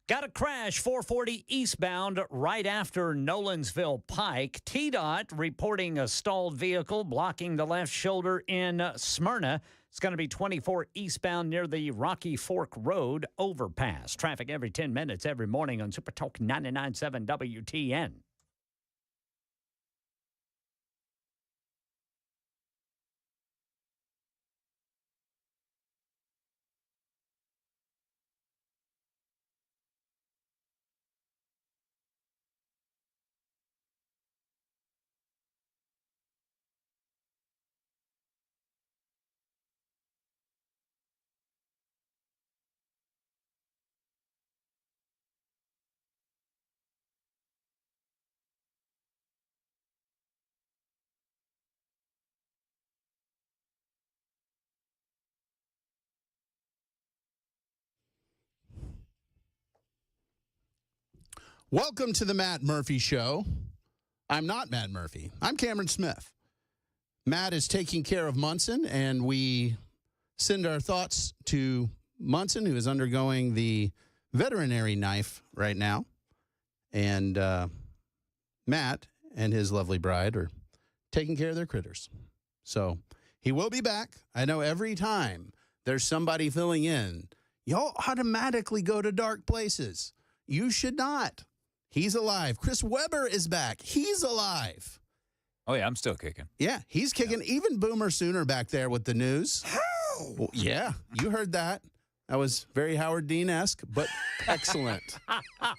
Got a crash 440 eastbound right after Nolensville Pike. TDOT reporting a stalled vehicle blocking the left shoulder in Smyrna. It's going to be 24 eastbound near the Rocky Fork Road overpass. Traffic every 10 minutes every morning on Super Talk 99.7 WTN. Welcome to the Matt Murphy Show. I'm not Matt Murphy. I'm Cameron Smith. Matt is taking care of Munson, and we send our thoughts to Munson, who is undergoing the veterinary knife right now. And Matt and his lovely bride are taking care of their critters. So he will be back. I know every time there's somebody filling in, y'all automatically go to dark places. You should not. He's alive. Chris Webber is back. He's alive. Oh, yeah, I'm still kicking. Yeah, he's kicking. Yeah. Even Boomer Sooner back there with the news. How? Well, yeah, you heard that. That was very Howard Dean-esque, but excellent.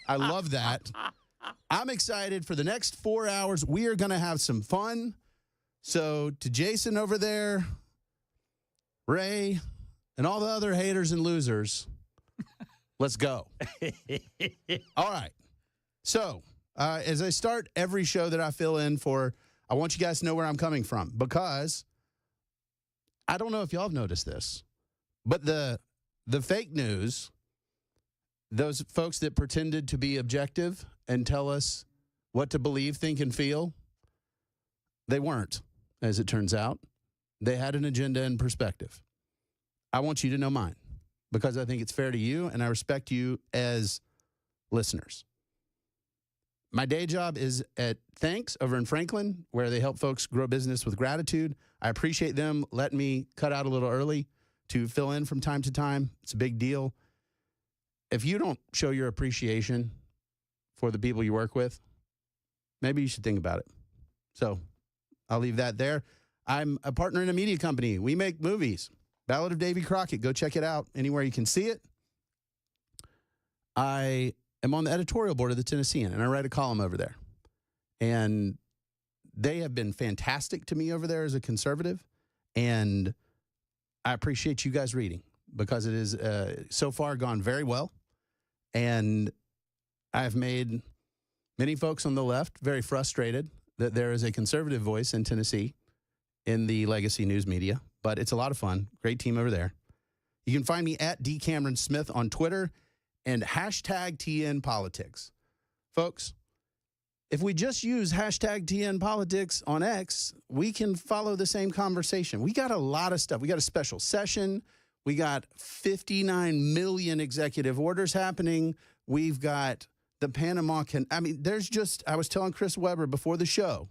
I love that. I'm excited for the next 4 hours. We are going to have some fun. So to Jason over there, Ray, and all the other haters and losers, let's go. All right. So, as I start every show that I fill in for, I want you guys to know where I'm coming from, because I don't know if y'all have noticed this, but the fake news, those folks that pretended to be objective and tell us what to believe, think, and feel, they weren't, as it turns out. They had an agenda and perspective. I want you to know mine, because I think it's fair to you, and I respect you as listeners. My day job is at Thanks over in Franklin, where they help folks grow business with gratitude. I appreciate them letting me cut out a little early to fill in from time to time. It's a big deal. If you don't show your appreciation for the people you work with, maybe you should think about it. So I'll leave that there. I'm a partner in a media company. We make movies. Ballad of Davy Crockett. Go check it out anywhere you can see it. I am on the editorial board of the Tennessean, and I write a column over there. And they have been fantastic to me over there as a conservative, and I appreciate you guys reading, because it is so far gone very well. And I've made many folks on the left very frustrated that there is a conservative voice in Tennessee in the legacy news media, but it's a lot of fun. Great team over there. You can find me at DCameronSmith on Twitter and hashtag TN Politics. Folks, if we just use hashtag TN Politics on X, we can follow the same conversation. We got a lot of stuff. We got a special session. We got 59 million executive orders happening. We've got the Panama there's just, I was telling Chris Webber before the show,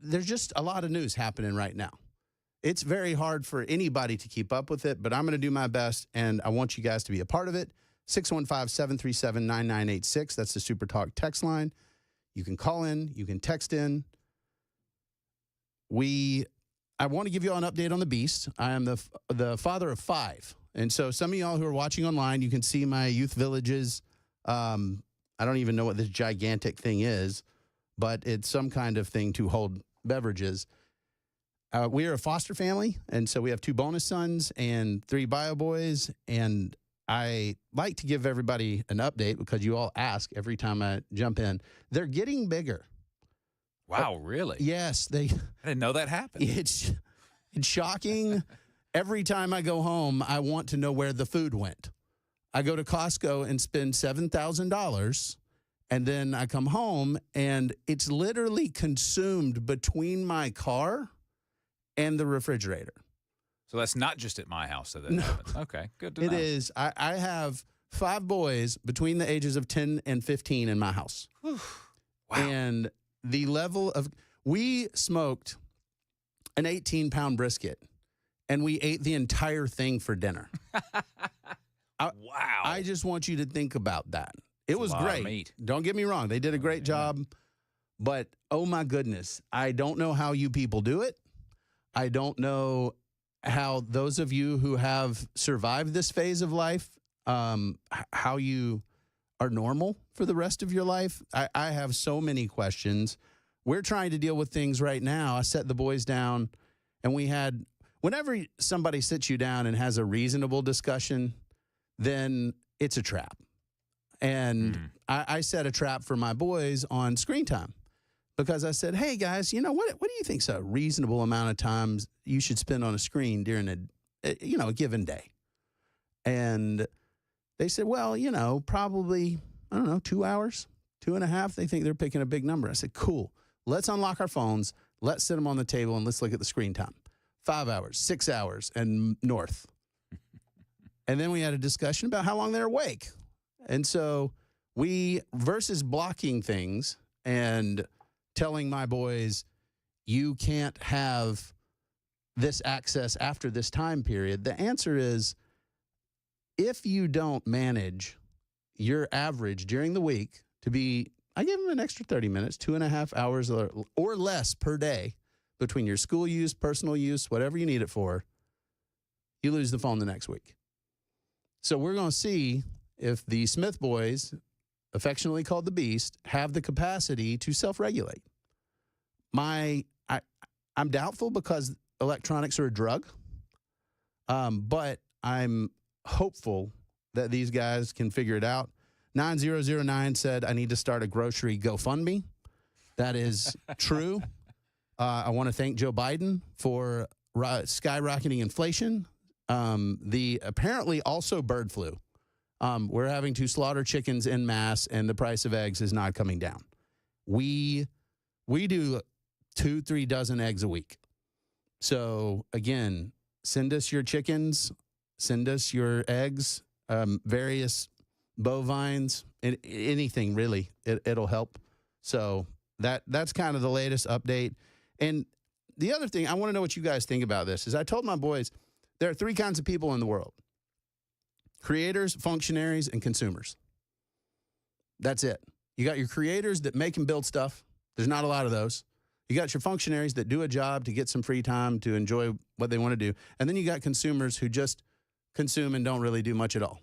there's just a lot of news happening right now. It's very hard for anybody to keep up with it, but I'm going to do my best, and I want you guys to be a part of it. 615-737-9986. That's the Super Talk text line. You can call in. You can text in. I want to give you all an update on the Beast. I am the father of 5. And so some of y'all who are watching online, you can see my youth villages. I don't even know what this gigantic thing is, but it's some kind of thing to hold beverages. We are a foster family, and so we have 2 bonus sons and 3 bio boys, and I like to give everybody an update because you all ask every time I jump in. They're getting bigger. Wow, really? Yes. I didn't know that happened. It's shocking. Every time I go home, I want to know where the food went. I go to Costco and spend $7,000, and then I come home, and it's literally consumed between my car and the refrigerator. So that's not just at my house that happens. Okay, good to know. It is. I have 5 boys between the ages of 10 and 15 in my house. Wow. And the level of, we smoked an 18-pound brisket, and we ate the entire thing for dinner. Wow. I just want you to think about that. It was a lot of great. meat. Don't get me wrong. They did a great job. But, oh, my goodness, I don't know how you people do it. I don't know how those of you who have survived this phase of life, how you are normal for the rest of your life. I have so many questions. We're trying to deal with things right now. I set the boys down, and we had, whenever somebody sits you down and has a reasonable discussion, then it's a trap. And I set a trap for my boys on screen time. Because I said, hey, guys, you know, what do you think's a reasonable amount of times you should spend on a screen during a given day? And they said, well, you know, probably, I don't know, 2 hours, 2.5. They think they're picking a big number. I said, cool. Let's unlock our phones. Let's sit them on the table and let's look at the screen time. 5 hours, 6 hours, and north. And then we had a discussion about how long they're awake. And so we, versus blocking things and telling my boys, you can't have this access after this time period. The answer is, if you don't manage your average during the week to be, I give them an extra 30 minutes, 2.5 hours or less per day between your school use, personal use, whatever you need it for, you lose the phone the next week. So we're going to see if the Smith boys, affectionately called the Beast, have the capacity to self-regulate. I'm doubtful because electronics are a drug, but I'm hopeful that these guys can figure it out. 9009 said, I need to start a grocery GoFundMe. That is true. I want to thank Joe Biden for skyrocketing inflation. The apparently also bird flu. We're having to slaughter chickens en masse, and the price of eggs is not coming down. We do 2-3 dozen eggs a week. So again, send us your chickens, send us your eggs, various bovines, anything really. It'll help. So that's kind of the latest update. And the other thing, I want to know what you guys think about this, is I told my boys there are 3 kinds of people in the world: creators, functionaries, and consumers. That's it. You got your creators that make and build stuff. There's not a lot of those. You got your functionaries that do a job to get some free time to enjoy what they want to do. And then you got consumers who just consume and don't really do much at all.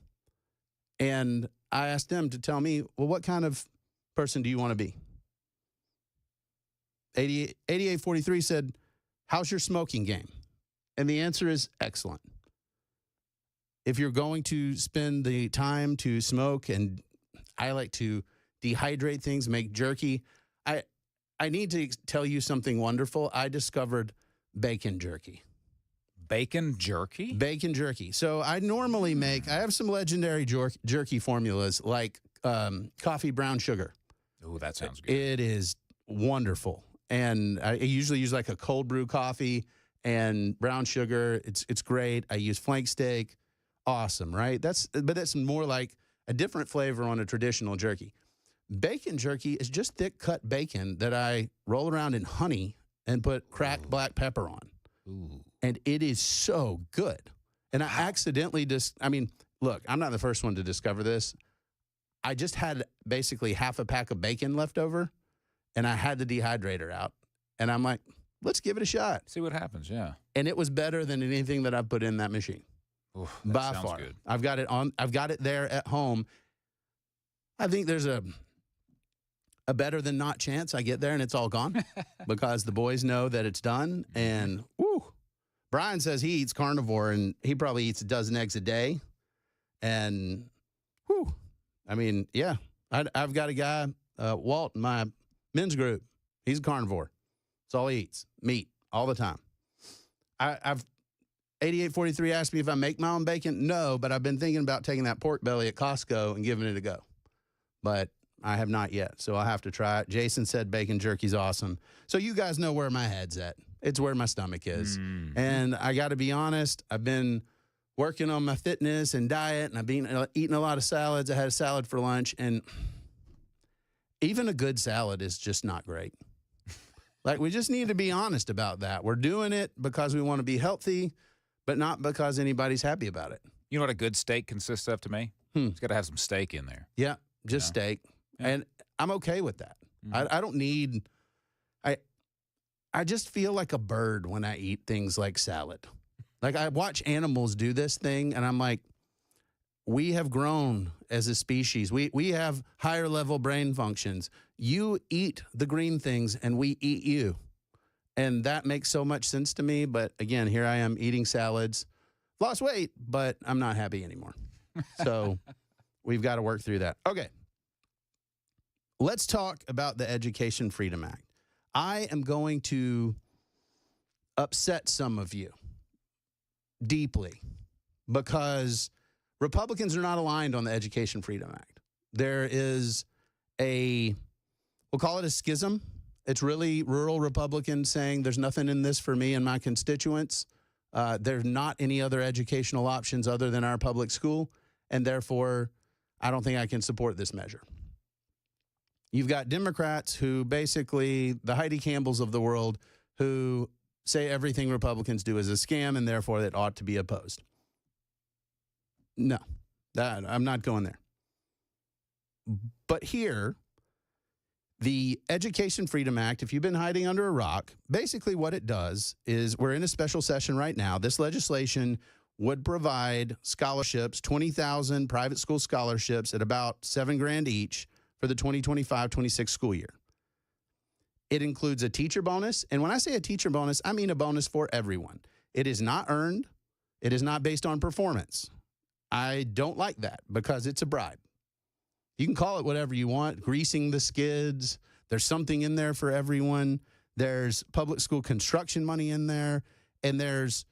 And I asked them to tell me, well, what kind of person do you want to be? 8843 said, how's your smoking game? And the answer is excellent. If you're going to spend the time to smoke, and I like to dehydrate things, make jerky, I need to tell you something wonderful. I discovered bacon jerky. Bacon jerky? Bacon jerky. So I normally make, I have some legendary jerky formulas like coffee brown sugar. Oh, that sounds good. It is wonderful. And I usually use like a cold brew coffee and brown sugar. It's great. I use flank steak. Awesome, right? But that's more like a different flavor on a traditional jerky. Bacon jerky is just thick cut bacon that I roll around in honey and put cracked black pepper on. Ooh. And it is so good. And I accidentally look, I'm not the first one to discover this. I just had basically half a pack of bacon left over, and I had the dehydrator out. And I'm like, let's give it a shot. See what happens, yeah. And it was better than anything that I put in that machine. Oof, that by sounds far. good. I've got it there at home. I think there's a better than not chance I get there and it's all gone because the boys know that it's done. And woo, Brian says he eats carnivore and he probably eats a dozen eggs a day. And whoo, I mean, yeah, I've got a guy, Walt, in my men's group. He's a carnivore. That's all he eats, meat all the time. I've 8843 asked me if I make my own bacon. No, but I've been thinking about taking that pork belly at Costco and giving it a go. But I have not yet, so I'll have to try it. Jason said bacon jerky's awesome. So you guys know where my head's at. It's where my stomach is. Mm. And I got to be honest, I've been working on my fitness and diet, and I've been eating a lot of salads. I had a salad for lunch, and even a good salad is just not great. Like, we just need to be honest about that. We're doing it because we want to be healthy, but not because anybody's happy about it. You know what a good steak consists of to me? It's got to have some steak in there. Yeah, just steak. Yeah. And I'm okay with that. Mhm. I don't need, I just feel like a bird when I eat things like salad. Like, I watch animals do this thing, and I'm like, we have grown as a species. We have higher level brain functions. You eat the green things, and we eat you. And that makes so much sense to me. But again, here I am eating salads. Lost weight, but I'm not happy anymore. So we've got to work through that. Okay. Let's talk about the Education Freedom Act. I am going to upset some of you deeply because Republicans are not aligned on the Education Freedom Act. There is we'll call it a schism. It's really rural Republicans saying there's nothing in this for me and my constituents. There's not any other educational options other than our public school, and therefore, I don't think I can support this measure. You've got Democrats who basically, the Heidi Campbells of the world, who say everything Republicans do is a scam and therefore it ought to be opposed. No, I'm not going there. But here, the Education Freedom Act, if you've been hiding under a rock, basically what it does is, we're in a special session right now. This legislation would provide scholarships, 20,000 private school scholarships at about $7,000 each for the 2025-26 school year. It includes a teacher bonus. And when I say a teacher bonus, I mean a bonus for everyone. It is not earned. It is not based on performance. I don't like that because it's a bribe. You can call it whatever you want, greasing the skids. There's something in there for everyone. There's public school construction money in there. And there's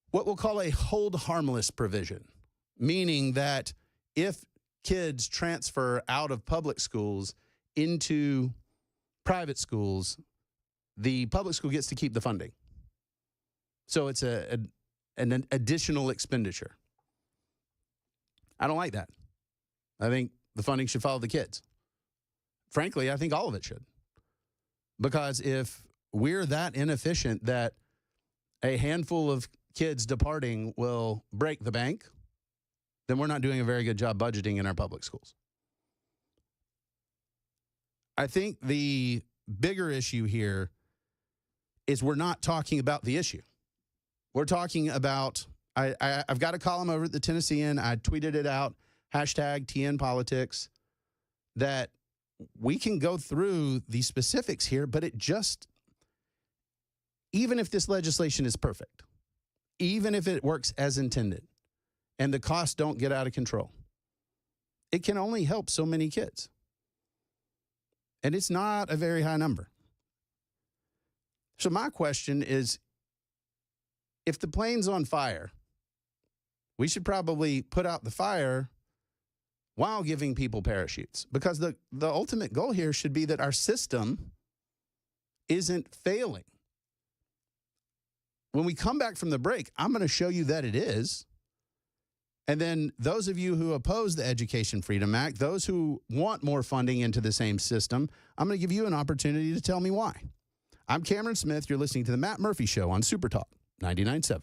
what we'll call a hold harmless provision, meaning that if kids transfer out of public schools into private schools, the public school gets to keep the funding. So it's an additional expenditure. I don't like that. I think the funding should follow the kids. Frankly, I think all of it should. Because if we're that inefficient that a handful of kids departing will break the bank, then we're not doing a very good job budgeting in our public schools. I think the bigger issue here is we're not talking about the issue. We're talking about, I've got a column over at the Tennessean. I tweeted it out, #TNPolitics, that we can go through the specifics here, but it just, even if this legislation is perfect, even if it works as intended, and the costs don't get out of control, it can only help so many kids. And it's not a very high number. So my question is, if the plane's on fire, we should probably put out the fire while giving people parachutes, because the ultimate goal here should be that our system isn't failing. When we come back from the break, I'm going to show you that it is. And then those of you who oppose the Education Freedom Act, those who want more funding into the same system, I'm going to give you an opportunity to tell me why. I'm Cameron Smith. You're listening to The Matt Murphy Show on Super Talk 99.7.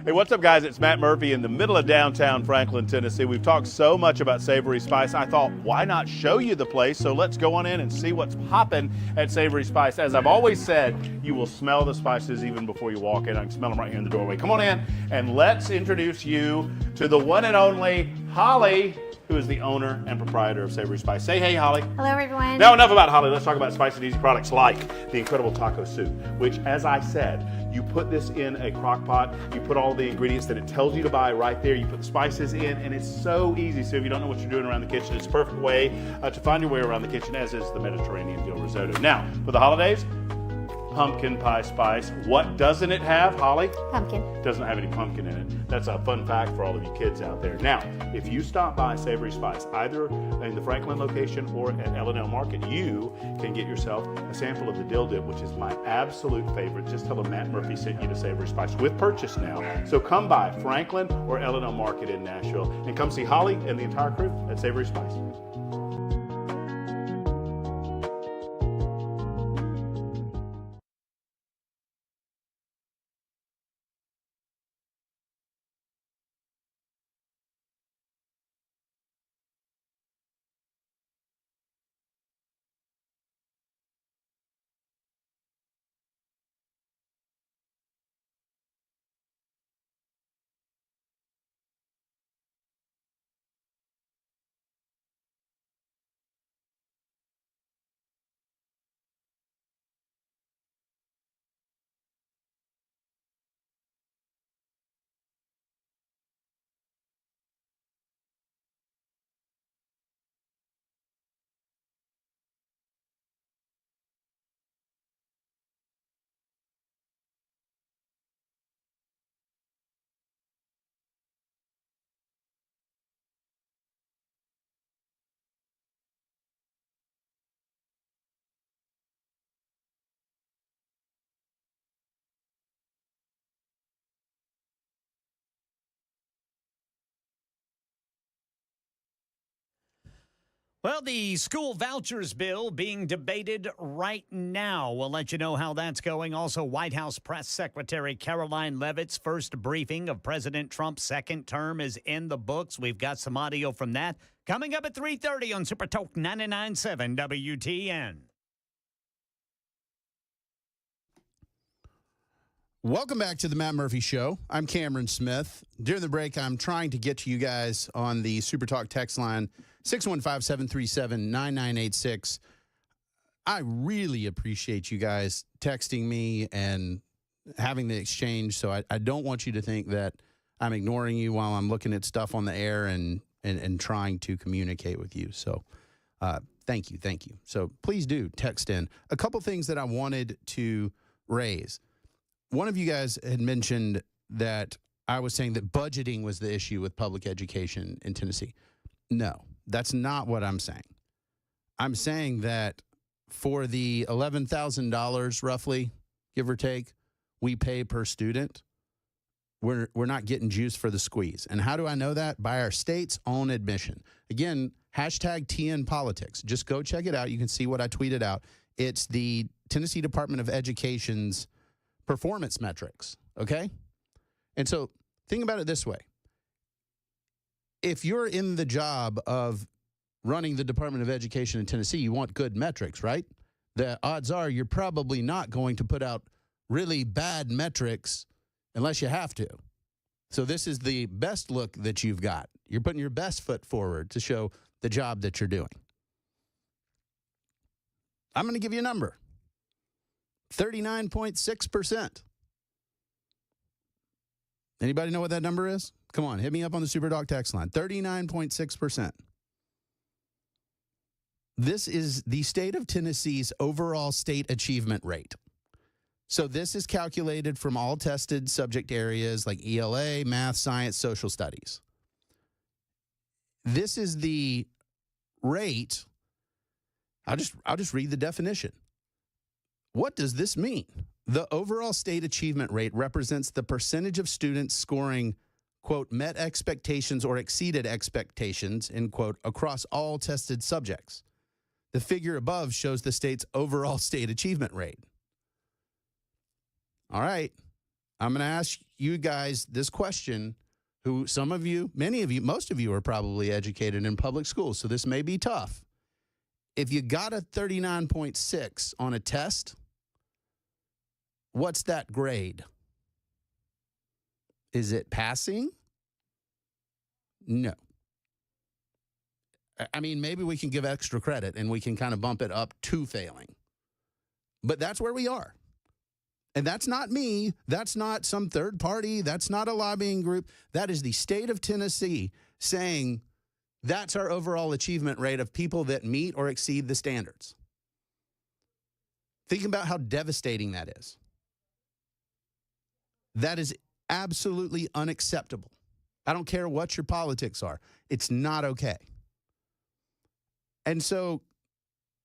Hey, what's up, guys? It's Matt Murphy in the middle of downtown Franklin, Tennessee. We've talked so much about Savory Spice. I thought, why not show you the place? So let's go on in and see what's popping at Savory Spice. As I've always said, you will smell the spices even before you walk in. I can smell them right here in the doorway. Come on in and let's introduce you to the one and only Holly, who is the owner and proprietor of Savory Spice. Say hey, Holly. Hello, everyone. Now, enough about Holly. Let's talk about spicy and easy products like the incredible taco soup, which, as I said, you put this in a crock pot, you put all the ingredients that it tells you to buy right there, you put the spices in, and it's so easy. So if you don't know what you're doing around the kitchen, it's a perfect way to find your way around the kitchen, as is the Mediterranean dill risotto. Now, for the holidays, pumpkin pie spice. What doesn't it have, Holly? Pumpkin. Doesn't have any pumpkin in it. That's a fun fact for all of you kids out there. Now, if you stop by Savory Spice, either in the Franklin location or at L&L Market, you can get yourself a sample of the dill dip, which is my absolute favorite. Just tell them Matt Murphy sent you to Savory Spice with purchase now. So come by Franklin or L&L Market in Nashville and come see Holly and the entire crew at Savory Spice. Well, the school vouchers bill being debated right now. We'll let you know how that's going. Also, White House Press Secretary Caroline Leavitt's first briefing of President Trump's second term is in the books. We've got some audio from that coming up at 3:30 on Super Talk 99.7 WTN. Welcome back to the Matt Murphy Show. I'm Cameron Smith. During the break, I'm trying to get to you guys on the Super Talk text line, 615-737-9986. I really appreciate you guys texting me and having the exchange, so I don't want you to think that I'm ignoring you while I'm looking at stuff on the air and trying to communicate with you. So thank you. So please do text in. A couple things that I wanted to raise. One of you guys had mentioned that I was saying that budgeting was the issue with public education in Tennessee. No, that's not what I'm saying. I'm saying that for the $11,000 roughly, give or take, we pay per student, we're not getting juice for the squeeze. And how do I know that? By our state's own admission. Again, hashtag TN Politics. Just go check it out. You can see what I tweeted out. It's the Tennessee Department of Education's performance metrics, okay? And so think about it this way. If you're in the job of running the Department of Education in Tennessee, you want good metrics, right? The odds are you're probably not going to put out really bad metrics unless you have to. So this is the best look that you've got. You're putting your best foot forward to show the job that you're doing. I'm going to give you a number. 39.6%. Anybody know what that number is? Come on, hit me up on the Super Dog text line. 39.6%. This is the state of Tennessee's overall state achievement rate. So this is calculated from all tested subject areas like ELA, math, science, social studies. This is the rate. I'll just read the definition. What does this mean? The overall state achievement rate represents the percentage of students scoring, quote, met expectations or exceeded expectations, end quote, across all tested subjects. The figure above shows the state's overall state achievement rate. All right. I'm going to ask you guys this question, who some of you, many of you, most of you are probably educated in public schools, so this may be tough. If you got a 39.6 on a test, what's that grade? Is it passing? No. I mean, maybe we can give extra credit and we can kind of bump it up to failing. But that's where we are. And that's not me. That's not some third party. That's not a lobbying group. That is the state of Tennessee saying that's our overall achievement rate of people that meet or exceed the standards. Think about how devastating that is. That is absolutely unacceptable. I don't care what your politics are. It's not okay. And so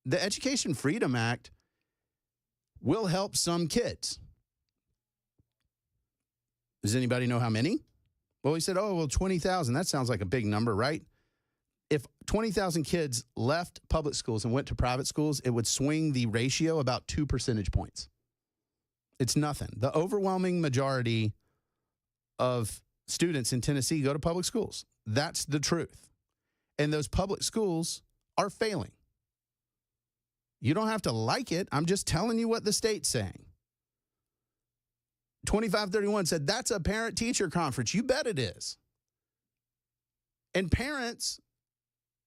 the Education Freedom Act will help some kids. Does anybody know how many? Well, we said, 20,000. That sounds like a big number, right? If 20,000 kids left public schools and went to private schools, it would swing the ratio about 2 percentage points. It's nothing. The overwhelming majority of students in Tennessee go to public schools. That's the truth. And those public schools are failing. You don't have to like it. I'm just telling you what the state's saying. 2531 said, that's a parent-teacher conference. You bet it is. And parents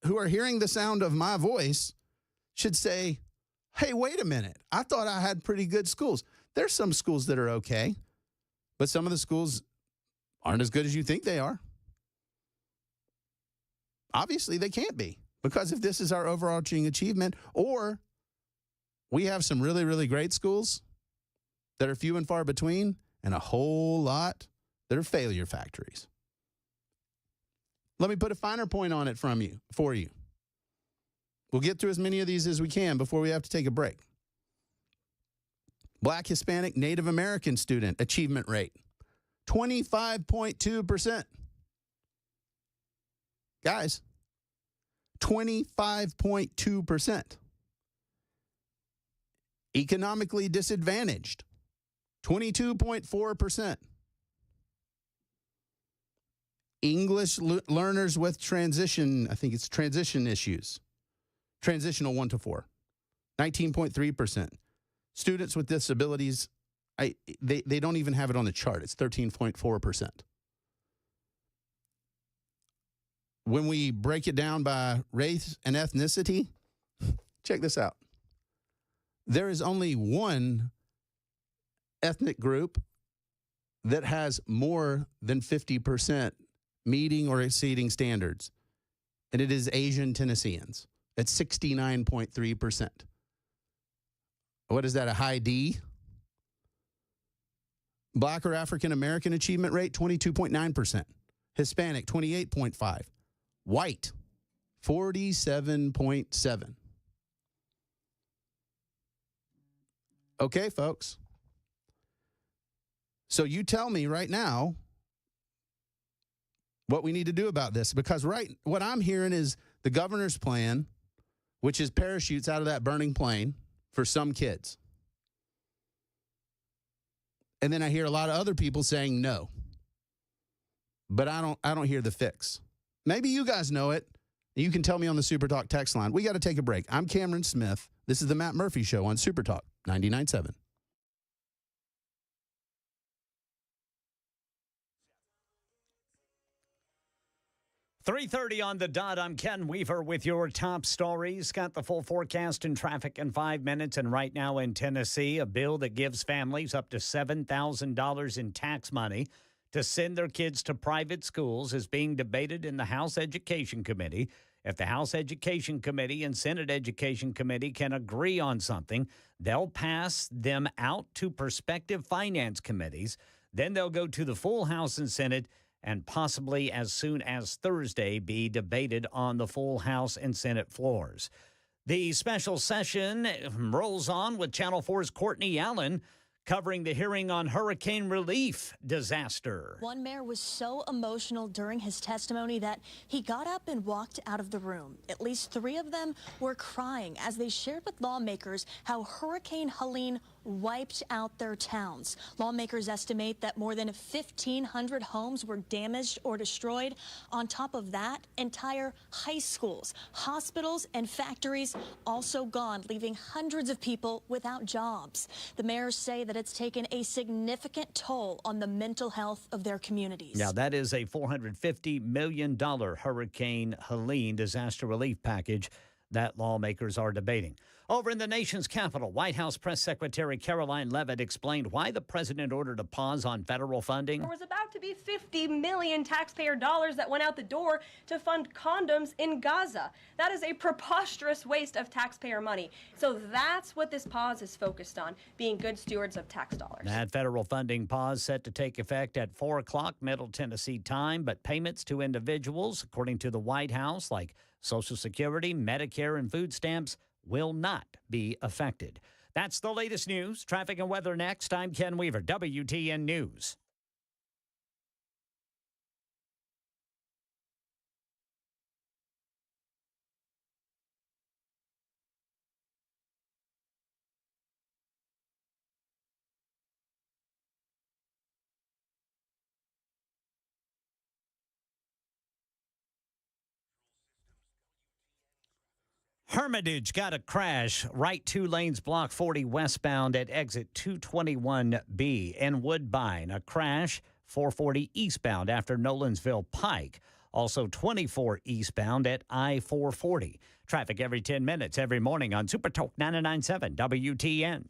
who are hearing the sound of my voice should say, hey, wait a minute. I thought I had pretty good schools. There's some schools that are okay, but some of the schools aren't as good as you think they are. Obviously, they can't be, because if this is our overarching achievement, or we have some really, really great schools that are few and far between, and a whole lot that are failure factories. Let me put a finer point on it for you. We'll get through as many of these as we can before we have to take a break. Black, Hispanic, Native American student achievement rate, 25.2%. Guys, 25.2%. Economically disadvantaged, 22.4%. English learners with transition issues, transitional 1 to 4, 19.3%. Students with disabilities, they don't even have it on the chart. It's 13.4%. When we break it down by race and ethnicity, check this out. There is only one ethnic group that has more than 50% meeting or exceeding standards, and it is Asian Tennesseans at 69.3%. What is that, a high D? Black or African American achievement rate, 22.9%. Hispanic, 28.5%. White, 47.7%. Okay, folks. So you tell me right now what we need to do about this, because what I'm hearing is the governor's plan, which is parachutes out of that burning plane for some kids. And then I hear a lot of other people saying no. But I don't hear the fix. Maybe you guys know it. You can tell me on the Super Talk text line. We got to take a break. I'm Cameron Smith. This is the Matt Murphy Show on Super Talk 99.7. .30 on the dot. I'm Ken Weaver with your top stories. Got the full forecast and traffic in 5 minutes. And right now in Tennessee, a bill that gives families up to $7,000 in tax money to send their kids to private schools is being debated in the House Education Committee. If the House Education Committee and Senate Education Committee can agree on something, they'll pass them out to prospective finance committees. Then they'll go to the full House and Senate, and possibly as soon as Thursday be debated on the full House and Senate floors. The special session rolls on with Channel 4's Courtney Allen covering the hearing on hurricane relief disaster. One mayor was so emotional during his testimony that he got up and walked out of the room. At least 3 of them were crying as they shared with lawmakers how Hurricane Helene wiped out their towns. Lawmakers estimate that more than 1,500 homes were damaged or destroyed. On top of that, entire high schools, hospitals, and factories also gone, leaving hundreds of people without jobs. The mayors say that it's taken a significant toll on the mental health of their communities. Now, that is a $450 million Hurricane Helene disaster relief package that lawmakers are debating. Over in the nation's capital, White House Press Secretary Caroline Leavitt explained why the president ordered a pause on federal funding. There was about to be 50 million taxpayer dollars that went out the door to fund condoms in Gaza. That is a preposterous waste of taxpayer money. So that's what this pause is focused on, being good stewards of tax dollars. That federal funding pause set to take effect at 4 o'clock Middle Tennessee time, but payments to individuals, according to the White House, like Social Security, Medicare, and food stamps, will not be affected. That's the latest news. Traffic and weather next. I'm Ken Weaver, WTN News. Hermitage got a crash. Right 2 lanes block 40 westbound at exit 221B. In Woodbine, a crash 440 eastbound after Nolensville Pike. Also 24 eastbound at I-440. Traffic every 10 minutes every morning on Super Talk 99.7 WTN.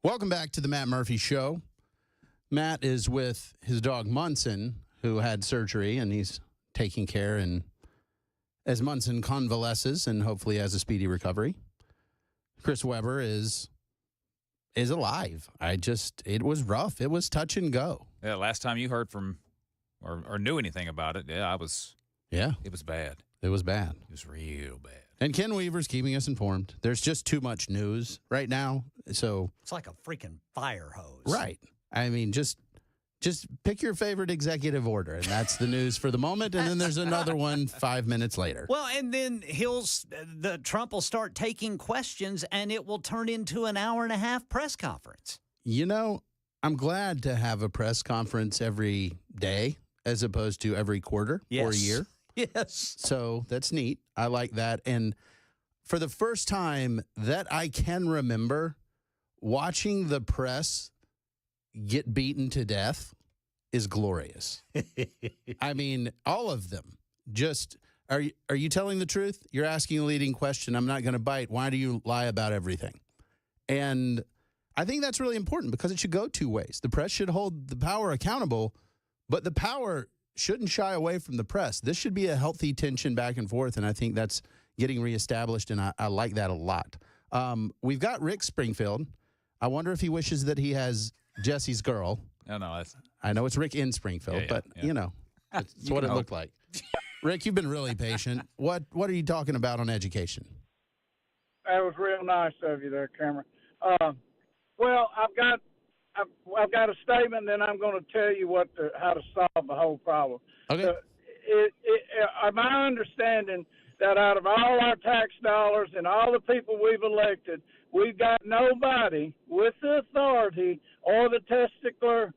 Welcome back to the Matt Murphy Show. Matt is with his dog Munson, who had surgery, and he's taking care and as Munson convalesces and hopefully has a speedy recovery. Chris Webber is alive. It was rough. It was touch and go. Yeah, last time you heard from or knew anything about it, it was bad. It was bad. It was real bad. And Ken Weaver's keeping us informed. There's just too much news right now. So It's like a freaking fire hose. right. I mean, just pick your favorite executive order, and that's the news for the moment. And then there's another one 5 minutes later. Well, and then Trump will start taking questions, and it will turn into an hour-and-a-half press conference. You know, I'm glad to have a press conference every day as opposed to every quarter or a year. Yes. So that's neat. I like that. And for the first time that I can remember, watching the press get beaten to death is glorious. I mean, all of them. Just, are you telling the truth? You're asking a leading question. I'm not going to bite. Why do you lie about everything? And I think that's really important because it should go two ways. The press should hold the power accountable, but the power shouldn't shy away from the press. This should be a healthy tension back and forth, and I think that's getting reestablished, and I like that a lot. We've got Rick Springfield. I wonder if he wishes that he has Jesse's girl. No, I know it's Rick in Springfield, but, you know, it's what it looked like. Rick, you've been really patient. What are you talking about on education? That was real nice of you there, Cameron. Well, I've got a statement, then I'm going to tell you how to solve the whole problem. Okay. My understanding that out of all our tax dollars and all the people we've elected, we've got nobody with the authority or the testicular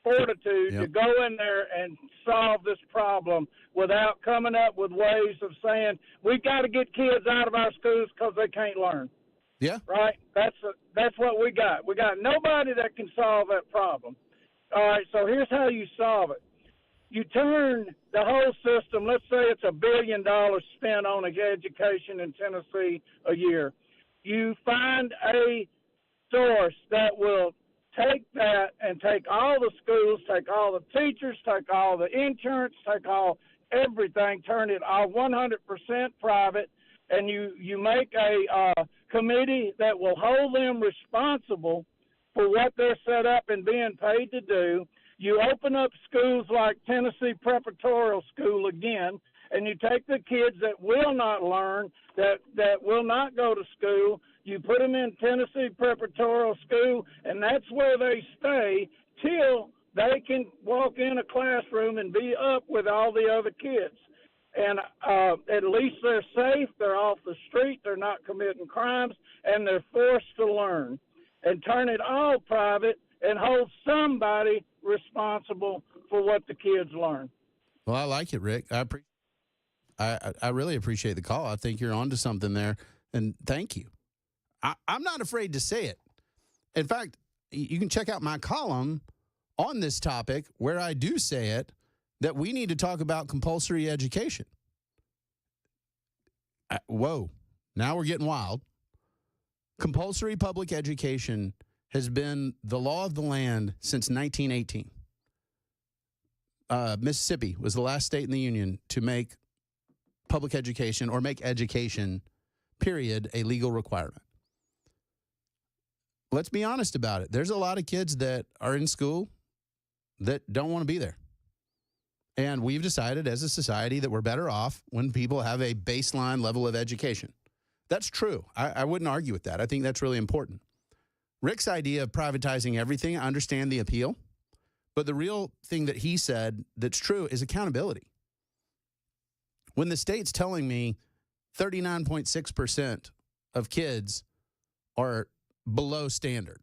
fortitude to go in there and solve this problem without coming up with ways of saying we've got to get kids out of our schools because they can't learn. Yeah. Right? That's what we got. We got nobody that can solve that problem. All right, so here's how you solve it. You turn the whole system, let's say it's $1 billion spent on education in Tennessee a year. You find a source that will take that and take all the schools, take all the teachers, take all the insurance, take all everything, turn it all 100% private, and you make a committee that will hold them responsible for what they're set up and being paid to do. You open up schools like Tennessee Preparatorial School again, and you take the kids that will not learn, that will not go to school, you put them in Tennessee Preparatorial School, and that's where they stay till they can walk in a classroom and be up with all the other kids. And at least they're safe, they're off the street, they're not committing crimes, and they're forced to learn. And turn it all private and hold somebody responsible for what the kids learn. Well, I like it, Rick. I really appreciate the call. I think you're onto something there, and thank you. I'm not afraid to say it. In fact, you can check out my column on this topic where I do say it, that we need to talk about compulsory education. Whoa, now we're getting wild. Compulsory public education has been the law of the land since 1918. Mississippi was the last state in the union to make public education or make education, period, a legal requirement. Let's be honest about it. There's a lot of kids that are in school that don't want to be there. And we've decided as a society that we're better off when people have a baseline level of education. That's true. I wouldn't argue with that. I think that's really important. Rick's idea of privatizing everything, I understand the appeal. But the real thing that he said that's true is accountability. When the state's telling me 39.6% of kids are below standard,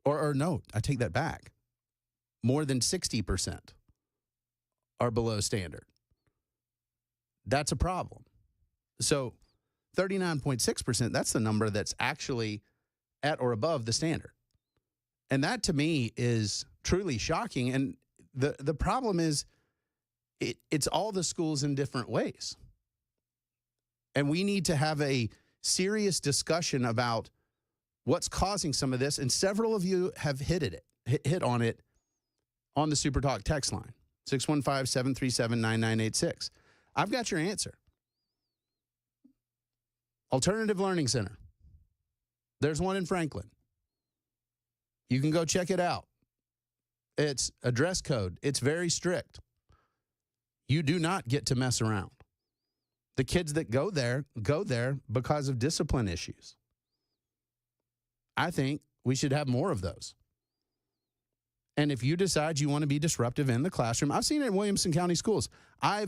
or no, I take that back. More than 60% are below standard. That's a problem. So 39.6%, that's the number that's actually at or above the standard. And that to me is truly shocking. And the problem is it's all the schools in different ways. And we need to have a serious discussion about what's causing some of this, and several of you have hit on it on the Super Talk text line, 615-737-9986. I've got your answer. Alternative Learning Center. There's one in Franklin. You can go check it out. It's a dress code. It's very strict. You do not get to mess around. The kids that go there because of discipline issues. I think we should have more of those. And if you decide you want to be disruptive in the classroom, I've seen it in Williamson County schools. I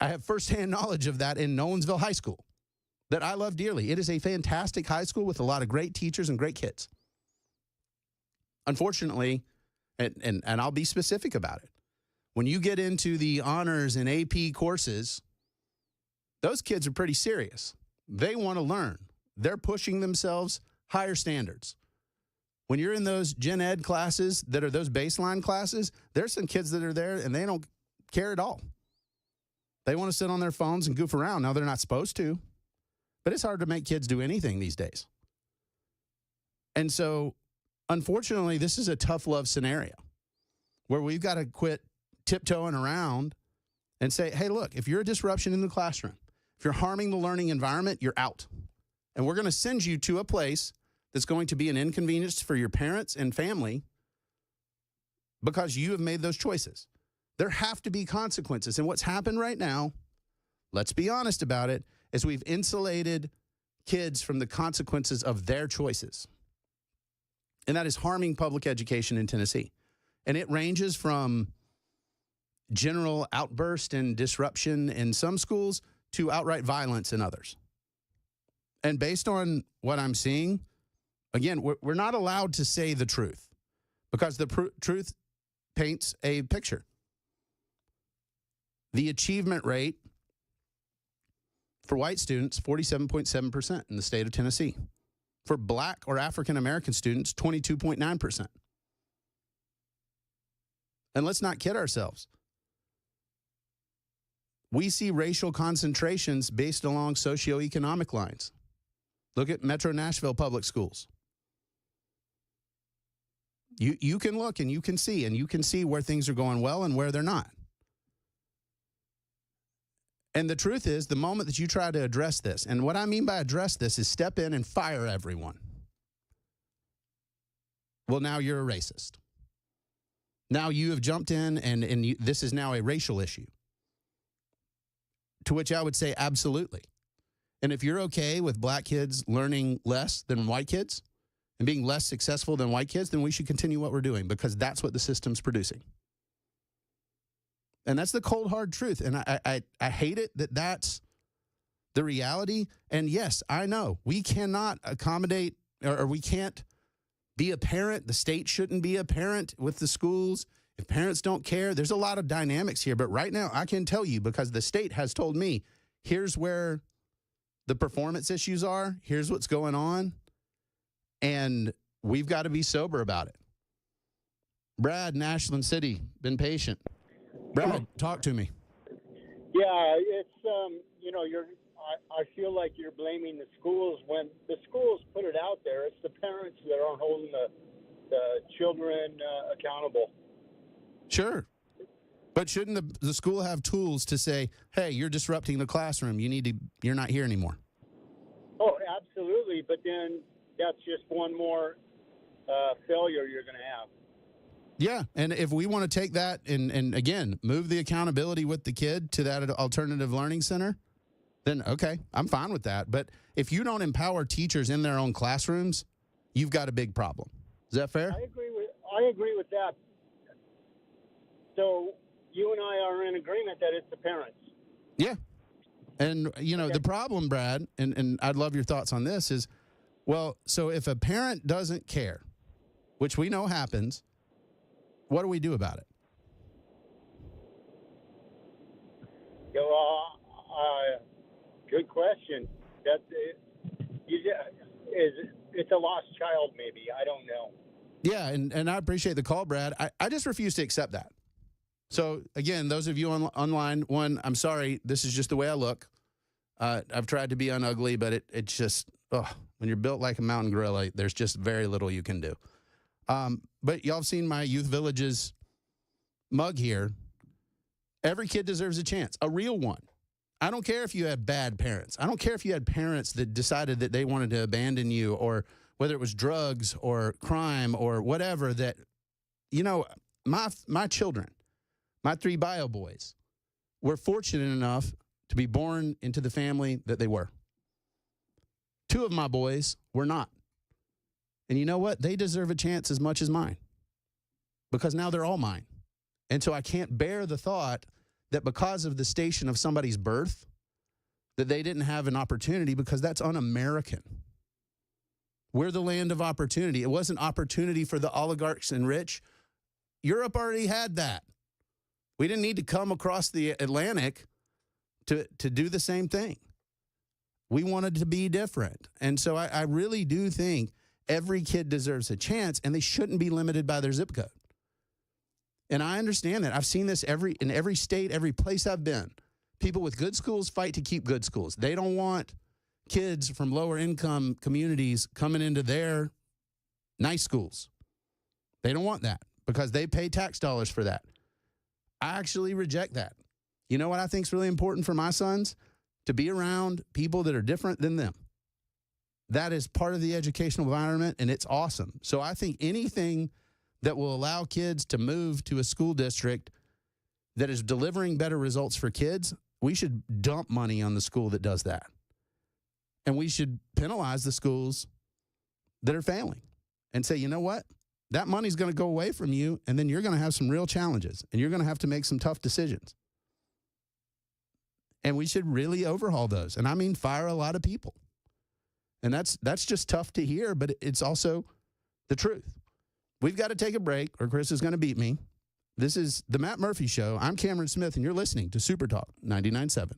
have firsthand knowledge of that in Nolensville High School that I love dearly. It is a fantastic high school with a lot of great teachers and great kids. Unfortunately, and I'll be specific about it, when you get into the honors and AP courses, those kids are pretty serious. They want to learn. They're pushing themselves higher standards. When you're in those gen ed classes that are those baseline classes, there's some kids that are there and they don't care at all. They want to sit on their phones and goof around. Now, they're not supposed to, but it's hard to make kids do anything these days. And so, unfortunately, this is a tough love scenario where we've got to quit tiptoeing around and say, hey, look, if you're a disruption in the classroom, if you're harming the learning environment, you're out. And we're going to send you to a place that's going to be an inconvenience for your parents and family because you have made those choices. There have to be consequences. And what's happened right now, let's be honest about it, is we've insulated kids from the consequences of their choices. And that is harming public education in Tennessee. And it ranges from general outburst and disruption in some schools to outright violence in others. And based on what I'm seeing, again, we're not allowed to say the truth because the truth paints a picture. The achievement rate for white students, 47.7% in the state of Tennessee. For black or African American students, 22.9%. And let's not kid ourselves. We see racial concentrations based along socioeconomic lines. Look at Metro Nashville Public Schools. You can look and you can see where things are going well and where they're not. And the truth is, the moment that you try to address this, and what I mean by address this is step in and fire everyone. Well, now you're a racist. Now you have jumped in and this is now a racial issue. To which I would say absolutely. And if you're okay with black kids learning less than white kids and being less successful than white kids, then we should continue what we're doing because that's what the system's producing. And that's the cold, hard truth. And I hate it that that's the reality. And yes, I know we cannot accommodate or we can't be a parent. The state shouldn't be a parent with the schools. If parents don't care, there's a lot of dynamics here. But right now, I can tell you because the state has told me, here's where the performance issues are. Here's what's going on. And we've got to be sober about it. Brad, in Ashland City, been patient. Brad, talk to me. Yeah, it's I feel like you're blaming the schools when the schools put it out there. It's the parents that aren't holding the children accountable. Sure. But shouldn't the school have tools to say, hey, you're disrupting the classroom. You're not here anymore? Oh, absolutely. But then that's just one more failure you're going to have. Yeah, and if we want to take that and again, move the accountability with the kid to that alternative learning center, then okay, I'm fine with that. But if you don't empower teachers in their own classrooms, you've got a big problem. Is that fair? I agree with that. So you and I are in agreement that it's the parents. Yeah. And, the problem, Brad, and I'd love your thoughts on this is, well, so if a parent doesn't care, which we know happens, what do we do about it? Good question. It's a lost child, maybe. I don't know. Yeah, and I appreciate the call, Brad. I just refuse to accept that. So, again, those of you online, one, I'm sorry, this is just the way I look. I've tried to be unugly, but it's just, when you're built like a mountain gorilla, there's just very little you can do. But y'all have seen my Youth Village's mug here. Every kid deserves a chance, a real one. I don't care if you had bad parents. I don't care if you had parents that decided that they wanted to abandon you, or whether it was drugs or crime or whatever. That, you know, my children, my 3 bio boys, were fortunate enough to be born into the family that they were. 2 of my boys were not. And you know what? They deserve a chance as much as mine, because now they're all mine. And so I can't bear the thought that because of the station of somebody's birth, that they didn't have an opportunity, because that's un-American. We're the land of opportunity. It wasn't opportunity for the oligarchs and rich. Europe already had that. We didn't need to come across the Atlantic to do the same thing. We wanted to be different. And so I really do think every kid deserves a chance, and they shouldn't be limited by their zip code. And I understand that. I've seen this in every state, every place I've been. People with good schools fight to keep good schools. They don't want kids from lower income communities coming into their nice schools. They don't want that, because they pay tax dollars for that. I actually reject that. You know what I think is really important for my sons? To be around people that are different than them. That is part of the educational environment, and it's awesome. So I think anything that will allow kids to move to a school district that is delivering better results for kids, we should dump money on the school that does that. And we should penalize the schools that are failing and say, you know what? That money's going to go away from you, and then you're going to have some real challenges, and you're going to have to make some tough decisions. And we should really overhaul those. And I mean, fire a lot of people. And that's just tough to hear, but it's also the truth. We've got to take a break, or Chris is going to beat me. This is the Matt Murphy Show. I'm Cameron Smith, and you're listening to Super Talk 99.7.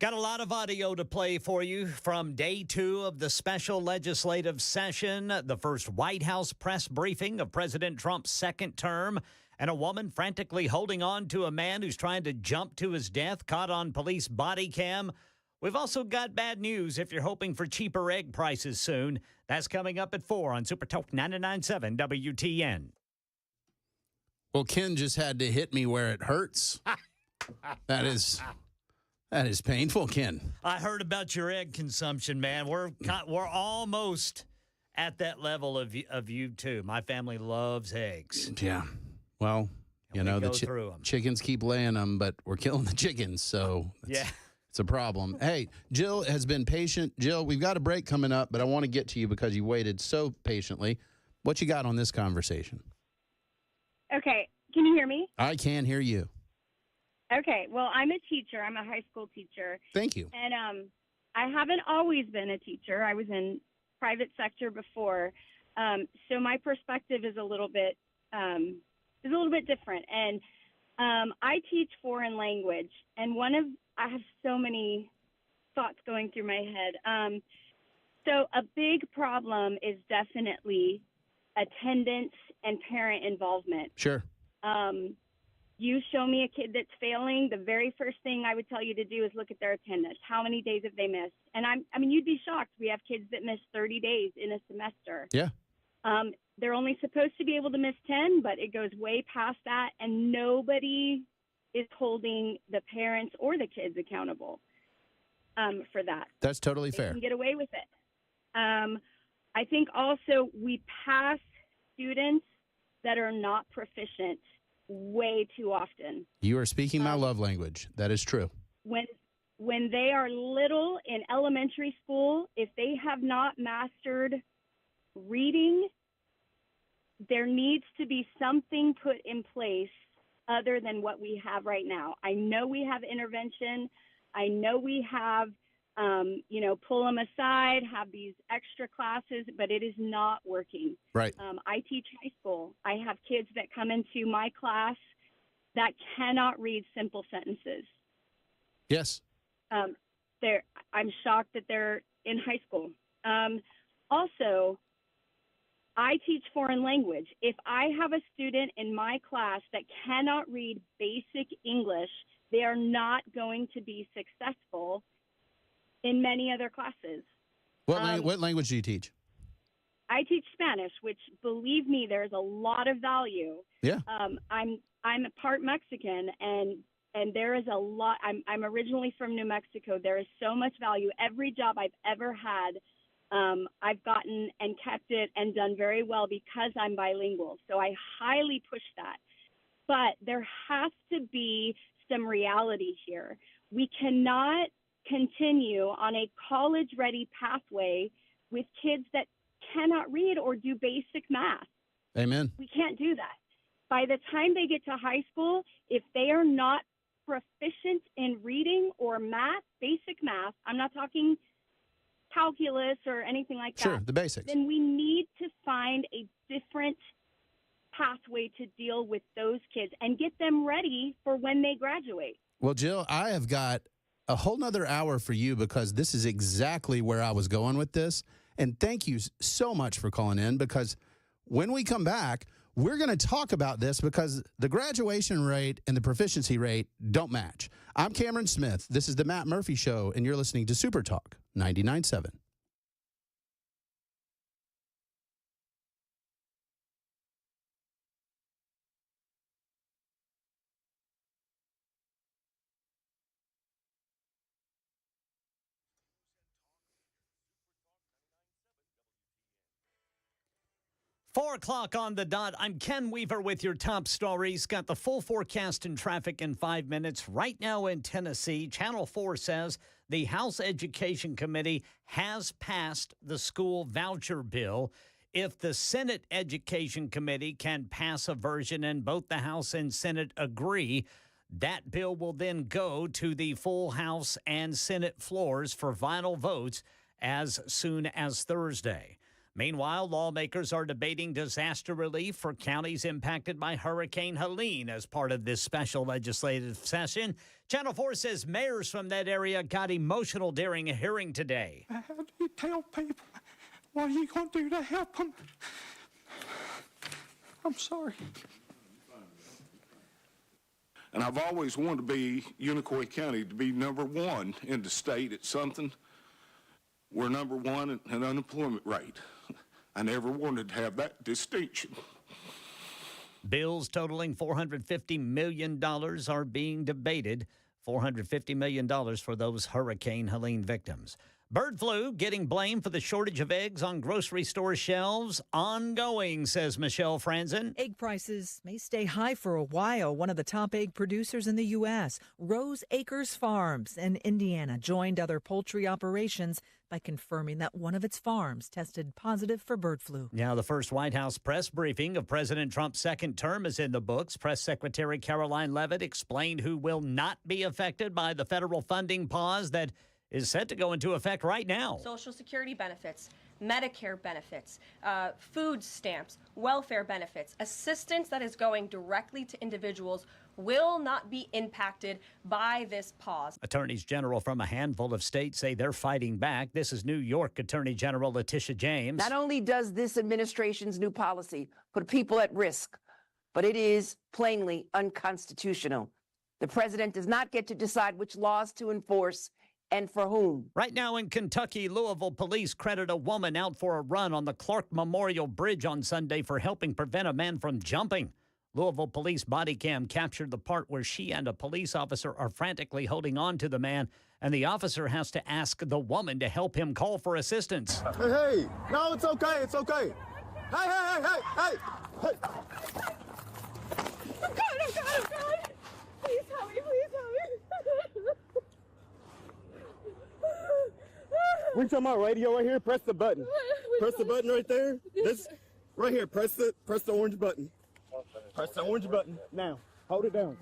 Got a lot of audio to play for you from day 2 of the special legislative session, the first White House press briefing of President Trump's second term, and a woman frantically holding on to a man who's trying to jump to his death, caught on police body cam. We've also got bad news if you're hoping for cheaper egg prices soon. That's coming up at 4 on Super Talk 99.7 WTN. Well, Ken just had to hit me where it hurts. That is painful, Ken. I heard about your egg consumption, man. We're almost at that level of you too. My family loves eggs. Yeah. Well, you know, the chickens keep laying them, but we're killing the chickens, so it's a problem. Hey, Jill has been patient. Jill, we've got a break coming up, but I want to get to you because you waited so patiently. What you got on this conversation? Okay. Can you hear me? I can hear you. Okay. Well, I'm a teacher. I'm a high school teacher. Thank you. And I haven't always been a teacher. I was in private sector before. So my perspective is a little bit different. And I teach foreign language, and I have so many thoughts going through my head. So a big problem is definitely attendance and parent involvement. Sure. You show me a kid that's failing, the very first thing I would tell you to do is look at their attendance. How many days have they missed? And I mean, you'd be shocked. We have kids that miss 30 days in a semester. Yeah. They're only supposed to be able to miss 10, but it goes way past that, and nobody is holding the parents or the kids accountable for that. That's totally fair. They can get away with it. I think also we pass students that are not proficient way too often. You are speaking my love language. That is true. When they are little in elementary school, if they have not mastered reading, there needs to be something put in place other than what we have right now. I know we have intervention. I know we have, pull them aside, have these extra classes, but it is not working. Right. I teach high school. I have kids that come into my class that cannot read simple sentences. Yes. I'm shocked that they're in high school. Also, I teach foreign language. If I have a student in my class that cannot read basic English, they are not going to be successful in many other classes. What language do you teach? I teach Spanish, which, believe me, there's a lot of value. Yeah. I'm a part Mexican, and there is a lot. I'm originally from New Mexico. There is so much value. Every job I've ever had, I've gotten and kept it and done very well because I'm bilingual. So I highly push that. But there has to be some reality here. We cannot continue on a college-ready pathway with kids that cannot read or do basic math. Amen. We can't do that. By the time they get to high school, if they are not proficient in reading or math, basic math, I'm not talking calculus or anything like that. Sure, the basics. Then we need to find a different pathway to deal with those kids and get them ready for when they graduate. Well, Jill, I have got a whole nother hour for you because this is exactly where I was going with this. And thank you so much for calling in, because when we come back, we're going to talk about this because the graduation rate and the proficiency rate don't match. I'm Cameron Smith. This is the Matt Murphy Show, and you're listening to Super Talk 99.7. Four o'clock on the dot. I'm Ken Weaver with your top stories. Got the full forecast and traffic in 5 minutes. Right now in Tennessee, Channel 4 says the House Education Committee has passed the school voucher bill. If the Senate Education Committee can pass a version and both the House and Senate agree, that bill will then go to the full House and Senate floors for final votes as soon as Thursday. Meanwhile, lawmakers are debating disaster relief for counties impacted by Hurricane Helene as part of this special legislative session. Channel 4 says mayors from that area got emotional during a hearing today. How do you tell people? What are you going to do to help them? I'm sorry. And I've always wanted to be Unicoi County to be #1 in the state at something. We're #1 in unemployment rate. I never wanted to have that distinction. Bills totaling $450 million are being debated. $450 million for those Hurricane Helene victims. Bird flu getting blamed for the shortage of eggs on grocery store shelves. Ongoing, says Michelle Franzen. Egg prices may stay high for a while. One of the top egg producers in the U.S., Rose Acres Farms in Indiana, joined other poultry operations by confirming that one of its farms tested positive for bird flu. Now, the first White House press briefing of President Trump's second term is in the books. Press Secretary Caroline Leavitt explained who will not be affected by the federal funding pause that is set to go into effect right now. Social Security benefits, Medicare benefits, food stamps, welfare benefits, assistance that is going directly to individuals will not be impacted by this pause. Attorneys general from a handful of states say they're fighting back. This is New York Attorney General Letitia James. Not only does this administration's new policy put people at risk, but it is plainly unconstitutional. The president does not get to decide which laws to enforce and for whom. Right now in Kentucky, Louisville police credit a woman out for a run on the Clark Memorial Bridge on Sunday for helping prevent a man from jumping. Louisville police body cam captured the part where she and a police officer are frantically holding on to the man, and the officer has to ask the woman to help him call for assistance. Hey, no, it's okay, it's okay. Hey. I'm God. Please help me. Reach on my radio right here, press the button. Press the button right there. This right here, press the orange button. Press the orange button. Now, hold it down.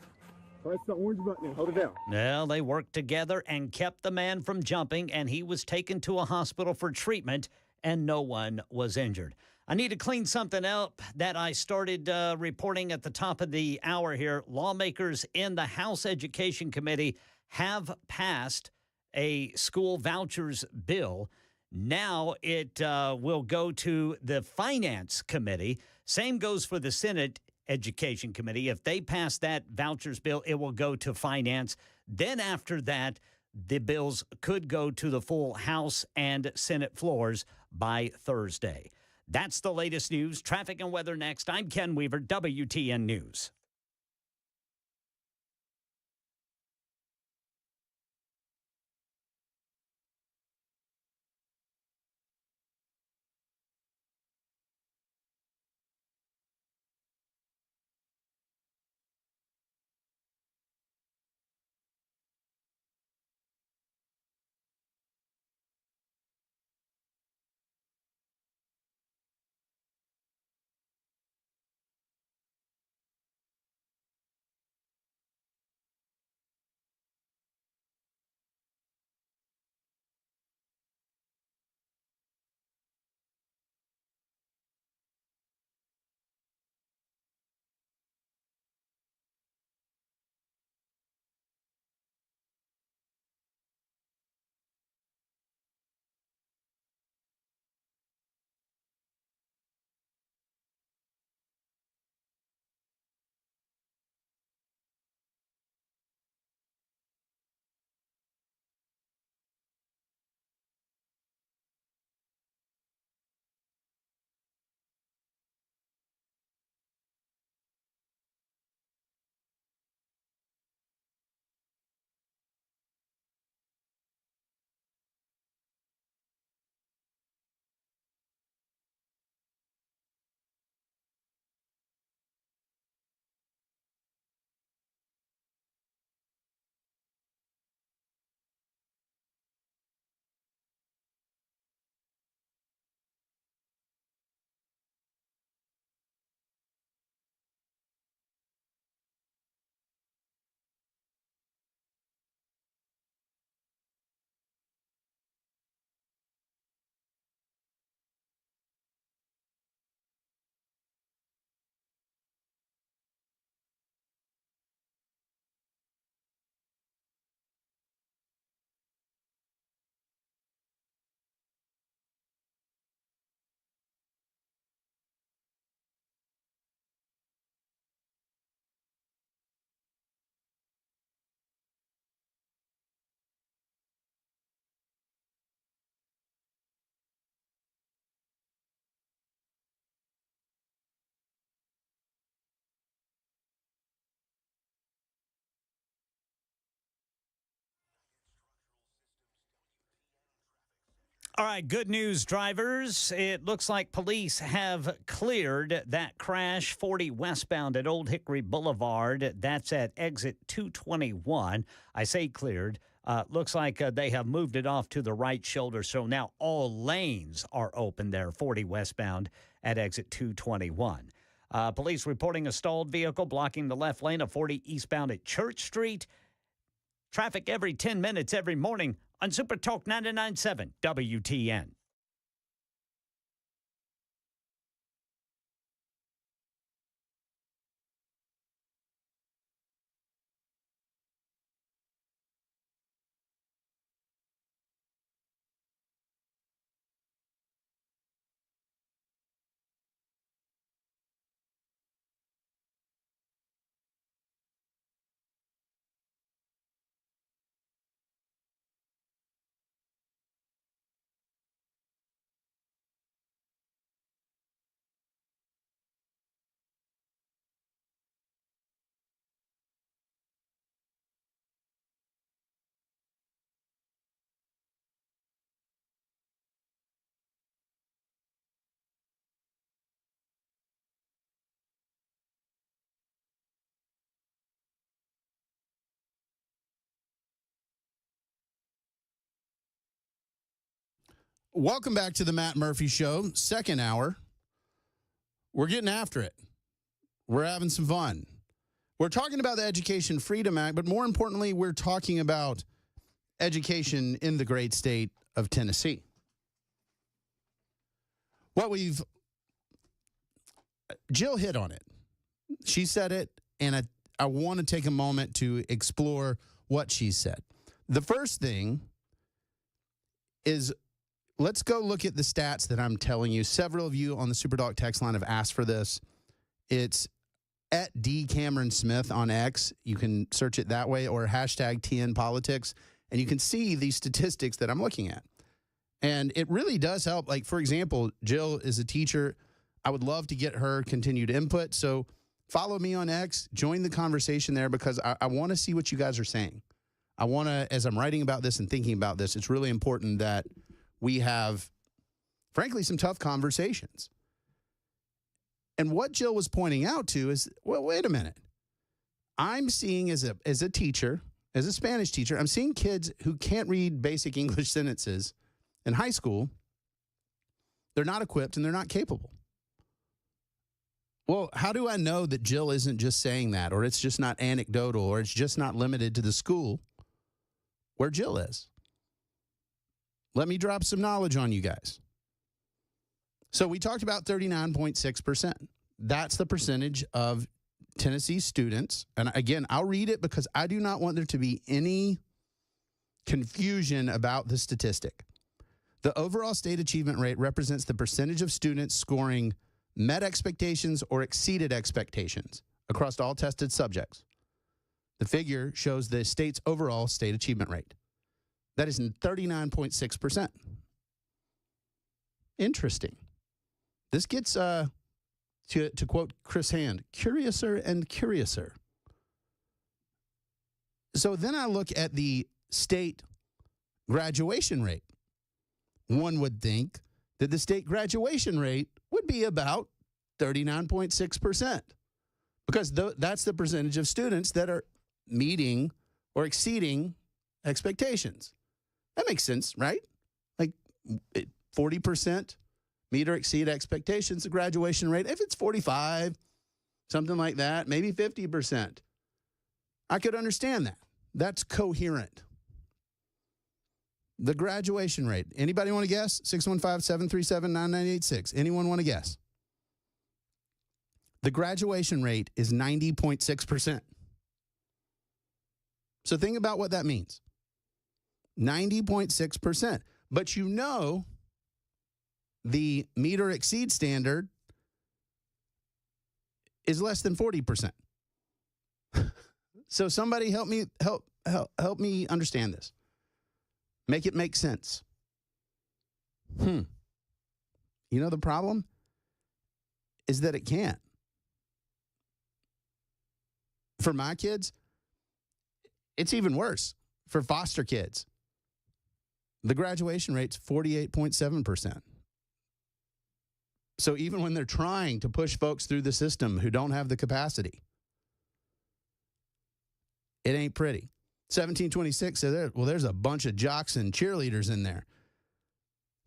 Press the orange button and hold it down. Well, they worked together and kept the man from jumping, and he was taken to a hospital for treatment, and no one was injured. I need to clean something up that I started reporting at the top of the hour here. Lawmakers in the House Education Committee have passed a school vouchers bill. Now it will go to the Finance Committee. Same goes for the Senate Education Committee. If they pass that vouchers bill, it will go to Finance. Then after that, the bills could go to the full House and Senate floors by Thursday. That's the latest news. Traffic and weather next. I'm Ken Weaver, WTN News. All right, good news, drivers. It looks like police have cleared that crash 40 westbound at Old Hickory Boulevard. That's at exit 221. I say cleared. Looks like they have moved it off to the right shoulder. So now all lanes are open there, 40 westbound at exit 221. Police reporting a stalled vehicle blocking the left lane of 40 eastbound at Church Street. Traffic every 10 minutes every morning on Super Talk 99.7 WTN. Welcome back to the Matt Murphy Show, second hour. We're getting after it. We're having some fun. We're talking about the Education Freedom Act, but more importantly, we're talking about education in the great state of Tennessee. Jill hit on it. She said it, and I want to take a moment to explore what she said. The first thing is, let's go look at the stats that I'm telling you. Several of you on the Superdog text line have asked for this. It's at D. Cameron Smith on X. You can search it that way, or hashtag TN Politics, and you can see these statistics that I'm looking at. And it really does help. Like, for example, Jill is a teacher. I would love to get her continued input. So follow me on X, join the conversation there, because I want to see what you guys are saying. I want to, as I'm writing about this and thinking about this, it's really important that we have, frankly, some tough conversations. And what Jill was pointing out to is, well, wait a minute. I'm seeing as a teacher, as a Spanish teacher, I'm seeing kids who can't read basic English sentences in high school. They're not equipped and they're not capable. Well, how do I know that Jill isn't just saying that, or it's just not anecdotal, or it's just not limited to the school where Jill is? Let me drop some knowledge on you guys. So we talked about 39.6%. That's the percentage of Tennessee students. And again, I'll read it because I do not want there to be any confusion about the statistic. The overall state achievement rate represents the percentage of students scoring met expectations or exceeded expectations across all tested subjects. The figure shows the state's overall state achievement rate. That is 39.6%. Interesting. This gets, to quote Chris Hand, curiouser and curiouser. So then I look at the state graduation rate. One would think that the state graduation rate would be about 39.6%, because that's the percentage of students that are meeting or exceeding expectations. That makes sense, right? Like 40% meet or exceed expectations, the graduation rate. If it's 45, something like that, maybe 50%, I could understand that. That's coherent. The graduation rate. Anybody want to guess? 615-737-9986. Anyone want to guess? The graduation rate is 90.6%. So think about what that means. 90.6%. But you know the meet or exceed standard is less than 40%. So somebody help me understand this. Make it make sense. You know, the problem is that it can't. For my kids, it's even worse. For foster kids, The graduation rate's 48.7%. So even when they're trying to push folks through the system who don't have the capacity, it ain't pretty. 1726 said, well, there's a bunch of jocks and cheerleaders in there.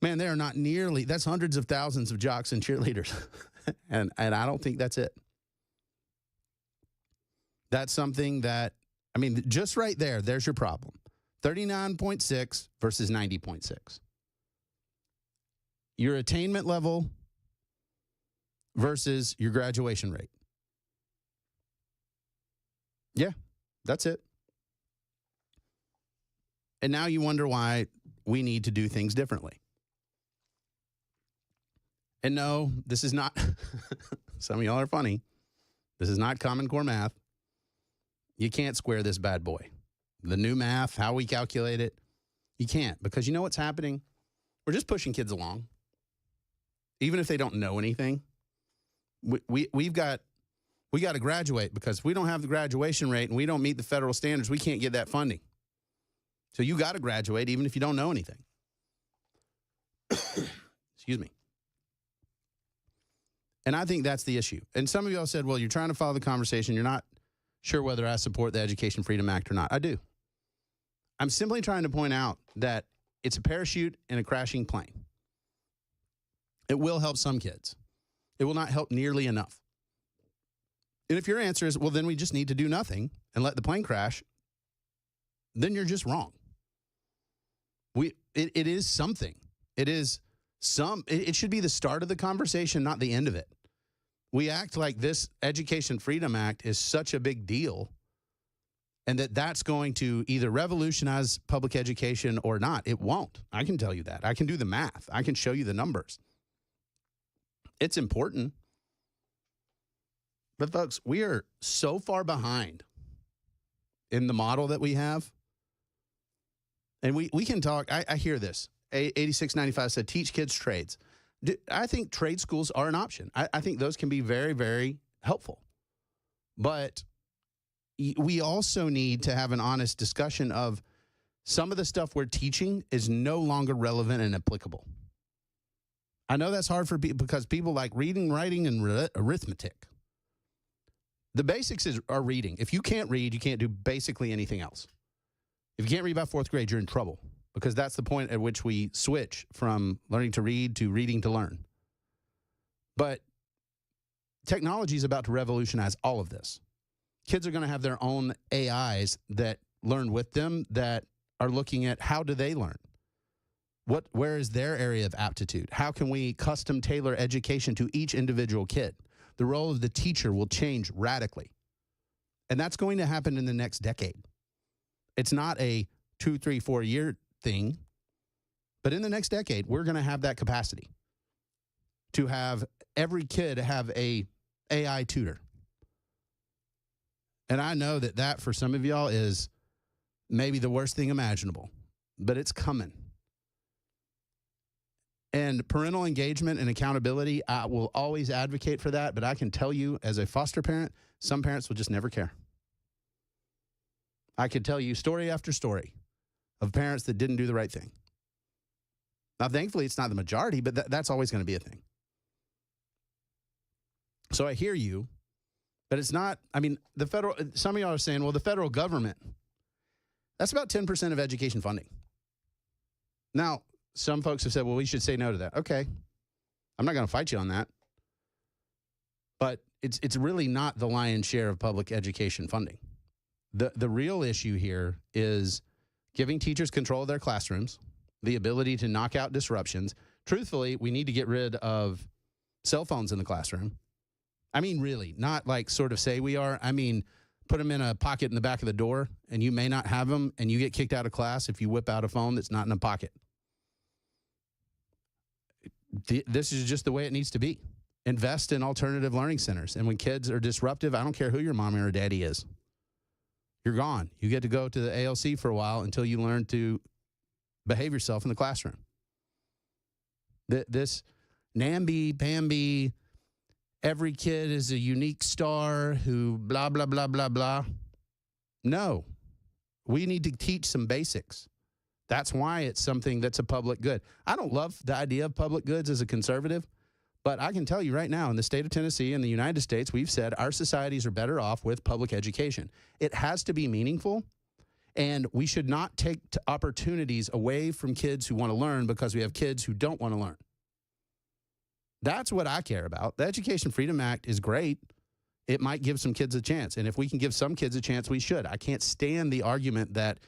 Man, they are not nearly, that's hundreds of thousands of jocks and cheerleaders. and I don't think that's it. That's something that, I mean, just right there, there's your problem. 39.6 versus 90.6. Your attainment level versus your graduation rate. Yeah, that's it. And now you wonder why we need to do things differently. And no, this is not, some of y'all are funny. This is not Common Core math. You can't square this bad boy. The new math, how we calculate it, you can't. Because you know what's happening? We're just pushing kids along. Even if they don't know anything. We've got to graduate, because if we don't have the graduation rate and we don't meet the federal standards, we can't get that funding. So you got to graduate even if you don't know anything. Excuse me. And I think that's the issue. And some of y'all said, well, you're trying to follow the conversation. You're not sure whether I support the Education Freedom Act or not. I do. I'm simply trying to point out that it's a parachute in a crashing plane. It will help some kids. It will not help nearly enough. And if your answer is, well, then we just need to do nothing and let the plane crash, then you're just wrong. It is something. It should be the start of the conversation, not the end of it. We act like this Education Freedom Act is such a big deal and that's going to either revolutionize public education or not. It won't. I can tell you that. I can do the math. I can show you the numbers. It's important. But folks, we are so far behind in the model that we have. And we can talk, I hear this. 8695 said, teach kids trades. I think trade schools are an option. I think those can be very, very helpful. But we also need to have an honest discussion of some of the stuff we're teaching is no longer relevant and applicable. I know that's hard for people because people like reading, writing, and arithmetic. The basics are reading. If you can't read, you can't do basically anything else. If you can't read by fourth grade, you're in trouble, because that's the point at which we switch from learning to read to reading to learn. But technology is about to revolutionize all of this. Kids are going to have their own AIs that learn with them, that are looking at how do they learn? Where is their area of aptitude? How can we custom tailor education to each individual kid? The role of the teacher will change radically. And that's going to happen in the next decade. It's not a 2, 3, 4 year thing, but in the next decade, we're going to have that capacity to have every kid have a AI tutor. And I know that for some of y'all is maybe the worst thing imaginable, but it's coming. And parental engagement and accountability, I will always advocate for that, but I can tell you as a foster parent, some parents will just never care. I could tell you story after story of parents that didn't do the right thing. Now, thankfully, it's not the majority, but that's always going to be a thing. So I hear you, but it's not, I mean, some of y'all are saying, well, the federal government, that's about 10% of education funding. Now, some folks have said, well, we should say no to that. Okay. I'm not going to fight you on that. But it's really not the lion's share of public education funding. The real issue here is giving teachers control of their classrooms, the ability to knock out disruptions. Truthfully, we need to get rid of cell phones in the classroom. I mean, really, not like sort of say we are. I mean, put them in a pocket in the back of the door, and you may not have them, and you get kicked out of class if you whip out a phone that's not in a pocket. This is just the way it needs to be. Invest in alternative learning centers. And when kids are disruptive, I don't care who your mommy or daddy is. You're gone. You get to go to the ALC for a while until you learn to behave yourself in the classroom. This namby-pamby, every kid is a unique star who blah, blah, blah, blah, blah. No. We need to teach some basics. That's why it's something that's a public good. I don't love the idea of public goods as a conservative, but I can tell you right now, in the state of Tennessee and the United States, we've said our societies are better off with public education. It has to be meaningful, and we should not take opportunities away from kids who want to learn because we have kids who don't want to learn. That's what I care about. The Education Freedom Act is great. It might give some kids a chance, and if we can give some kids a chance, we should. I can't stand the argument that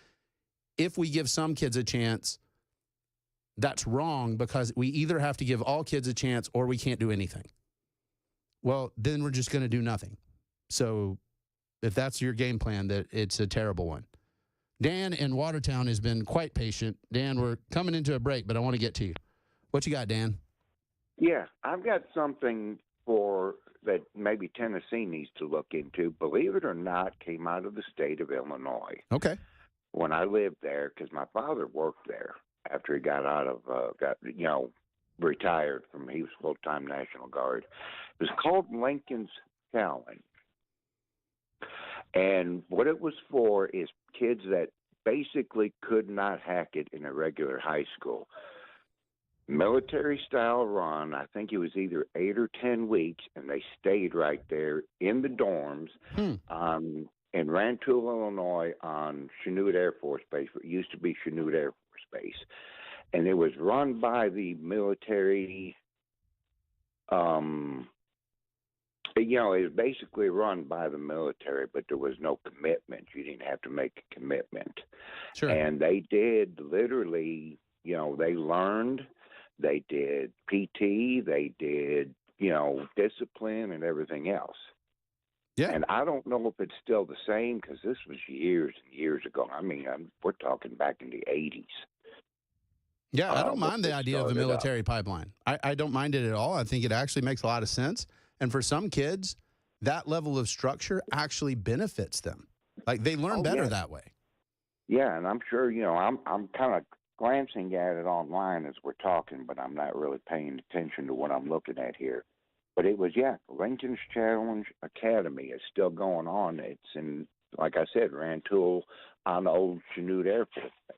if we give some kids a chance, that's wrong because we either have to give all kids a chance or we can't do anything. Well, then we're just going to do nothing. So if that's your game plan, that it's a terrible one. Dan in Watertown has been quite patient. Dan, we're coming into a break, but I want to get to you. What you got, Dan? Yeah, I've got something for that maybe Tennessee needs to look into. Believe it or not, came out of the state of Illinois. Okay. When I lived there, because my father worked there after he got out of, retired from, he was full-time National Guard. It was called Lincoln's Challenge. And what it was for is kids that basically could not hack it in a regular high school. Military-style run, I think it was either 8 or 10 weeks, and they stayed right there in the dorms in Rantoul, Illinois, on Chanute Air Force Base, what used to be Chanute Air Force Base. And it was run by the military. It was basically run by the military, but there was no commitment. You didn't have to make a commitment. Sure. And they did literally, they learned, they did PT, they did, discipline and everything else. Yeah. And I don't know if it's still the same because this was years and years ago. I mean, we're talking back in the 80s. Yeah, I don't mind the idea of a military pipeline. I don't mind it at all. I think it actually makes a lot of sense. And for some kids, that level of structure actually benefits them. Like they learn better that way. Yeah, and I'm sure, I'm kind of glancing at it online as we're talking, but I'm not really paying attention to what I'm looking at here. But it was, Lincoln's Challenge Academy is still going on. It's in, like I said, Rantoul on the old Chanute Air Force Base.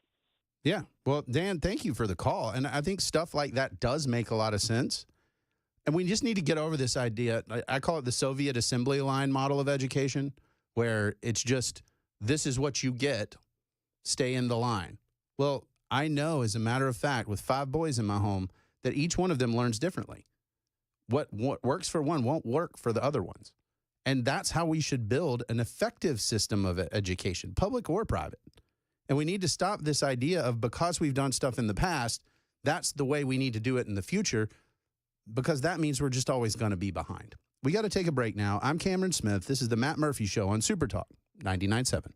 Yeah. Well, Dan, thank you for the call. And I think stuff like that does make a lot of sense. And we just need to get over this idea. I call it the Soviet assembly line model of education, where it's just, this is what you get, stay in the line. Well, I know, as a matter of fact, with 5 boys in my home, that each one of them learns differently. What works for one won't work for the other ones. And that's how we should build an effective system of education, public or private. And we need to stop this idea of, because we've done stuff in the past, that's the way we need to do it in the future, because that means we're just always going to be behind. We got to take a break now. I'm Cameron Smith. This is the Matt Murphy Show on Super Talk 99.7.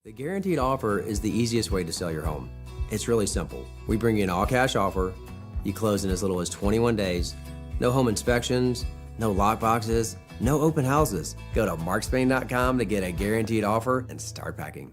The guaranteed offer is the easiest way to sell your home. It's really simple. We bring you an all-cash offer. You close in as little as 21 days. No home inspections, no lockboxes, no open houses. Go to markspain.com to get a guaranteed offer and start packing.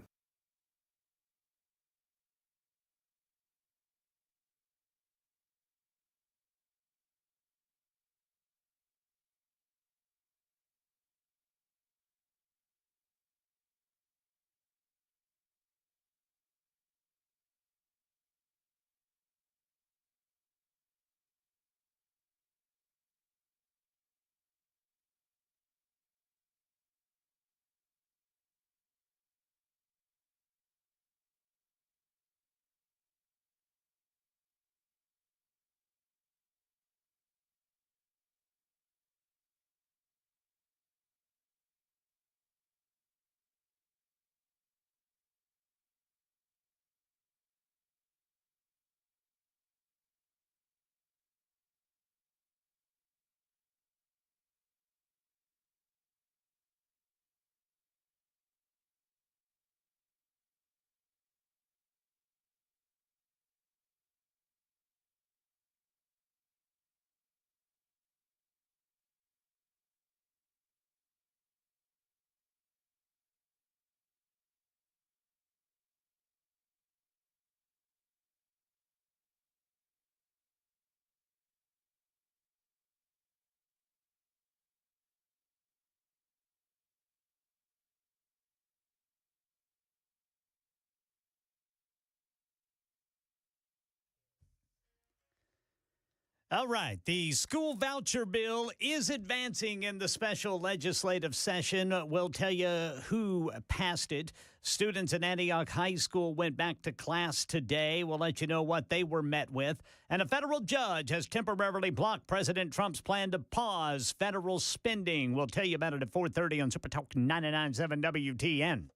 All right. The school voucher bill is advancing in the special legislative session. We'll tell you who passed it. Students at Antioch High School went back to class today. We'll let you know what they were met with. And a federal judge has temporarily blocked President Trump's plan to pause federal spending. We'll tell you about it at 4:30 on Super Talk 99.7 WTN.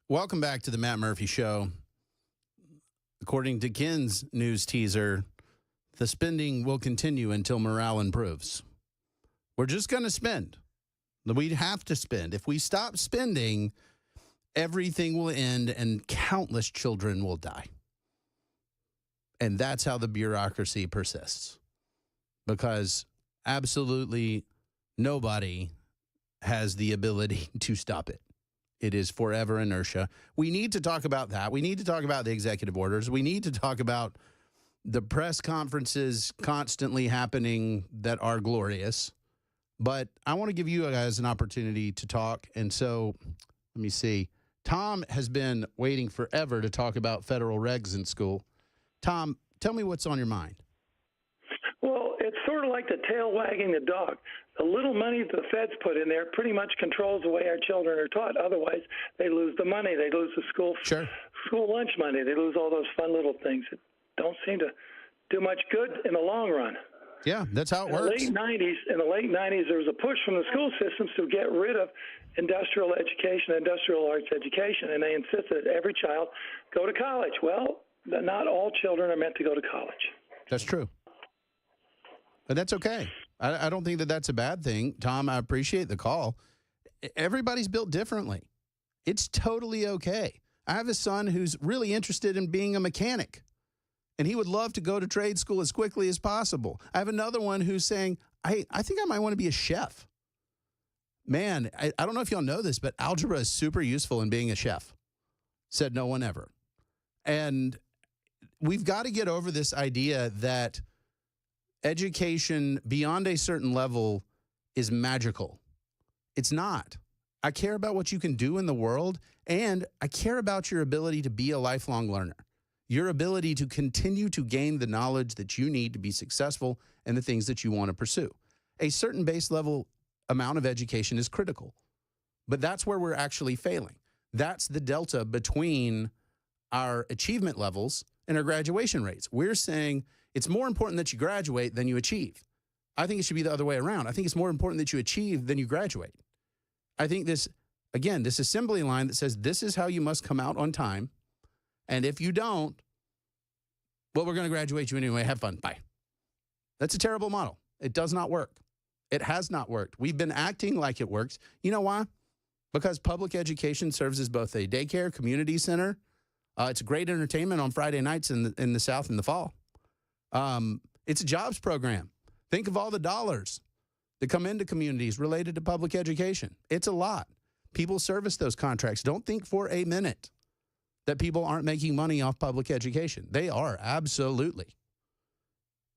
Welcome back to the Matt Murphy Show. According to Ken's news teaser, the spending will continue until morale improves. We're just going to spend. We have to spend. If we stop spending, everything will end and countless children will die. And that's how the bureaucracy persists. Because absolutely nobody has the ability to stop it. It is forever inertia. We need to talk about that. We need to talk about the executive orders. We need to talk about the press conferences constantly happening that are glorious. But I want to give you guys an opportunity to talk. And so, let me see. Tom has been waiting forever to talk about federal regs in school. Tom, tell me what's on your mind. Well, it's sort of like the tail wagging the dog. The little money the feds put in there pretty much controls the way our children are taught. Otherwise, they lose the money. They lose the school lunch money. They lose all those fun little things that don't seem to do much good in the long run. Yeah, that's how it works. In the late 90s, there was a push from the school systems to get rid of industrial education, industrial arts education, and they insisted that every child go to college. Well, not all children are meant to go to college. That's true. But that's okay. I don't think that that's a bad thing. Tom, I appreciate the call. Everybody's built differently. It's totally okay. I have a son who's really interested in being a mechanic, and he would love to go to trade school as quickly as possible. I have another one who's saying, I think I might want to be a chef. Man, I don't know if y'all know this, but algebra is super useful in being a chef. Said no one ever. And we've got to get over this idea that education beyond a certain level is magical. It's not. I care about what you can do in the world, and I care about your ability to be a lifelong learner, your ability to continue to gain the knowledge that you need to be successful in the things that you want to pursue. A certain base level amount of education is critical, but that's where we're actually failing. That's the delta between our achievement levels and our graduation rates. We're saying it's more important that you graduate than you achieve. I think it should be the other way around. I think it's more important that you achieve than you graduate. I think this assembly line that says this is how you must come out on time, and if you don't, well, we're going to graduate you anyway. Have fun. Bye. That's a terrible model. It does not work. It has not worked. We've been acting like it works. You know why? because public education serves as both a daycare, community center. It's great entertainment on Friday nights in the South in the fall. It's a jobs program. Think of all the dollars that come into communities related to public education. It's a lot. People service those contracts. Don't think for a minute that people aren't making money off public education. They are, absolutely.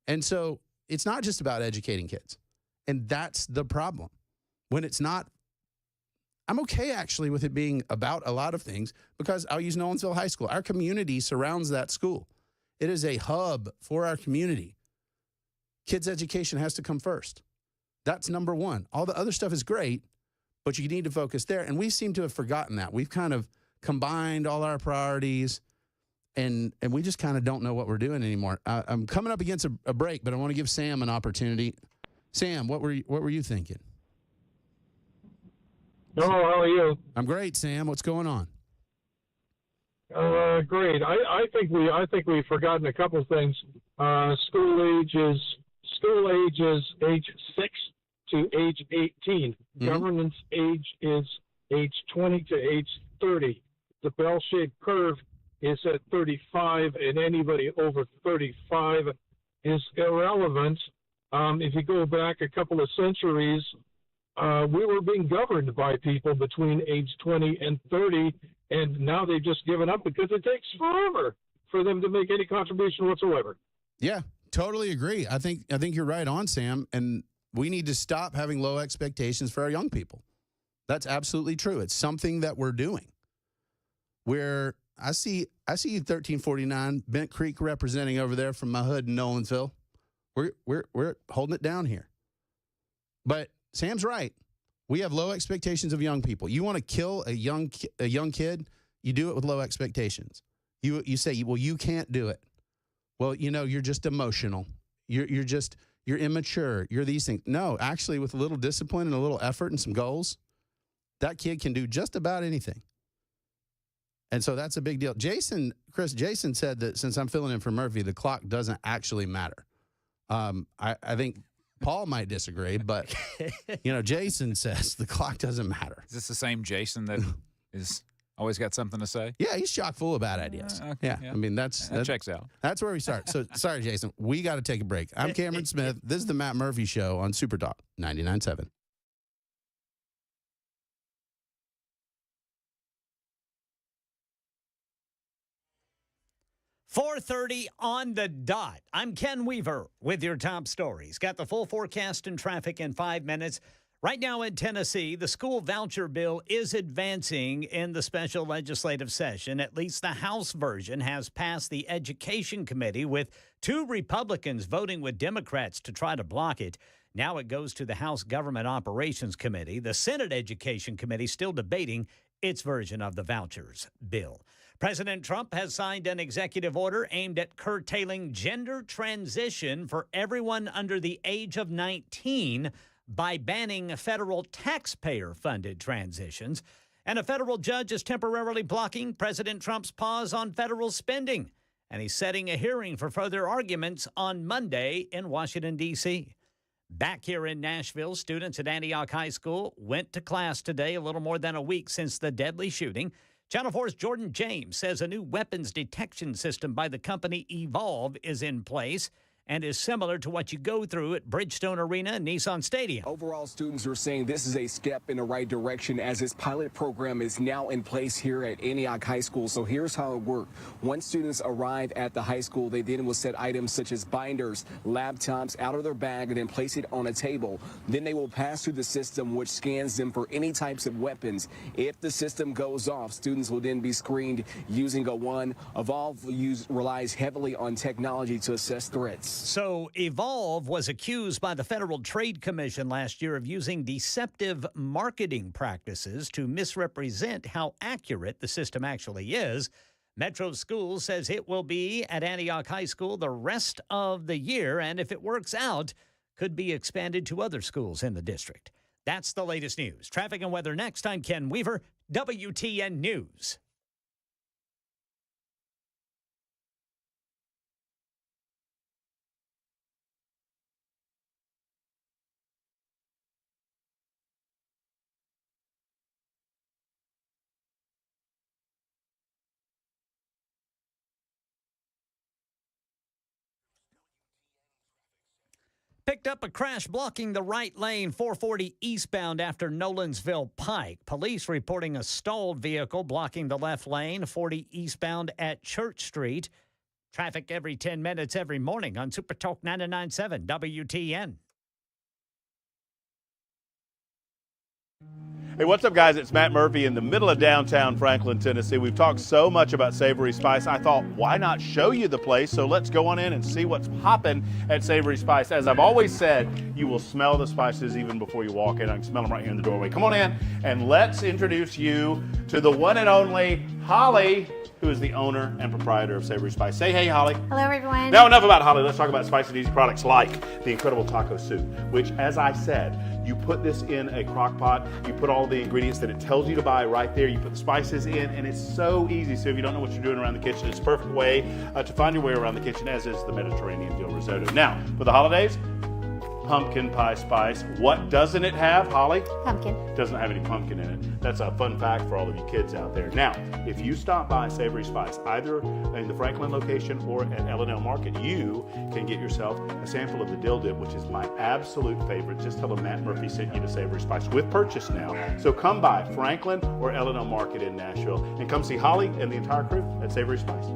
And so it's not just about educating kids. And that's the problem. When it's not, I'm okay actually with it being about a lot of things, because I'll use Nolensville High School. Our community surrounds that school. It is a hub for our community. Kids' education has to come first. That's number one. All the other stuff is great, but you need to focus there. And we seem to have forgotten that. We've kind of combined all our priorities, and we just kind of don't know what we're doing anymore. I'm coming up against a break, but I want to give Sam an opportunity. Sam, what were you thinking? Hello, how are you? I'm great, Sam. What's going on? Great. I think we've forgotten a couple things. School age is age 6 to age 18. Mm-hmm. Governance age is age 20 to age 30. The bell-shaped curve is at 35, and anybody over 35 is irrelevant. If you go back a couple of centuries, we were being governed by people between age 20 and 30, and now they've just given up because it takes forever for them to make any contribution whatsoever. Yeah, totally agree. I think you're right on, Sam, and we need to stop having low expectations for our young people. That's absolutely true. It's something that we're doing. Where I see 1349 Bent Creek representing over there from my hood in Nolensville. We're holding it down here. But Sam's right. We have low expectations of young people. You want to kill a young kid, you do it with low expectations. You say, well, you can't do it. Well, you're just emotional. You're immature. You're these things. No, actually, with a little discipline and a little effort and some goals, that kid can do just about anything. And so that's a big deal. Jason said that since I'm filling in for Murphy, the clock doesn't actually matter. I think Paul might disagree, but Jason says the clock doesn't matter. Is this the same Jason that is always got something to say? Yeah, he's chock full of bad ideas. Okay, yeah, I mean that checks out. That's where we start. So sorry, Jason, we got to take a break. I'm Cameron Smith. This is the Matt Murphy Show on Super Talk 99.7. 4:30 on the dot. I'm Ken Weaver with your top stories. Got the full forecast and traffic in 5 minutes. Right now in Tennessee, the school voucher bill is advancing in the special legislative session. At least the House version has passed the Education Committee, with 2 Republicans voting with Democrats to try to block it. Now it goes to the House Government Operations Committee. The Senate Education Committee still debating its version of the vouchers bill. President Trump has signed an executive order aimed at curtailing gender transition for everyone under the age of 19 by banning federal taxpayer-funded transitions. And a federal judge is temporarily blocking President Trump's pause on federal spending. And he's setting a hearing for further arguments on Monday in Washington, D.C. Back here in Nashville, students at Antioch High School went to class today, a little more than a week since the deadly shooting. Channel 4's Jordan James says a new weapons detection system by the company Evolve is in place and is similar to what you go through at Bridgestone Arena and Nissan Stadium. Overall, students are saying this is a step in the right direction, as this pilot program is now in place here at Antioch High School. So here's how it worked. Once students arrive at the high school, they then will set items such as binders, laptops out of their bag and then place it on a table. Then they will pass through the system, which scans them for any types of weapons. If the system goes off, students will then be screened using a wand. Evolve relies heavily on technology to assess threats. So Evolve was accused by the Federal Trade Commission last year of using deceptive marketing practices to misrepresent how accurate the system actually is. Metro Schools says it will be at Antioch High School the rest of the year, and if it works out, could be expanded to other schools in the district. That's the latest news. Traffic and weather next. I'm Ken Weaver, WTN News. picked up a crash blocking the right lane 440 eastbound after Nolensville Pike. Police reporting a stalled vehicle blocking the left lane 40 eastbound at Church Street. Traffic every 10 minutes every morning on Super Talk 99.7 WTN. Hey, what's up, guys? It's Matt Murphy in the middle of downtown Franklin, Tennessee. We've talked so much about Savory Spice. I thought, why not show you the place? So let's go on in and see what's popping at Savory Spice. As I've always said, you will smell the spices even before you walk in. I can smell them right here in the doorway. Come on in, and let's introduce you to the one and only Holly, who is the owner and proprietor of Savory Spice. Say hey, Holly. Hello, everyone. Now, enough about Holly. Let's talk about spicy and easy products like the incredible taco soup, which, as I said, you put this in a crock pot, you put all the ingredients that it tells you to buy right there, you put the spices in, and it's so easy. So if you don't know what you're doing around the kitchen, it's a perfect way to find your way around the kitchen, as is the Mediterranean dill risotto. Now, for the holidays, pumpkin pie spice. What doesn't it have, Holly? Pumpkin. It doesn't have any pumpkin in it. That's a fun fact for all of you kids out there. Now, if you stop by Savory Spice, either in the Franklin location or at L&L Market, you can get yourself a sample of the dill dip, which is my absolute favorite. Just tell them Matt Murphy sent you to Savory Spice with purchase now. So come by Franklin or L&L Market in Nashville and come see Holly and the entire crew at Savory Spice.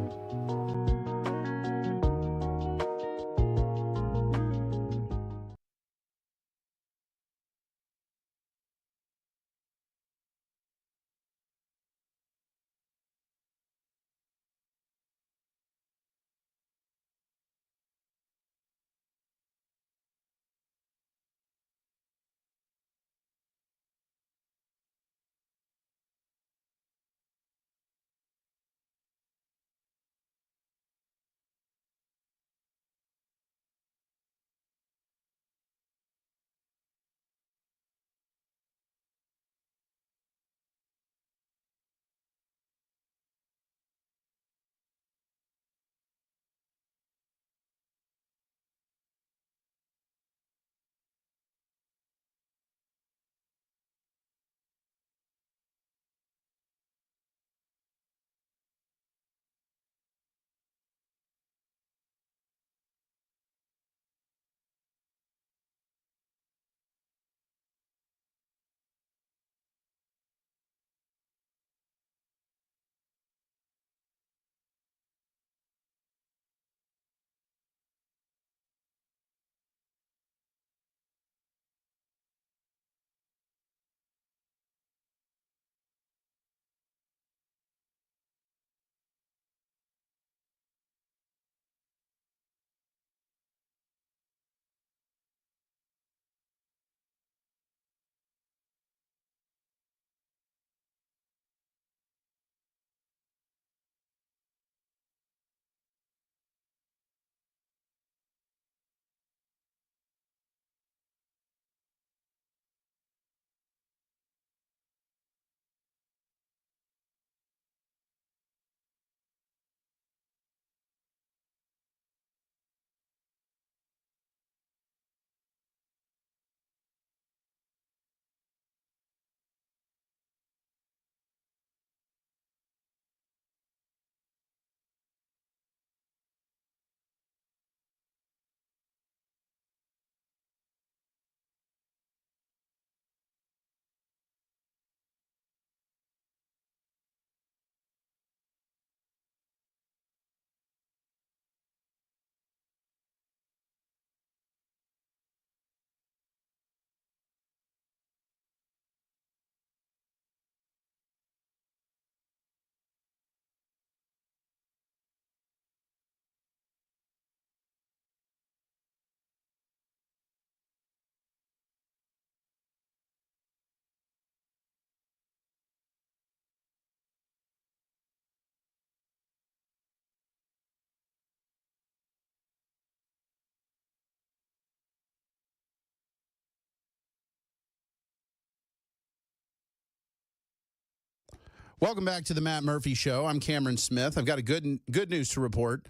Welcome back to the Matt Murphy Show. I'm Cameron Smith. I've got a good news to report.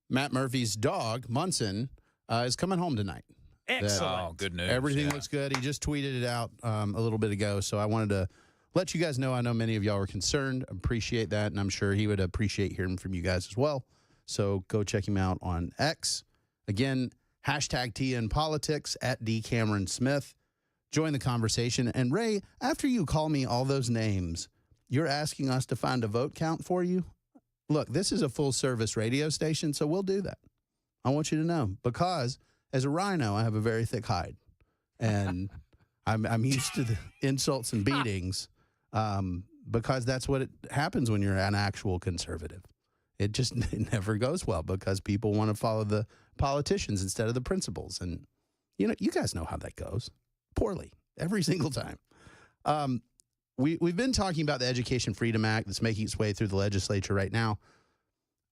Matt Murphy's dog, Munson, is coming home tonight. Excellent. Oh, good news. Everything looks good. He just tweeted it out a little bit ago, so I wanted to let you guys know. I know many of y'all were concerned. Appreciate that, and I'm sure he would appreciate hearing from you guys as well. So go check him out on X. Again, Hashtag TN Politics at D. Cameron Smith. Join the conversation. And Ray, after you call me all those names, you're asking us to find a vote count for you? Look, this is a full-service radio station, so we'll do that. I want you to know, because as a rhino, I have a very thick hide. And I'm used to the insults and beatings because that's what happens when you're an actual conservative. It never goes well because people want to follow the politicians instead of the principles. And, you guys know how that goes. Poorly, every single time. We've been talking about the Education Freedom Act that's making its way through the legislature right now.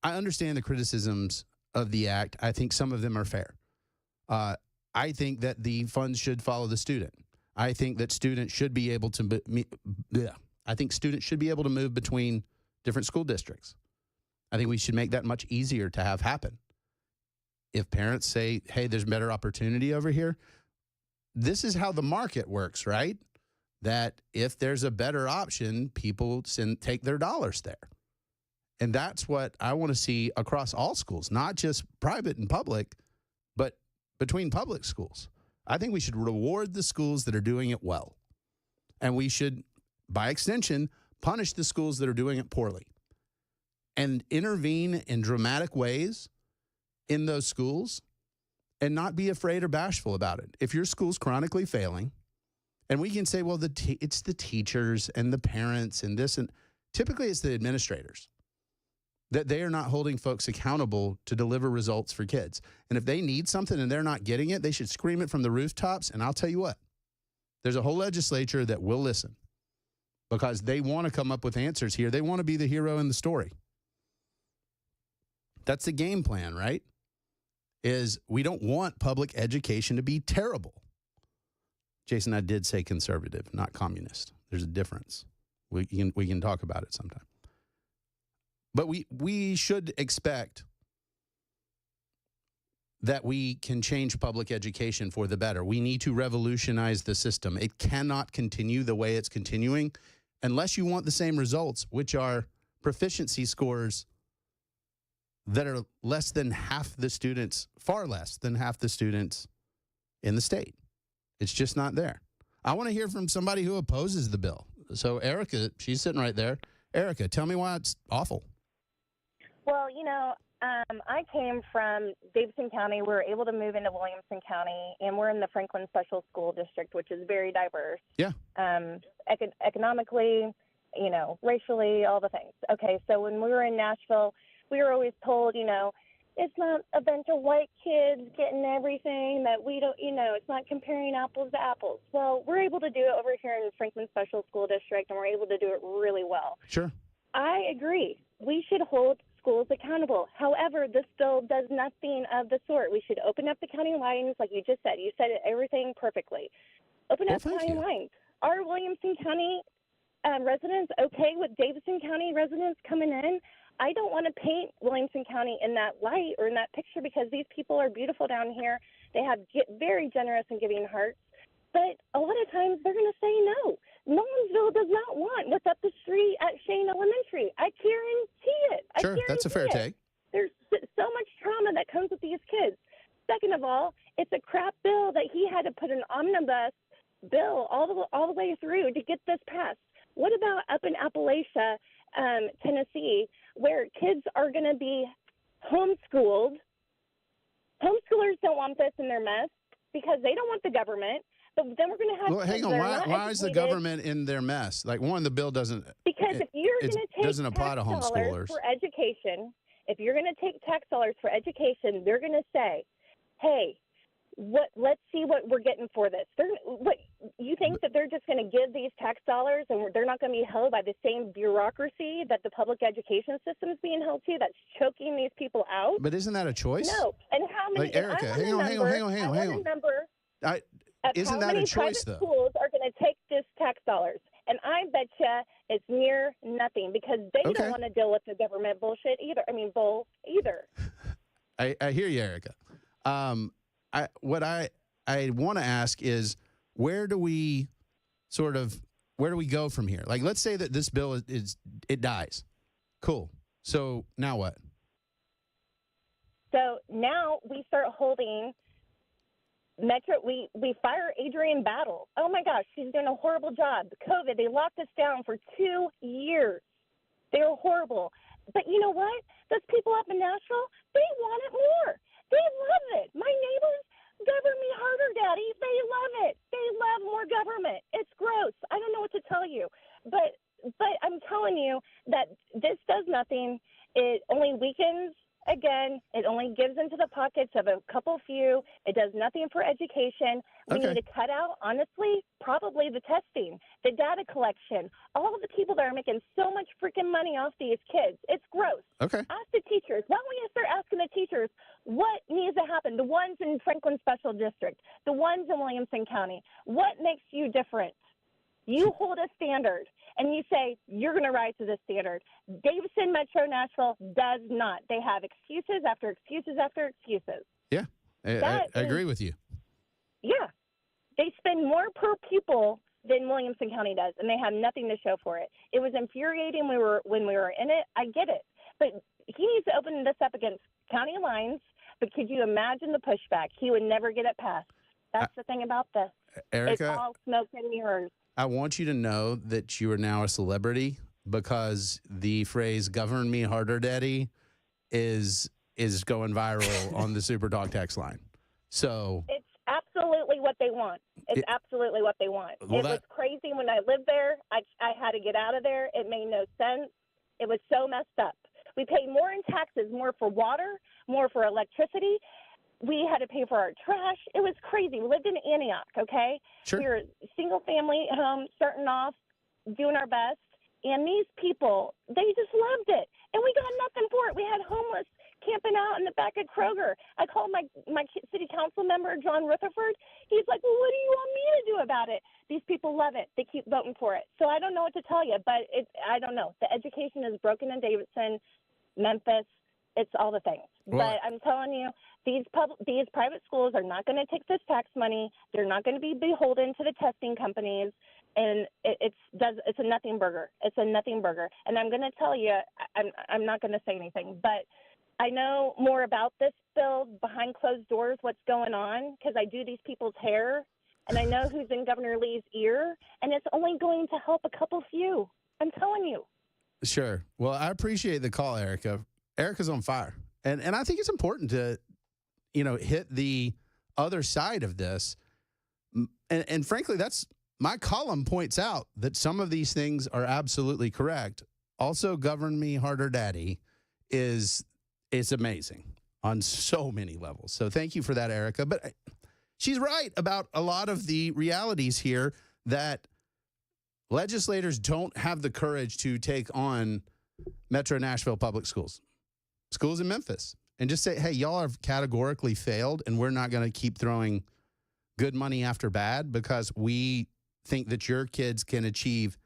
I understand the criticisms of the act. I think some of them are fair. I think that the funds should follow the student. I think that students should be able to move between different school districts. I think we should make that much easier to have happen. If parents say, hey, there's better opportunity over here, this is how the market works, right? That if there's a better option, people take their dollars there. And that's what I want to see across all schools, not just private and public, but between public schools. I think we should reward the schools that are doing it well. And we should, by extension, punish the schools that are doing it poorly. And intervene in dramatic ways in those schools and not be afraid or bashful about it. If your school's chronically failing, and we can say, well, it's the teachers and the parents and this, and typically it's the administrators, that they are not holding folks accountable to deliver results for kids. And if they need something and they're not getting it, they should scream it from the rooftops. And I'll tell you what, there's a whole legislature that will listen because they want to come up with answers here. They want to be the hero in the story. That's the game plan, right? Is we don't want public education to be terrible. Jason, I did say conservative, not communist. There's a difference. We can talk about it sometime. But we should expect that we can change public education for the better. We need to revolutionize the system. It cannot continue the way it's continuing unless you want the same results, which are proficiency scores that are less than half the students, far less than half the students in the state. It's just not there. I want to hear from somebody who opposes the bill. So Erica, she's sitting right there. Erica, tell me why it's awful. Well, I came from Davidson County. We were able to move into Williamson County, and we're in the Franklin Special School District, which is very diverse. Yeah. Economically, racially, all the things. Okay, so when we were in Nashville, we were always told, it's not a bunch of white kids getting everything that we don't, it's not comparing apples to apples. Well, we're able to do it over here in the Franklin Special School District, and we're able to do it really well. Sure. I agree. We should hold schools accountable. However, this bill does nothing of the sort. We should open up the county lines, like you just said. You said everything perfectly. Open up the county lines. Are Williamson County residents okay with Davidson County residents coming in? I don't want to paint Williamson County in that light or in that picture because these people are beautiful down here. They have very generous and giving hearts. But a lot of times they're going to say no. Nolensville does not want what's up the street at Shane Elementary. I guarantee it. Sure, that's a fair take. There's so much trauma that comes with these kids. Second of all, it's a crap bill that he had to put an omnibus bill all the way through to get this passed. What about up in Appalachia, Tennessee, where kids are going to be homeschooled? Homeschoolers don't want this in their mess because they don't want the government. But then we're going to have. Well, hang on. Why is the government in their mess? Like, one, the bill doesn't. Because if you're going to take doesn't apply to tax homeschoolers dollars for education, if you're going to take tax dollars for education, they're going to say, "Hey, let's see what we're getting for this." You think that they're just going to give these tax dollars and they're not going to be held by the same bureaucracy that the public education system is being held to? That's choking these people out. But isn't that a choice? No. And how many? Like, Erica, hang on. Isn't that a choice, though? Schools are going to take this tax dollars, and I bet you it's near nothing because they don't want to deal with the government bullshit either. Bull either. I hear you, Erica. What I want to ask is, where do we go from here? Like, let's say that this bill it dies. Cool. So now what? So now we start holding Metro, we fire Adrienne Battle. Oh my gosh, she's doing a horrible job. COVID, they locked us down for 2 years. They were horrible. But you know what? Those people up in Nashville, they want it more. They love it. My neighbors govern me harder, Daddy. They love it. They love more government. It's gross. I don't know what to tell you. But I'm telling you that this does nothing. It only weakens. Again, it only gives into the pockets of a couple few. It does nothing for education. We need to cut out, honestly, probably the testing, the data collection, all of the people that are making so much freaking money off these kids. It's gross. Okay. Ask the teachers. Why don't we start asking the teachers what needs to happen? The ones in Franklin Special District, the ones in Williamson County. What makes you different? You hold a standard, and you say, you're going to rise to this standard. Davison Metro Nashville does not. They have excuses after excuses after excuses. Yeah, I agree with you. Yeah. They spend more per pupil than Williamson County does, and they have nothing to show for it. It was infuriating when we were in it. I get it. But he needs to open this up against county lines, but could you imagine the pushback? He would never get it passed. That's the thing about this. Erica, it's all smoke and mirrors. I want you to know that you are now a celebrity because the phrase "govern me harder, Daddy" is going viral on the Super Dog text line. So it's absolutely what they want. It's absolutely what they want. Well, it was crazy when I lived there. I had to get out of there. It made no sense. It was so messed up. We pay more in taxes, more for water, more for electricity. We had to pay for our trash. It was crazy. We lived in Antioch, okay? Sure. We were a single-family home, starting off, doing our best. And these people, they just loved it. And we got nothing for it. We had homeless camping out in the back of Kroger. I called my city council member, John Rutherford. He's like, well, what do you want me to do about it? These people love it. They keep voting for it. So I don't know what to tell you, but I don't know. The education is broken in Davidson, Memphis. It's all the things. Well, but I'm telling you, these private schools are not going to take this tax money. They're not going to be beholden to the testing companies. And it's a nothing burger. It's a nothing burger. And I'm going to tell you, I'm not going to say anything, but I know more about this bill behind closed doors, what's going on, because I do these people's hair, and I know who's in Governor Lee's ear, and it's only going to help a couple few. I'm telling you. Sure. Well, I appreciate the call, Erica. Erica's on fire. And I think it's important to, hit the other side of this. And frankly, that's my column points out that some of these things are absolutely correct. Also, Govern Me Harder, Daddy is amazing on so many levels. So thank you for that, Erica. But she's right about a lot of the realities here that legislators don't have the courage to take on Metro Nashville Public Schools. Schools in Memphis, and just say, hey, y'all have categorically failed, and we're not going to keep throwing good money after bad because we think that your kids can achieve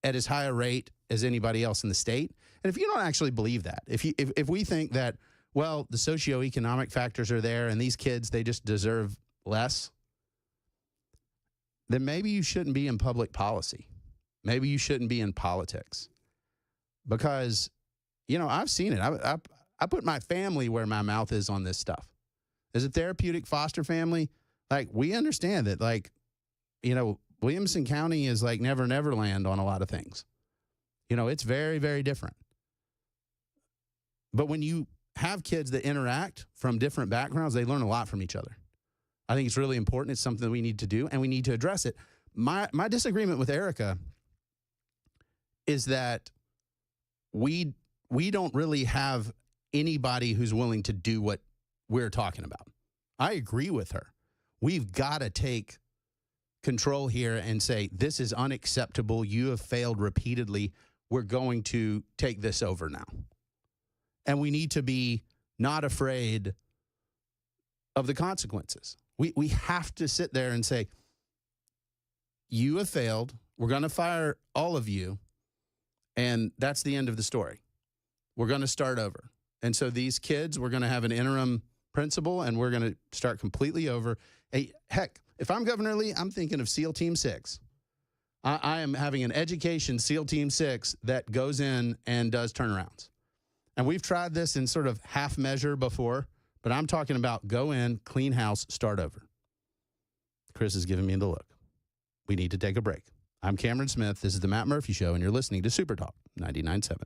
at as high a rate as anybody else in the state. And if you don't actually believe that, if we think that, well, the socioeconomic factors are there and these kids, they just deserve less, then maybe you shouldn't be in public policy. Maybe you shouldn't be in politics because I've seen it. I put my family where my mouth is on this stuff. As a therapeutic foster family, we understand that, Williamson County is like Never Never Land on a lot of things. It's very, very different. But when you have kids that interact from different backgrounds, they learn a lot from each other. I think it's really important. It's something that we need to do, and we need to address it. My disagreement with Erica is that we don't really have anybody who's willing to do what we're talking about. I agree with her. We've got to take control here and say, this is unacceptable. You have failed repeatedly. We're going to take this over now. And we need to be not afraid of the consequences. We have to sit there and say, you have failed. We're going to fire all of you. And that's the end of the story. We're going to start over. And so these kids, we're going to have an interim principal, and we're going to start completely over. Hey, heck, if I'm Governor Lee, I'm thinking of SEAL Team 6. I am having an education SEAL Team 6 that goes in and does turnarounds. And we've tried this in sort of half measure before, but I'm talking about go in, clean house, start over. Chris is giving me the look. We need to take a break. I'm Cameron Smith. This is the Matt Murphy Show, and you're listening to Super Talk 99.7.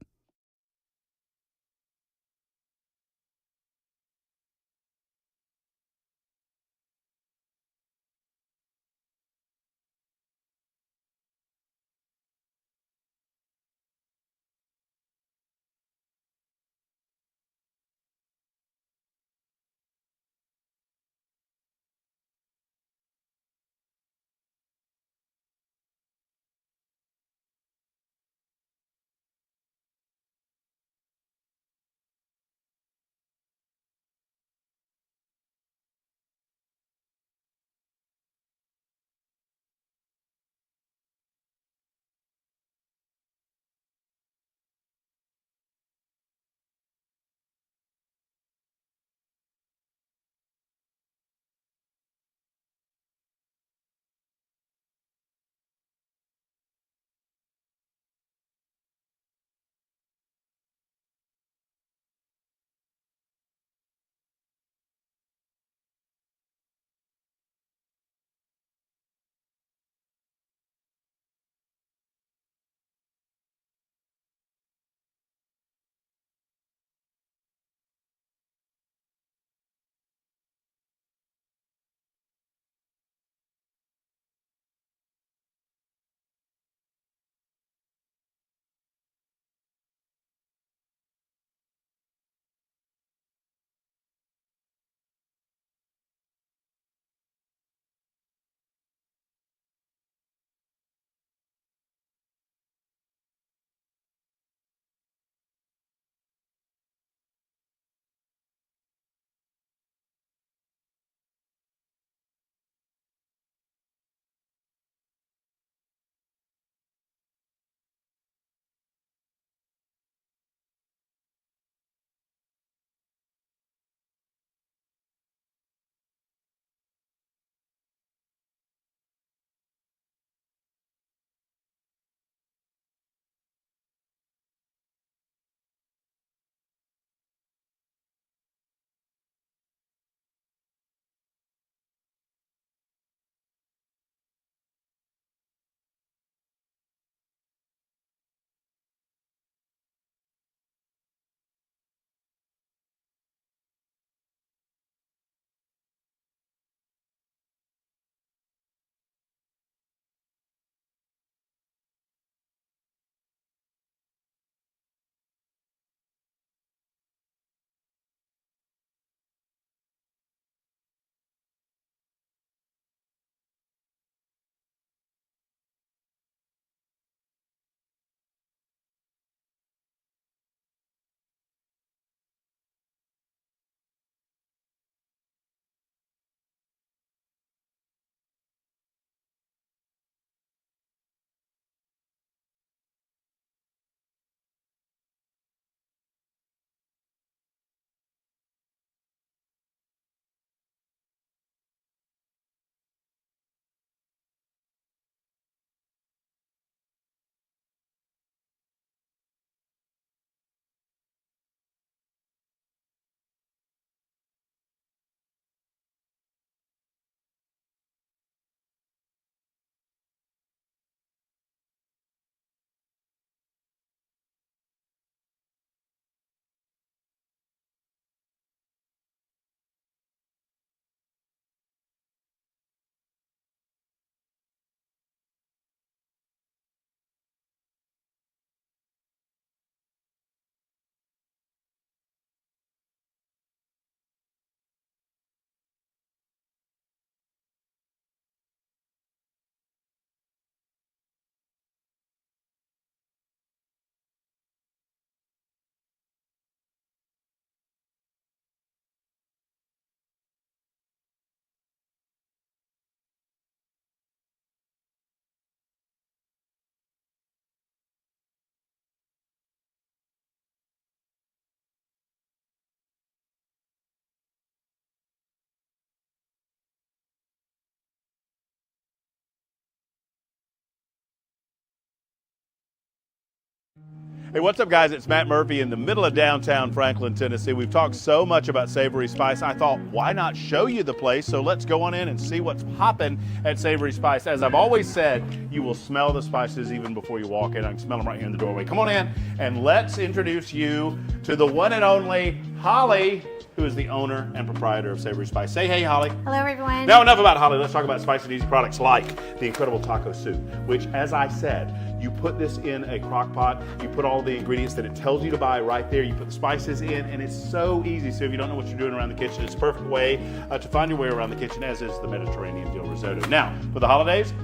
Hey, what's up, guys? It's Matt Murphy in the middle of downtown Franklin, Tennessee. We've talked so much about Savory Spice. I thought, why not show you the place? So let's go on in and see what's popping at Savory Spice. As I've always said, you will smell the spices even before you walk in. I can smell them right here in the doorway. Come on in, and let's introduce you to the one and only Holly, who is the owner and proprietor of Savory Spice. Say hey, Holly. Hello, everyone. Now, enough about Holly. Let's talk about spicy and easy products like the incredible taco soup, which, as I said, you put this in a crock pot, you put all the ingredients that it tells you to buy right there, you put the spices in, and it's so easy. So if you don't know what you're doing around the kitchen, it's a perfect way to find your way around the kitchen, as is the Mediterranean dill risotto. Now, for the holidays,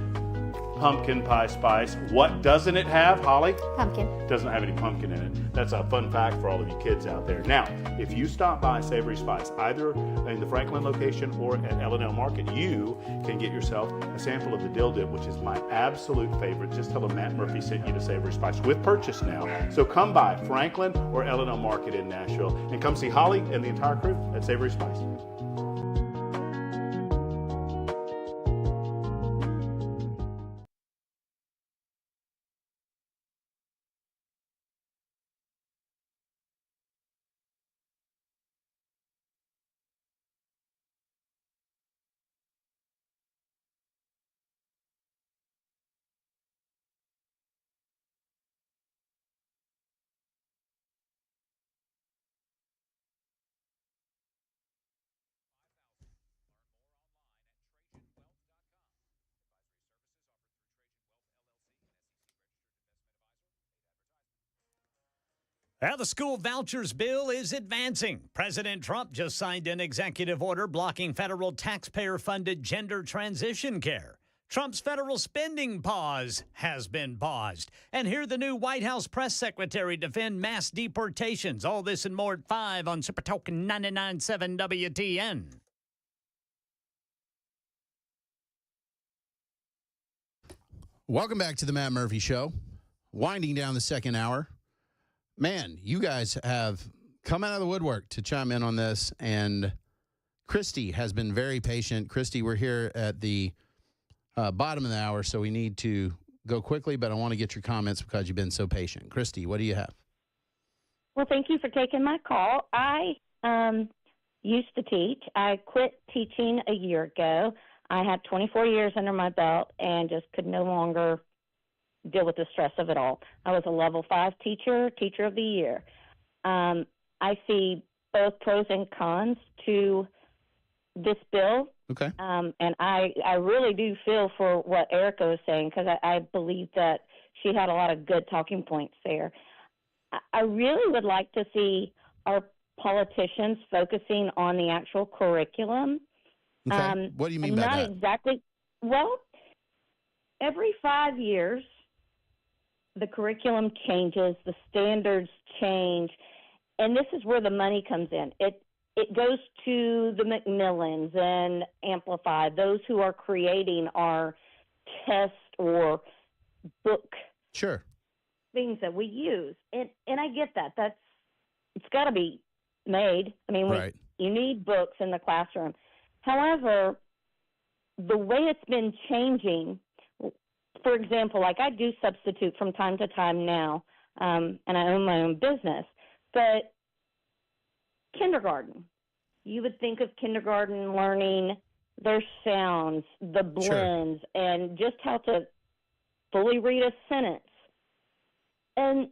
pumpkin pie spice. What doesn't it have, Holly? Pumpkin. Doesn't have any pumpkin in it. That's a fun fact for all of you kids out there. Now, if you stop by Savory Spice, either in the Franklin location or at L&L Market, you can get yourself a sample of the dill dip, which is my absolute favorite. Just tell them Matt Murphy sent you to Savory Spice with purchase now. So come by Franklin or L&L Market in Nashville and come see Holly and the entire crew at Savory Spice. Well, the school vouchers bill is advancing. President Trump just signed an executive order blocking federal taxpayer-funded gender transition care. Trump's federal spending pause has been paused. And hear the new White House press secretary defend mass deportations. All this and more at 5 on Super Token 99.7 WTN. Welcome back to the Matt Murphy Show. Winding down the second hour. Man, you guys have come out of the woodwork to chime in on this, and Christy has been very patient. Christy, we're here at the bottom of the hour, so we need to go quickly, but I want to get your comments because you've been so patient. Christy, what do you have? Well, thank you for taking my call. I used to teach. I quit teaching a year ago. I had 24 years under my belt and just could no longer deal with the stress of it all. I was a level 5 teacher of the year. I see both pros and cons to this bill. Okay. And I really do feel for what Erica was saying, because I believe that she had a lot of good talking points there. I really would like to see our politicians focusing on the actual curriculum. Okay. What do you mean by not that? Exactly. Well, every 5 years, the curriculum changes, the standards change, and this is where the money comes in. It goes to the Macmillans and Amplify, those who are creating our test or book things that we use. And I get that. It's got to be made. I mean, you need books in the classroom. However, the way it's been changing, for example, like I do substitute from time to time now, and I own my own business, but kindergarten, you would think of kindergarten learning their sounds, the blends, and just how to fully read a sentence. And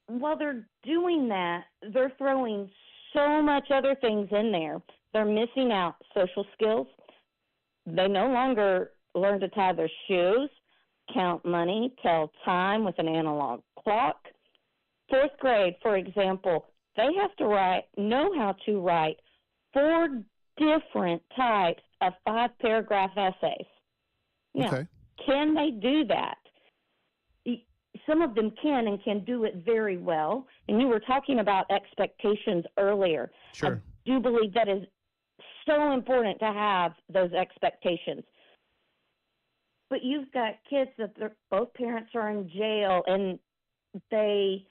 while they're doing that, they're throwing so much other things in there. They're missing out social skills. They no longer learn to tie their shoes, count money, tell time with an analog clock. 4th grade, for example, they have to know how to write 4 different types of 5-paragraph essays. Now, can they do that? Some of them can and can do it very well. And you were talking about expectations earlier. I do believe that is so important to have those expectations. But you've got kids that both parents are in jail, and they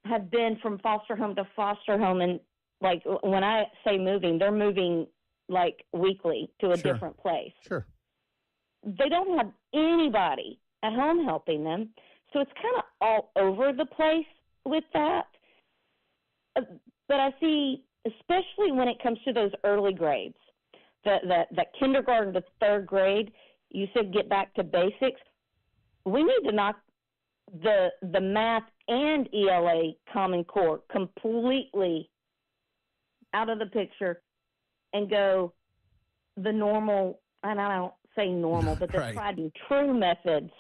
have been from foster home to foster home. And, like, when I say moving, they're moving, like, weekly to a different place. They don't have anybody at home helping them. So it's kind of all over the place. with that. But I see, especially when it comes to those early grades, that kindergarten to third grade, you said get back to basics. We need to knock the math and ELA Common Core completely out of the picture and go the normal, and I don't say normal, but the Right. tried and true methods,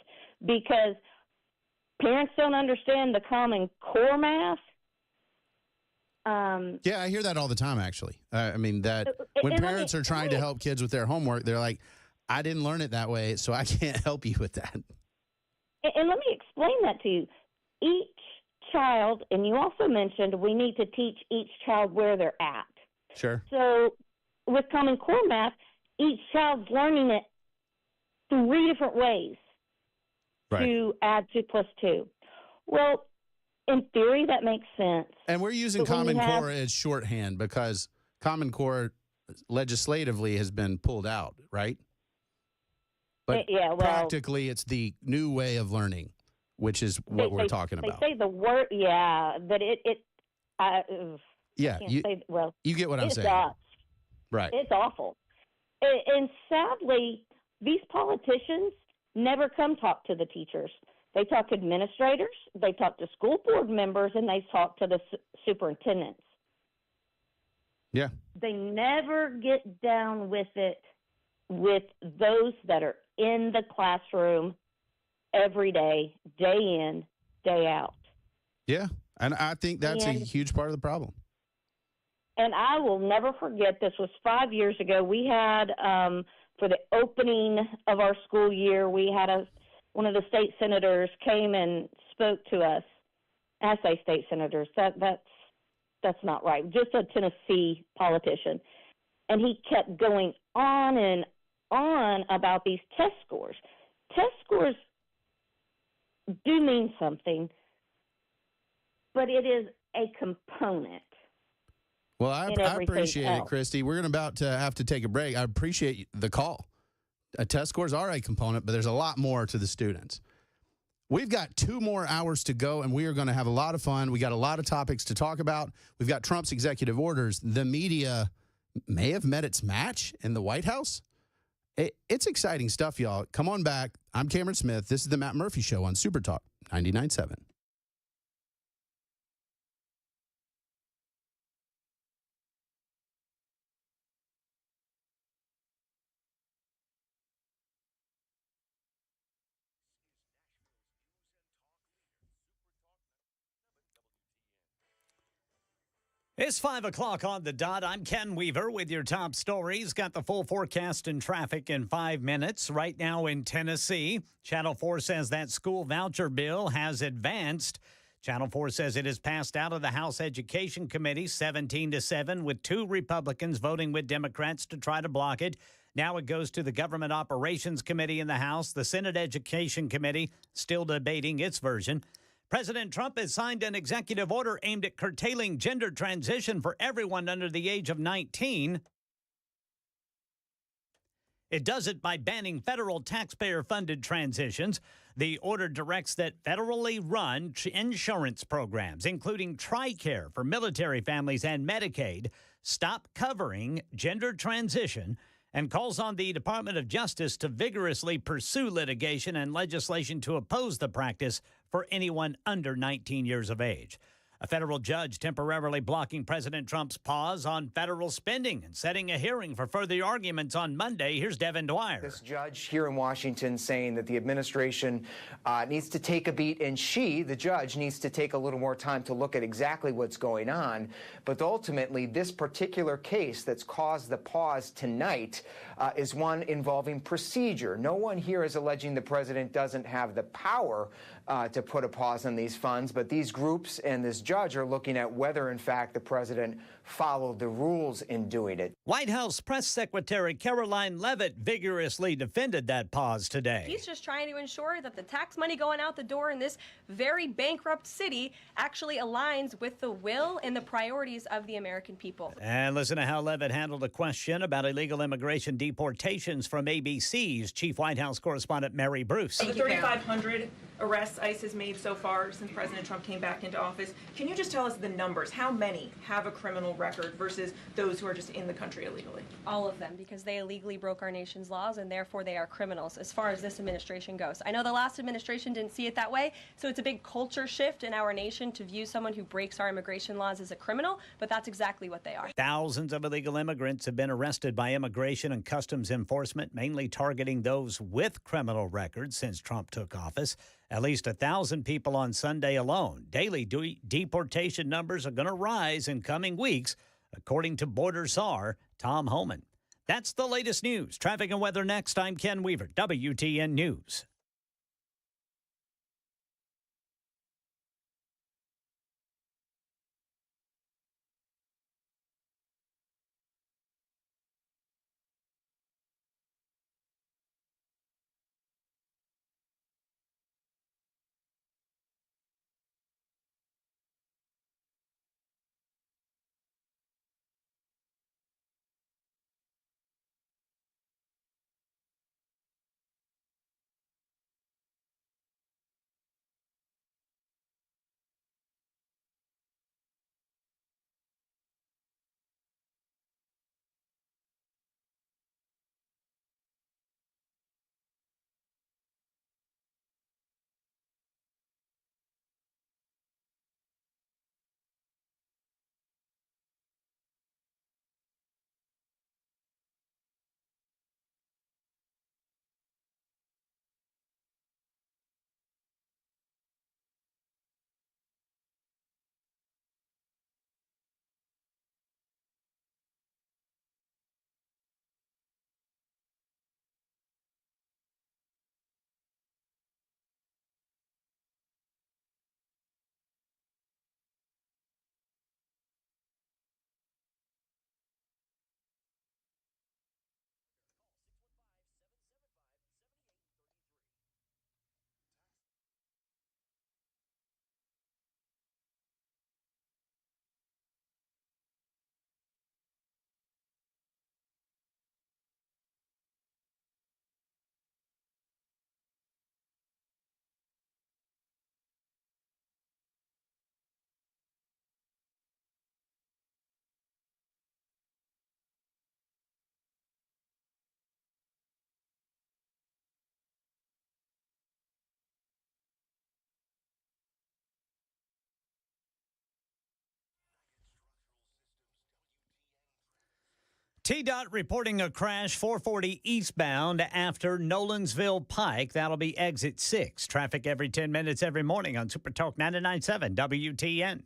because parents don't understand the Common Core math. Yeah, I hear that all the time, actually. I mean, that when and let parents me- are trying to help kids with their homework, they're like, I didn't learn it that way, so I can't help you with that. And let me explain that to you. Each child, and you also mentioned we need to teach each child where they're at. Sure. So with Common Core math, each child's learning it 3 different ways to add 2 plus 2. Well, in theory, that makes sense. And we're using But when Common you have- Core as shorthand because Common Core legislatively has been pulled out, right? But Yeah, well- practically, it's the new way of learning, which is what we're talking about. They say the word, yeah, but I Yeah, can't you, say, well, you get what I'm it saying. sucks. Right. It's awful. And sadly, these politicians never come talk to the teachers. They talk to administrators, they talk to school board members, and they talk to the superintendents. Yeah. They never get down with it with those that are in the classroom every day, day in, day out. Yeah. And I think that's a And- huge part of the problem. And I will never forget, this was 5 years ago. We had, for the opening of our school year, we had one of the state senators came and spoke to us. I say state senators, that's not right. Just a Tennessee politician. And he kept going on and on about these test scores. Test scores do mean something, but it is a component. Well, I in everything appreciate it, else. Christy. We're about to have to take a break. I appreciate the call. Test scores are a component, but there's a lot more to the students. We've got 2 more hours to go, and we are going to have a lot of fun. We got a lot of topics to talk about. We've got Trump's executive orders. The media may have met its match in the White House. It's exciting stuff, y'all. Come on back. I'm Cameron Smith. This is the Matt Murphy Show on Super Talk 99.7. It's 5 o'clock on the dot. I'm Ken Weaver with your top stories. Got the full forecast and traffic in 5 minutes. Right now in Tennessee, Channel 4 says that school voucher bill has advanced. Channel 4 says it has passed out of the House Education Committee 17-7, with 2 Republicans voting with Democrats to try to block it. Now it goes to the Government Operations Committee in the House. The Senate Education Committee still debating its version. President Trump has signed an executive order aimed at curtailing gender transition for everyone under the age of 19. It does it by banning federal taxpayer-funded transitions. The order directs that federally run insurance programs, including TRICARE for military families and Medicaid, stop covering gender transition, and calls on the Department of Justice to vigorously pursue litigation and legislation to oppose the practice for anyone under 19 years of age. A federal judge temporarily blocking President Trump's pause on federal spending and setting a hearing for further arguments on Monday. Here's Devin Dwyer. This judge here in Washington saying that the administration needs to take a beat, and the judge, needs to take a little more time to look at exactly what's going on. But ultimately, this particular case that's caused the pause tonight is one involving procedure. No one here is alleging the president doesn't have the power to put a pause on these funds, but these groups and this judge are looking at whether, in fact, the president followed the rules in doing it. White House Press Secretary Caroline Leavitt vigorously defended that pause today. He's just trying to ensure that the tax money going out the door in this very bankrupt city actually aligns with the will and the priorities of the American people. And listen to how Leavitt handled a question about illegal immigration deportations from ABC's Chief White House Correspondent Mary Bruce. The 3,500 arrests ICE has made so far since President Trump came back into office. Can you just tell us the numbers? How many have a criminal record versus those who are just in the country illegally? All of them, because they illegally broke our nation's laws and therefore they are criminals as far as this administration goes. I know the last administration didn't see it that way, so it's a big culture shift in our nation to view someone who breaks our immigration laws as a criminal, but that's exactly what they are. Thousands of illegal immigrants have been arrested by Immigration and Customs Enforcement, mainly targeting those with criminal records since Trump took office. At least 1,000 people on Sunday alone. Daily deportation numbers are going to rise in coming weeks, according to Border Czar Tom Homan. That's the latest news. Traffic and weather next. I'm Ken Weaver, WTN News. TDOT reporting a crash 440 eastbound after Nolensville Pike. That'll be exit 6. Traffic every 10 minutes every morning on Super Talk 99.7 WTN.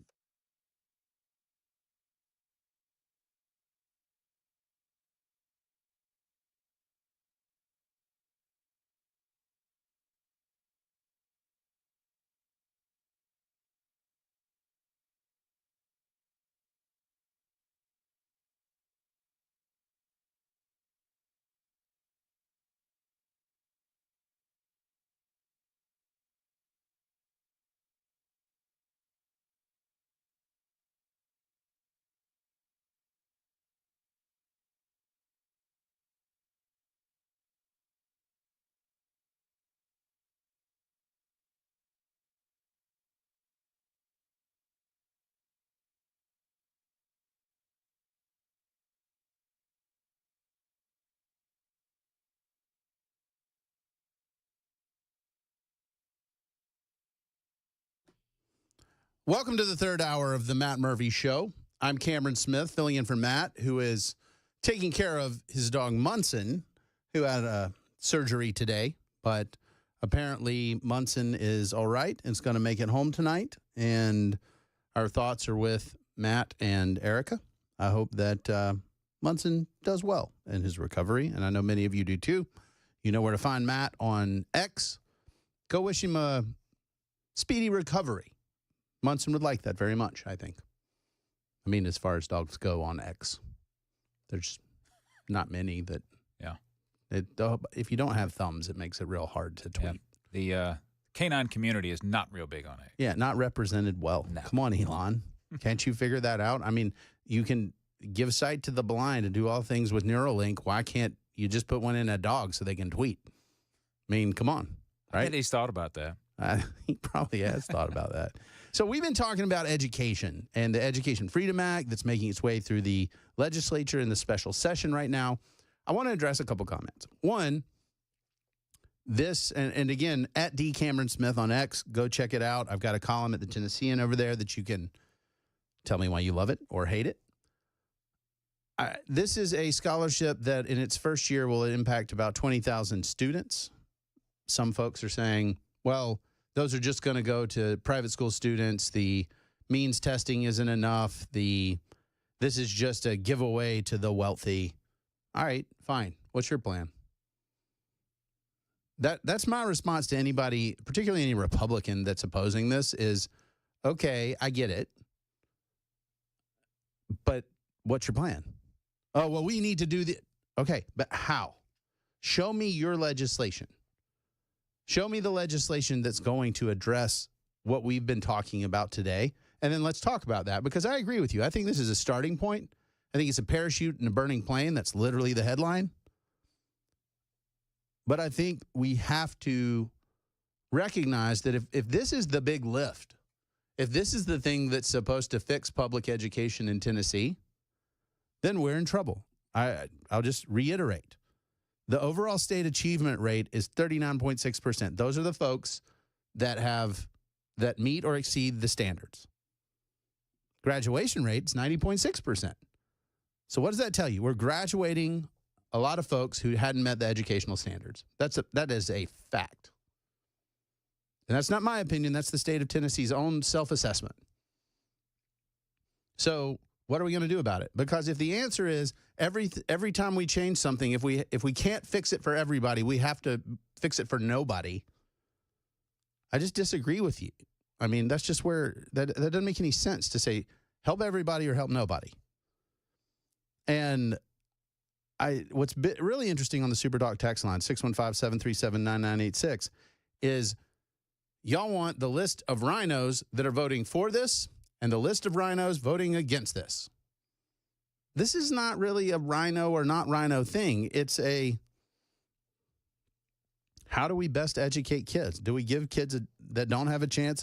Welcome to the third hour of the Matt Murphy Show. I'm Cameron Smith, filling in for Matt, who is taking care of his dog Munson, who had a surgery today. But apparently Munson is all right and is going to make it home tonight. And our thoughts are with Matt and Erica. I hope that Munson does well in his recovery. And I know many of you do too. You know where to find Matt on X. Go wish him a speedy recovery. Munson would like that very much, I think. I mean, as far as dogs go on X, there's not many that. Yeah. If you don't have thumbs, it makes it real hard to tweet. Yeah. The canine community is not real big on X. Yeah, not represented well. No. Come on, Elon. Can't you figure that out? I mean, you can give sight to the blind and do all things with Neuralink. Why can't you just put one in a dog so they can tweet? I mean, come on, right? I bet he's thought about that. He probably has thought about that. So we've been talking about education and the Education Freedom Act that's making its way through the legislature in the special session right now. I want to address a couple comments. One, this, and again, at D. Cameron Smith on X, go check it out. I've got a column at the Tennessean over there that you can tell me why you love it or hate it. This is a scholarship that in its first year will impact about 20,000 students. Some folks are saying, well, those are just going to go to private school students. The means testing isn't enough. This is just a giveaway to the wealthy. All right, fine. What's your plan? That's my response to anybody, particularly any Republican that's opposing this is, okay, I get it. But what's your plan? Oh, well, we need to do the, okay, but how? Show me your legislation. Show me the legislation that's going to address what we've been talking about today, and then let's talk about that, because I agree with you. I think this is a starting point. I think it's a parachute in a burning plane. That's literally the headline. But I think we have to recognize that if this is the big lift, if this is the thing that's supposed to fix public education in Tennessee, then we're in trouble. I'll just reiterate. The overall state achievement rate is 39.6%. Those are the folks that meet or exceed the standards. Graduation rate is 90.6%. So what does that tell you? We're graduating a lot of folks who hadn't met the educational standards. That is a fact. And that's not my opinion. That's the state of Tennessee's own self-assessment. So what are we going to do about it? Because if the answer is every time we change something, if we can't fix it for everybody, we have to fix it for nobody, I just disagree with you. I mean, that's just where that doesn't make any sense to say help everybody or help nobody. And what's really interesting on the SuperDoc text line, 615-737-9986, is y'all want the list of rhinos that are voting for this and the list of rhinos voting against this. This is not really a rhino or not rhino thing. It's how do we best educate kids? Do we give kids that don't have a chance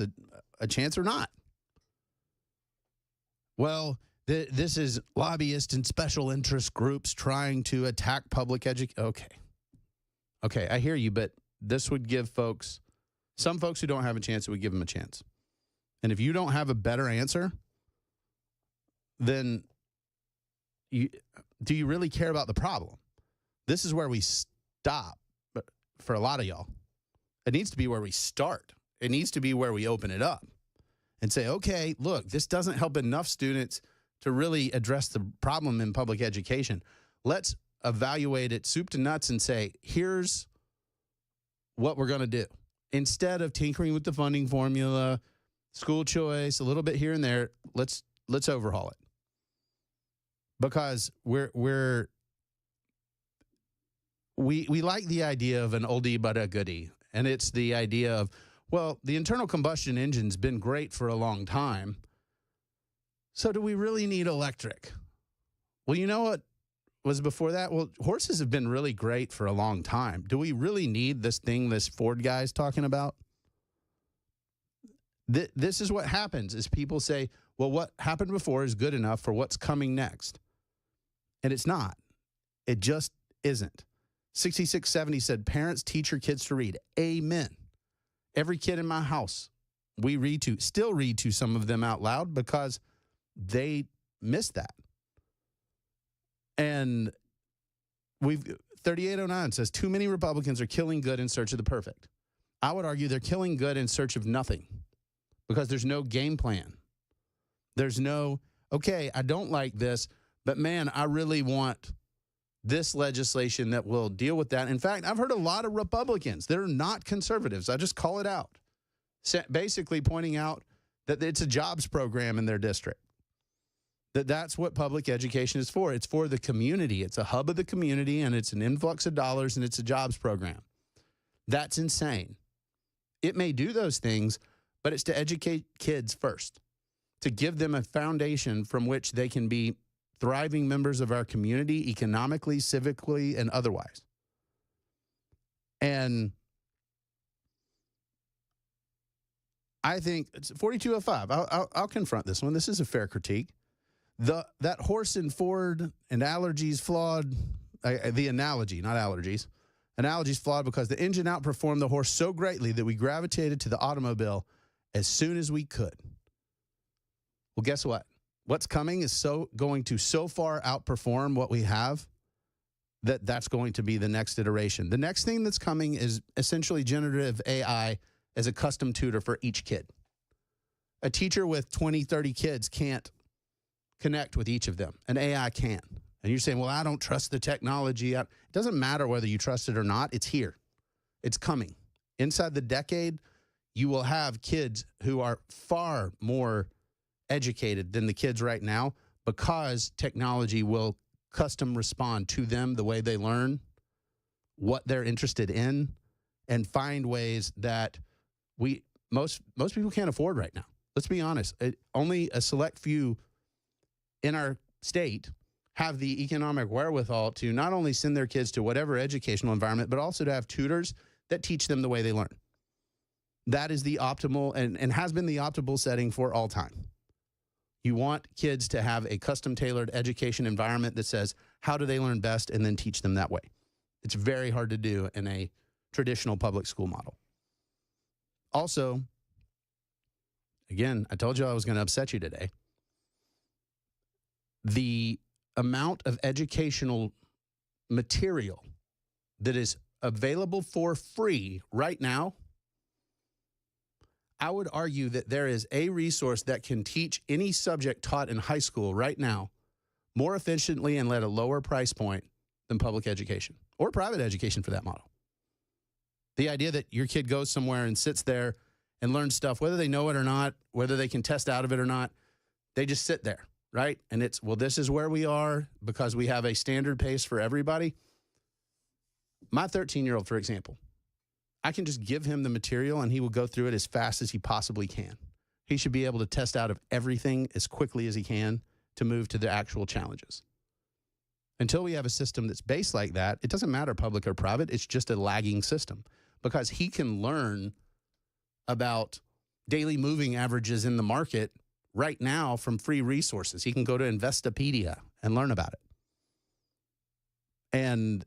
a chance or not? Well, this is lobbyists and special interest groups trying to attack public education. Okay, I hear you, but this would give some folks who don't have a chance, it would give them a chance. And if you don't have a better answer, then do you really care about the problem? This is where we stop for a lot of y'all. It needs to be where we start. It needs to be where we open it up and say, okay, look, this doesn't help enough students to really address the problem in public education. Let's evaluate it soup to nuts and say, here's what we're going to do. Instead of tinkering with the funding formula, school choice, a little bit here and there, let's overhaul it. Because we like the idea of an oldie but a goodie. And it's the idea of, well, the internal combustion engine's been great for a long time. So do we really need electric? Well, you know what was before that? Well, horses have been really great for a long time. Do we really need this thing this Ford guy's talking about? This is what happens is people say, well, what happened before is good enough for what's coming next. And it's not. It just isn't. 6670 said, parents teach your kids to read. Amen. Every kid in my house, still read to some of them out loud because they missed that. And 3809 says, too many Republicans are killing good in search of the perfect. I would argue they're killing good in search of nothing because there's no game plan. There's no, okay, I don't like this, but man, I really want this legislation that will deal with that. In fact, I've heard a lot of Republicans, they're not conservatives. I just call it out. Basically pointing out that it's a jobs program in their district. That's what public education is for. It's for the community. It's a hub of the community, and it's an influx of dollars, and it's a jobs program. That's insane. It may do those things, but it's to educate kids first, to give them a foundation from which they can be thriving members of our community economically, civically, and otherwise. And I think it's 4205. I'll confront this one. This is a fair critique. That horse and Ford and allergies flawed. The analogy, not allergies. Analogy's flawed because the engine outperformed the horse so greatly that we gravitated to the automobile as soon as we could. Well, guess what? What's coming is going to so far outperform what we have that's going to be the next iteration. The next thing that's coming is essentially generative AI as a custom tutor for each kid. A teacher with 20, 30 kids can't connect with each of them. An AI can. And you're saying, well, I don't trust the technology. It doesn't matter whether you trust it or not. It's here. It's coming. Inside the decade, you will have kids who are far more educated than the kids right now because technology will custom respond to them the way they learn, what they're interested in, and find ways that most people can't afford right now. Let's be honest. Only a select few in our state have the economic wherewithal to not only send their kids to whatever educational environment, but also to have tutors that teach them the way they learn. That is the optimal and has been the optimal setting for all time. You want kids to have a custom-tailored education environment that says, how do they learn best, and then teach them that way. It's very hard to do in a traditional public school model. Also, again, I told you I was going to upset you today. The amount of educational material that is available for free right now, I would argue that there is a resource that can teach any subject taught in high school right now more efficiently and at a lower price point than public education or private education for that model. The idea that your kid goes somewhere and sits there and learns stuff, whether they know it or not, whether they can test out of it or not, they just sit there, right? And it's, well, this is where we are because we have a standard pace for everybody. My 13-year-old, for example, I can just give him the material and he will go through it as fast as he possibly can. He should be able to test out of everything as quickly as he can to move to the actual challenges. Until we have a system that's based like that, it doesn't matter public or private, it's just a lagging system because he can learn about daily moving averages in the market right now from free resources. He can go to Investopedia and learn about it. And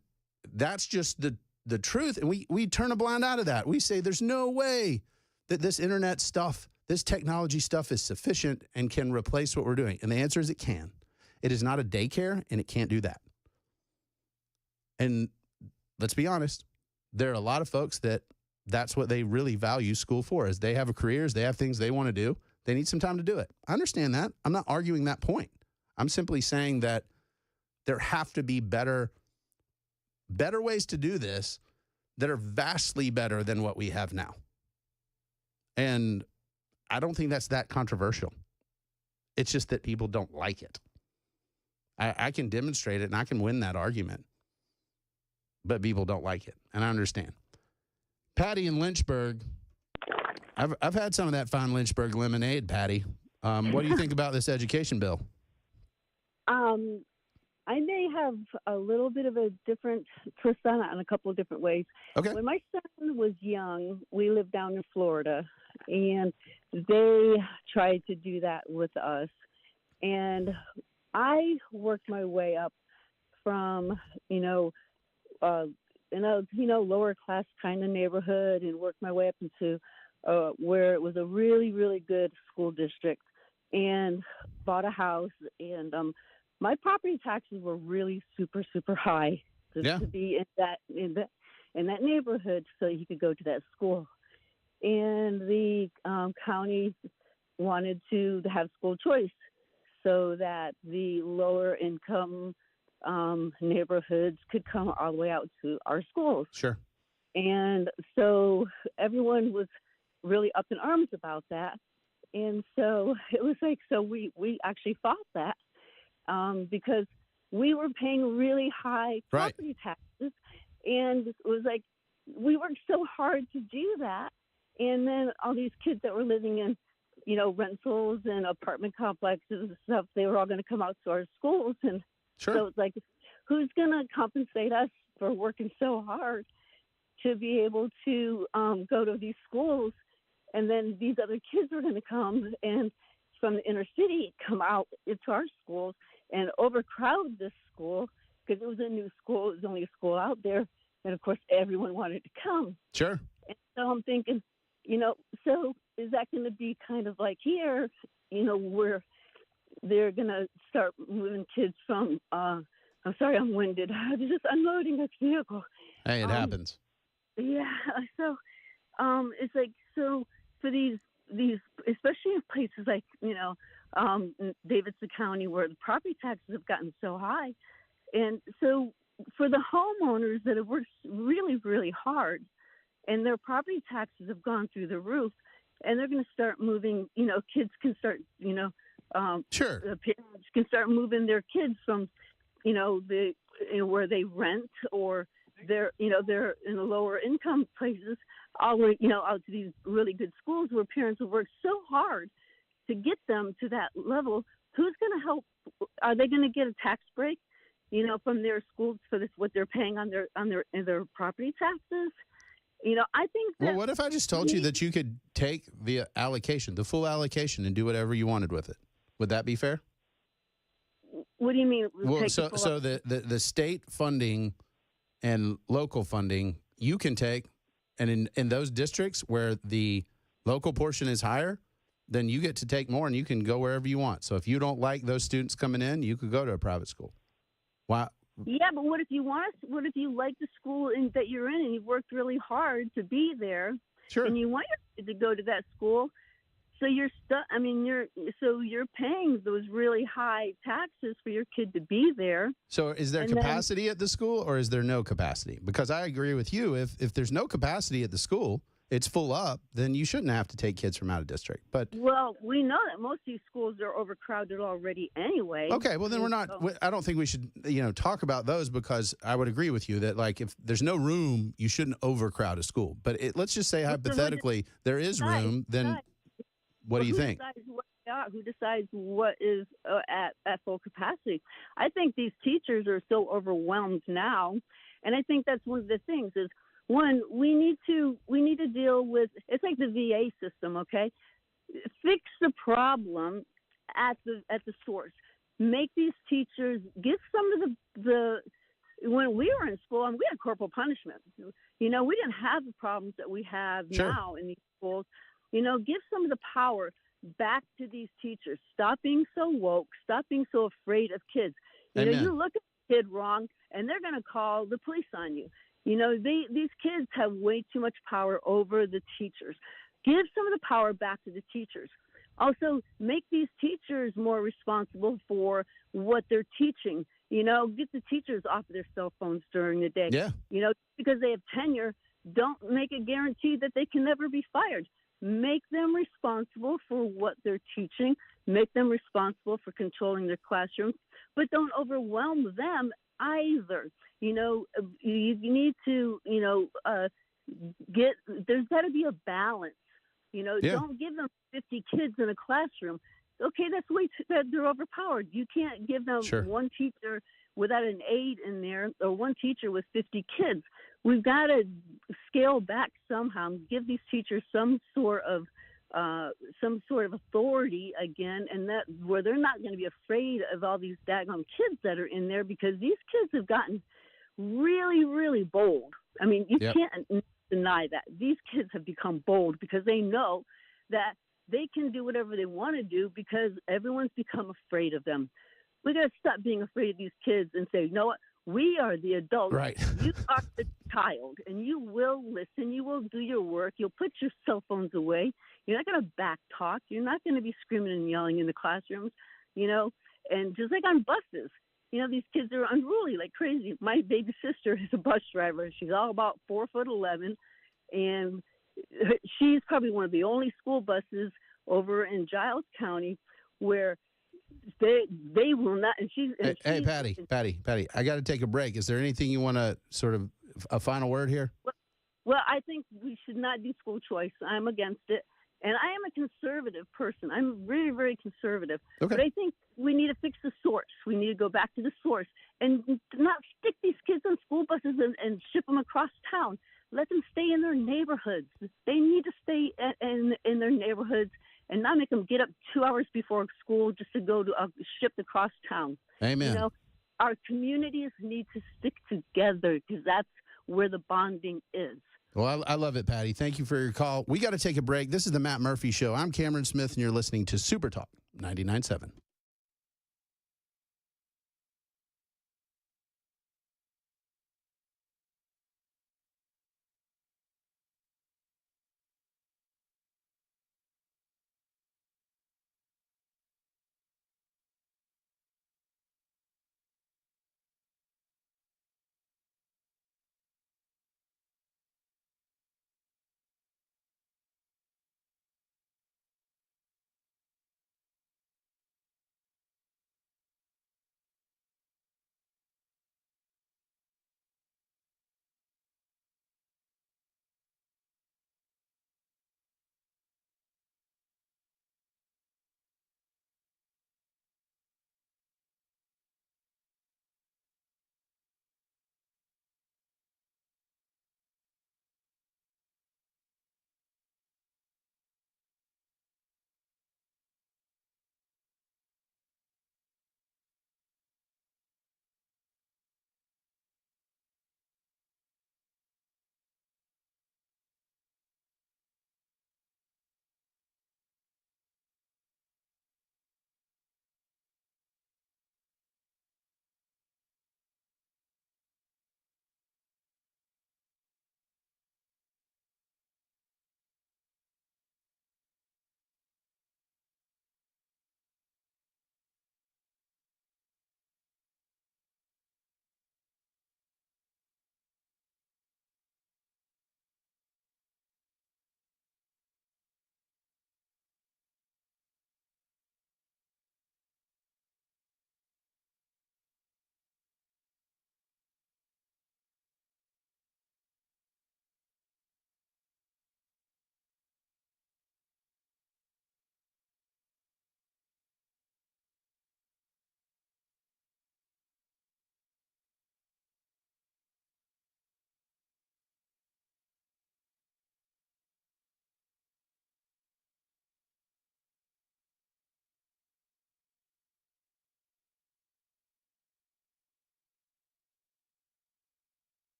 that's just the truth. And we turn a blind eye to that. We say there's no way that this internet stuff, this technology stuff is sufficient and can replace what we're doing. And the answer is it can. It is not a daycare and it can't do that. And let's be honest, there are a lot of folks that's what they really value school for, is they have careers, they have things they want to do. They need some time to do it. I understand that. I'm not arguing that point. I'm simply saying that there have to be better ways to do this that are vastly better than what we have now. And I don't think that's that controversial. It's just that people don't like it. I can demonstrate it and I can win that argument, but people don't like it. And I understand. Patty in Lynchburg, I've had some of that fine Lynchburg lemonade, Patty. What do you think about this education bill? I may have a little bit of a different twist on it in a couple of different ways. Okay. When my son was young, we lived down in Florida, and they tried to do that with us. And I worked my way up from, in a lower class kind of neighborhood and worked my way up into where it was a really, really good school district, and bought a house. And my property taxes were really super, super high to be in that neighborhood, so he could go to that school. And the county wanted to have school choice so that the lower income neighborhoods could come all the way out to our schools. Sure. And so everyone was really up in arms about that. And so it was like, so we actually fought that because we were paying really high property taxes. And it was like, we worked so hard to do that. And then all these kids that were living in, rentals and apartment complexes and stuff, they were all going to come out to our schools. And so it's like, who's going to compensate us for working so hard to be able to go to these schools and then these other kids were going to come and from the inner city come out into our schools and overcrowd this school because it was a new school. It was only a school out there. And, of course, everyone wanted to come. Sure. And so I'm thinking, so is that going to be kind of like here, where they're going to start moving kids from I'm sorry, I'm winded. I'm just unloading this vehicle. Hey, it happens. Yeah. So it's like, so for these, especially in places like, Davidson County where the property taxes have gotten so high. And so for the homeowners that have worked really, really hard and their property taxes have gone through the roof and they're going to start moving, kids can start, sure. The parents can start moving their kids from, where they rent or they're in the lower income places, out to these really good schools where parents have worked so hard to get them to that level. Who's going to help? Are they going to get a tax break, from their schools for this, what they're paying on their property taxes? I think that. Well, what if I just told you that you could take the allocation, the full allocation, and do whatever you wanted with it? Would that be fair? What do you mean? Well, so the state funding and local funding you can take, and in those districts where the local portion is higher, then you get to take more and you can go wherever you want. So if you don't like those students coming in, you could go to a private school. Why? Yeah, but what if you like the school that you're in and you've worked really hard to be there? Sure. And you want your kid to go to that school, so you're stuck. I mean, you're paying those really high taxes for your kid to be there. So is there capacity at the school or is there no capacity? Because I agree with you. If there's no capacity at the school, it's full up, then you shouldn't have to take kids from out of district. But well, we know that most of these schools are overcrowded already anyway. Okay, well then we're not. I don't think we should talk about those because I would agree with you that like if there's no room, you shouldn't overcrowd a school. But let's just say hypothetically there is room, then what do you think? Who decides what is at full capacity? I think these teachers are so overwhelmed now, and I think that's one of the things is. One, we need to deal with. It's like the VA system, okay? Fix the problem at the source. Make these teachers give some of the. When we were in school, we had corporal punishment. We didn't have the problems that we have now in these schools. Give some of the power back to these teachers. Stop being so woke. Stop being so afraid of kids. You look at a kid wrong, and they're going to call the police on you. These kids have way too much power over the teachers. Give some of the power back to the teachers. Also, make these teachers more responsible for what they're teaching. Get the teachers off of their cell phones during the day. Yeah. Because they have tenure, don't make a guarantee that they can never be fired. Make them responsible for what they're teaching. Make them responsible for controlling their classrooms, but don't overwhelm them either. You need to, there's got to be a balance. Don't give them 50 kids in a classroom. Okay, that's they're overpowered. You can't give them one teacher without an aide in there or one teacher with 50 kids. We've got to scale back somehow and give these teachers some sort of authority again, and that where they're not going to be afraid of all these daggone kids that are in there because these kids have gotten really, really bold. I mean, you can't deny that. These kids have become bold because they know that they can do whatever they want to do because everyone's become afraid of them. We got to stop being afraid of these kids and say, you know what? We are the adults. Right. You are the child, and you will listen. You will do your work. You'll put your cell phones away. You're not going to back talk. You're not going to be screaming and yelling in the classrooms, and just like on buses. These kids are unruly like crazy. My baby sister is a bus driver. She's all about 4'11", and she's probably one of the only school buses over in Giles County where they will not. And she's hey, Patty, I got to take a break. Is there anything you want to sort of a final word here? Well, I think we should not do school choice. I'm against it. And I am a conservative person. I'm very, very conservative. Okay. But I think we need to fix the source. We need to go back to the source and not stick these kids on school buses and ship them across town. Let them stay in their neighborhoods. They need to stay stay in their neighborhoods and not make them get up 2 hours before school just to go to shipped across town. Amen. You know, our communities need to stick together because that's where the bonding is. Well, I love it, Patty. Thank you for your call. We got to take a break. This is the Matt Murphy Show. I'm Cameron Smith, and you're listening to Super Talk 99.7.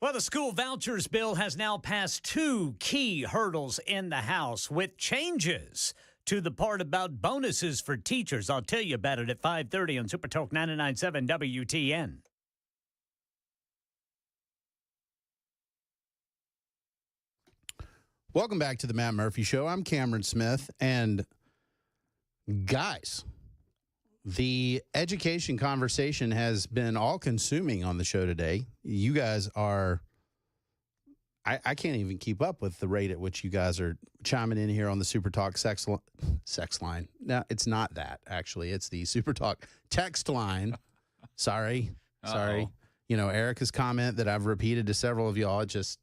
Well, the school vouchers bill has now passed two key hurdles in the House with changes to the part about bonuses for teachers. I'll tell you about it at 5:30 on Super Talk 99.7 WTN. Welcome back to the Matt Murphy Show. I'm Cameron Smith. And guys, the education conversation has been all-consuming on the show today. You guys are, I can't even keep up with the rate at which you guys are chiming in here on the Super Talk sex line. No, it's not that, actually. It's the Super Talk text line. Sorry. You know, Erica's comment that I've repeated to several of y'all, it's just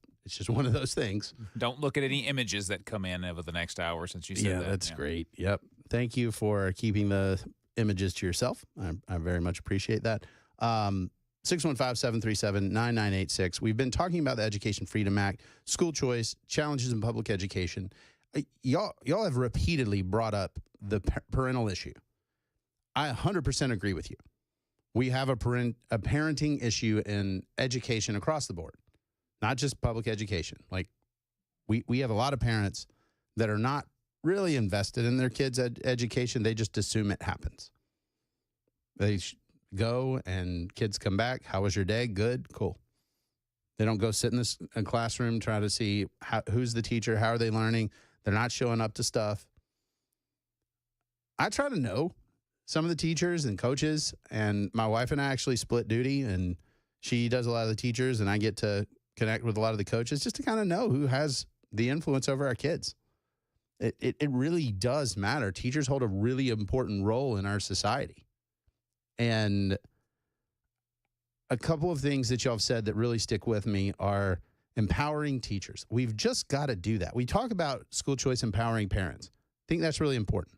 one of those things. Don't look at any images that come in over the next hour since you said that. That's great. Yep. Thank you for keeping the images to yourself. I very much appreciate that. 615-737-9986. We've been talking about the Education Freedom Act, school choice, challenges in public education. Y'all have repeatedly brought up the parental issue. I 100% agree with you. We have a parenting issue in education across the board, not just public education. Like we have a lot of parents that are not really invested in their kids' education. They just assume it happens. They go and kids come back. How was your day? Good. Cool. They don't go sit in this classroom, try to see who's the teacher, how are they learning. They're not showing up to stuff. I try to know some of the teachers and coaches, and my wife and I actually split duty, and she does a lot of the teachers, and I get to connect with a lot of the coaches just to kind of know who has the influence over our kids. It really does matter. Teachers hold a really important role in our society. And a couple of things that y'all have said that really stick with me are empowering teachers. We've just got to do that. We talk about school choice empowering parents. I think that's really important.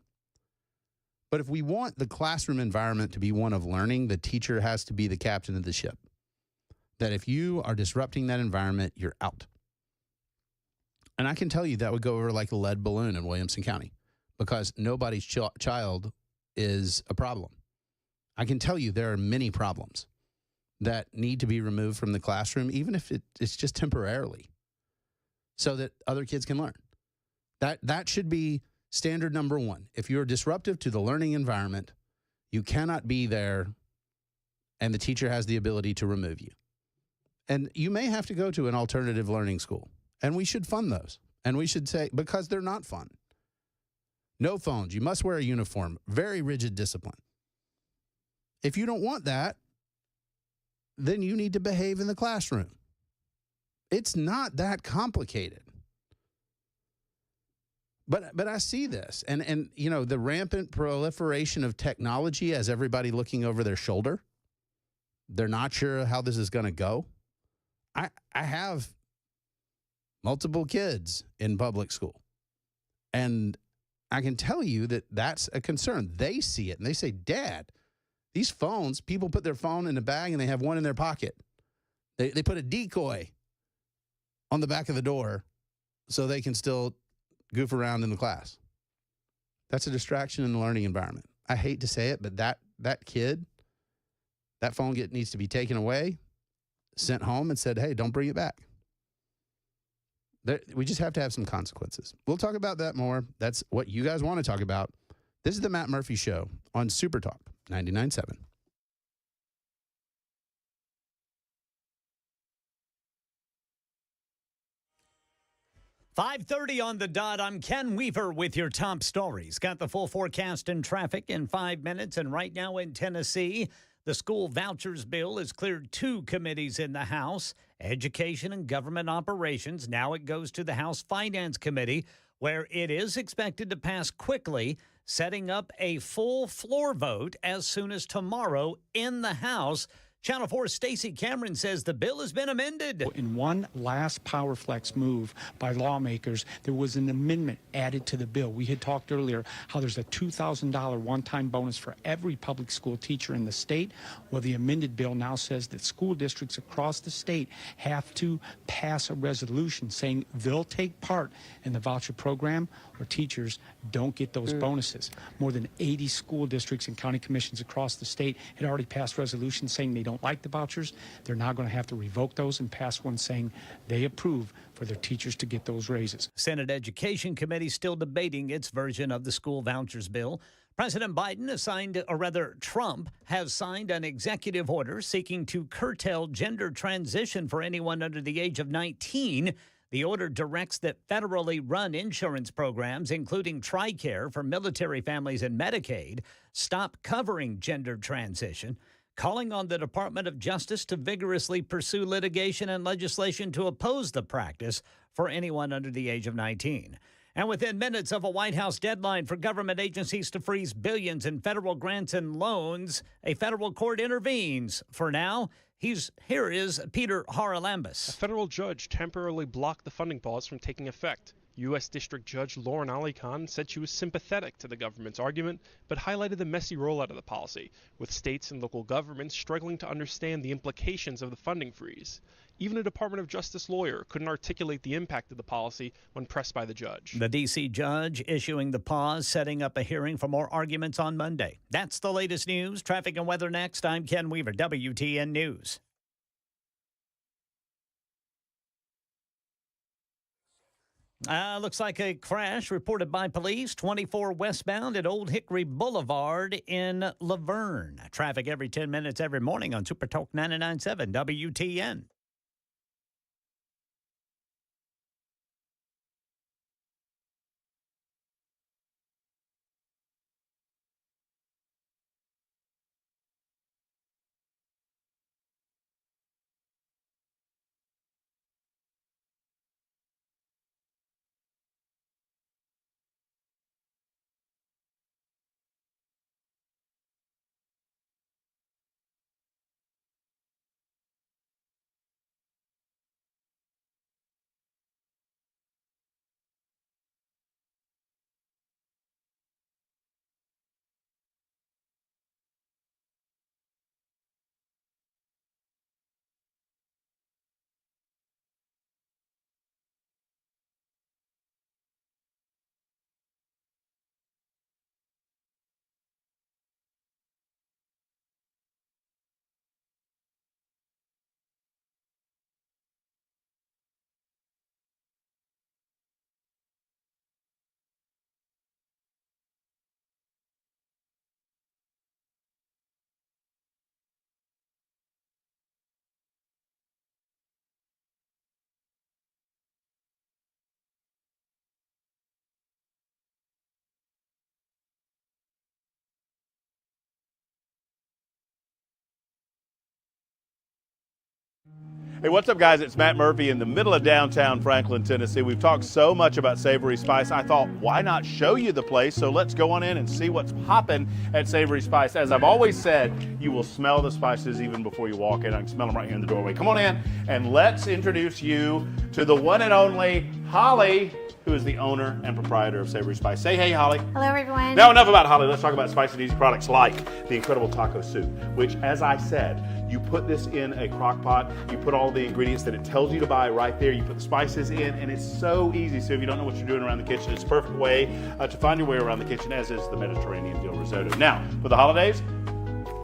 But if we want the classroom environment to be one of learning, the teacher has to be the captain of the ship. That if you are disrupting that environment, you're out. And I can tell you that would go over like a lead balloon in Williamson County because nobody's child is a problem. I can tell you there are many problems that need to be removed from the classroom, even if it's just temporarily, so that other kids can learn. That should be standard number one. If you're disruptive to the learning environment, you cannot be there, and the teacher has the ability to remove you. And you may have to go to an alternative learning school, and we should fund those. And we should say, because they're not fun. No phones. You must wear a uniform. Very rigid discipline. If you don't want that, then you need to behave in the classroom. It's not that complicated. But I see this. And you know, the rampant proliferation of technology as everybody looking over their shoulder. They're not sure how this is going to go. I have multiple kids in public school. And I can tell you that that's a concern. They see it and they say, Dad, these phones, people put their phone in a bag and they have one in their pocket. They put a decoy on the back of the door so they can still goof around in the class. That's a distraction in the learning environment. I hate to say it, but that kid, that phone needs to be taken away, sent home, and said, hey, don't bring it back. We just have to have some consequences. We'll talk about that more. That's what you guys want to talk about. This is the Matt Murphy Show on Super Talk 99.7. .30 on the dot. I'm Ken Weaver with your top stories. Got the full forecast and traffic in 5 minutes. And right now in Tennessee, the school vouchers bill has cleared 2 committees in the House, Education and Government Operations. Now it goes to the House Finance Committee, where it is expected to pass quickly, setting up a full floor vote as soon as tomorrow in the House. Channel 4's Stacey Cameron says the bill has been amended. In one last power flex move by lawmakers, there was an amendment added to the bill. We had talked earlier how there's a $2,000 one-time bonus for every public school teacher in the state. Well, the amended bill now says that school districts across the state have to pass a resolution saying they'll take part in the voucher program or teachers don't get those bonuses. More than 80 school districts and county commissions across the state had already passed resolutions saying they don't like the vouchers. They're now going to have to revoke those and pass one saying they approve for their teachers to get those raises. Senate Education Committee still debating its version of the school vouchers bill. President Biden Trump has signed an executive order seeking to curtail gender transition for anyone under the age of 19. The order directs that federally run insurance programs, including TRICARE for military families and Medicaid, stop covering gender transition, calling on the Department of Justice to vigorously pursue litigation and legislation to oppose the practice for anyone under the age of 19. And within minutes of a White House deadline for government agencies to freeze billions in federal grants and loans, a federal court intervenes. For now, here is Peter Haralambous. A federal judge temporarily blocked the funding pause from taking effect. U.S. District Judge Lauren Ali Khan said she was sympathetic to the government's argument, but highlighted the messy rollout of the policy, with states and local governments struggling to understand the implications of the funding freeze. Even a Department of Justice lawyer couldn't articulate the impact of the policy when pressed by the judge. The D.C. judge issuing the pause, setting up a hearing for more arguments on Monday. That's the latest news. Traffic and weather next. I'm Ken Weaver, WTN News. Looks like a crash reported by police, 24 westbound at Old Hickory Boulevard in Laverne. Traffic every 10 minutes every morning on Super Talk 99.7 WTN. Hey, what's up, guys? It's Matt Murphy in the middle of downtown Franklin, Tennessee. We've talked so much about Savory Spice. I thought, why not show you the place? So let's go on in and see what's popping at Savory Spice. As I've always said, you will smell the spices even before you walk in. I can smell them right here in the doorway. Come on in, and let's introduce you to the one and only Holly, who is the owner and proprietor of Savory Spice. Say hey, Holly. Hello, everyone. Now, enough about Holly. Let's talk about spicy and easy products like the incredible taco soup, which, as I said, you put this in a crock pot, you put all the ingredients that it tells you to buy right there, you put the spices in, and it's so easy. So if you don't know what you're doing around the kitchen, it's a perfect way to find your way around the kitchen, as is the Mediterranean dill risotto. Now, for the holidays,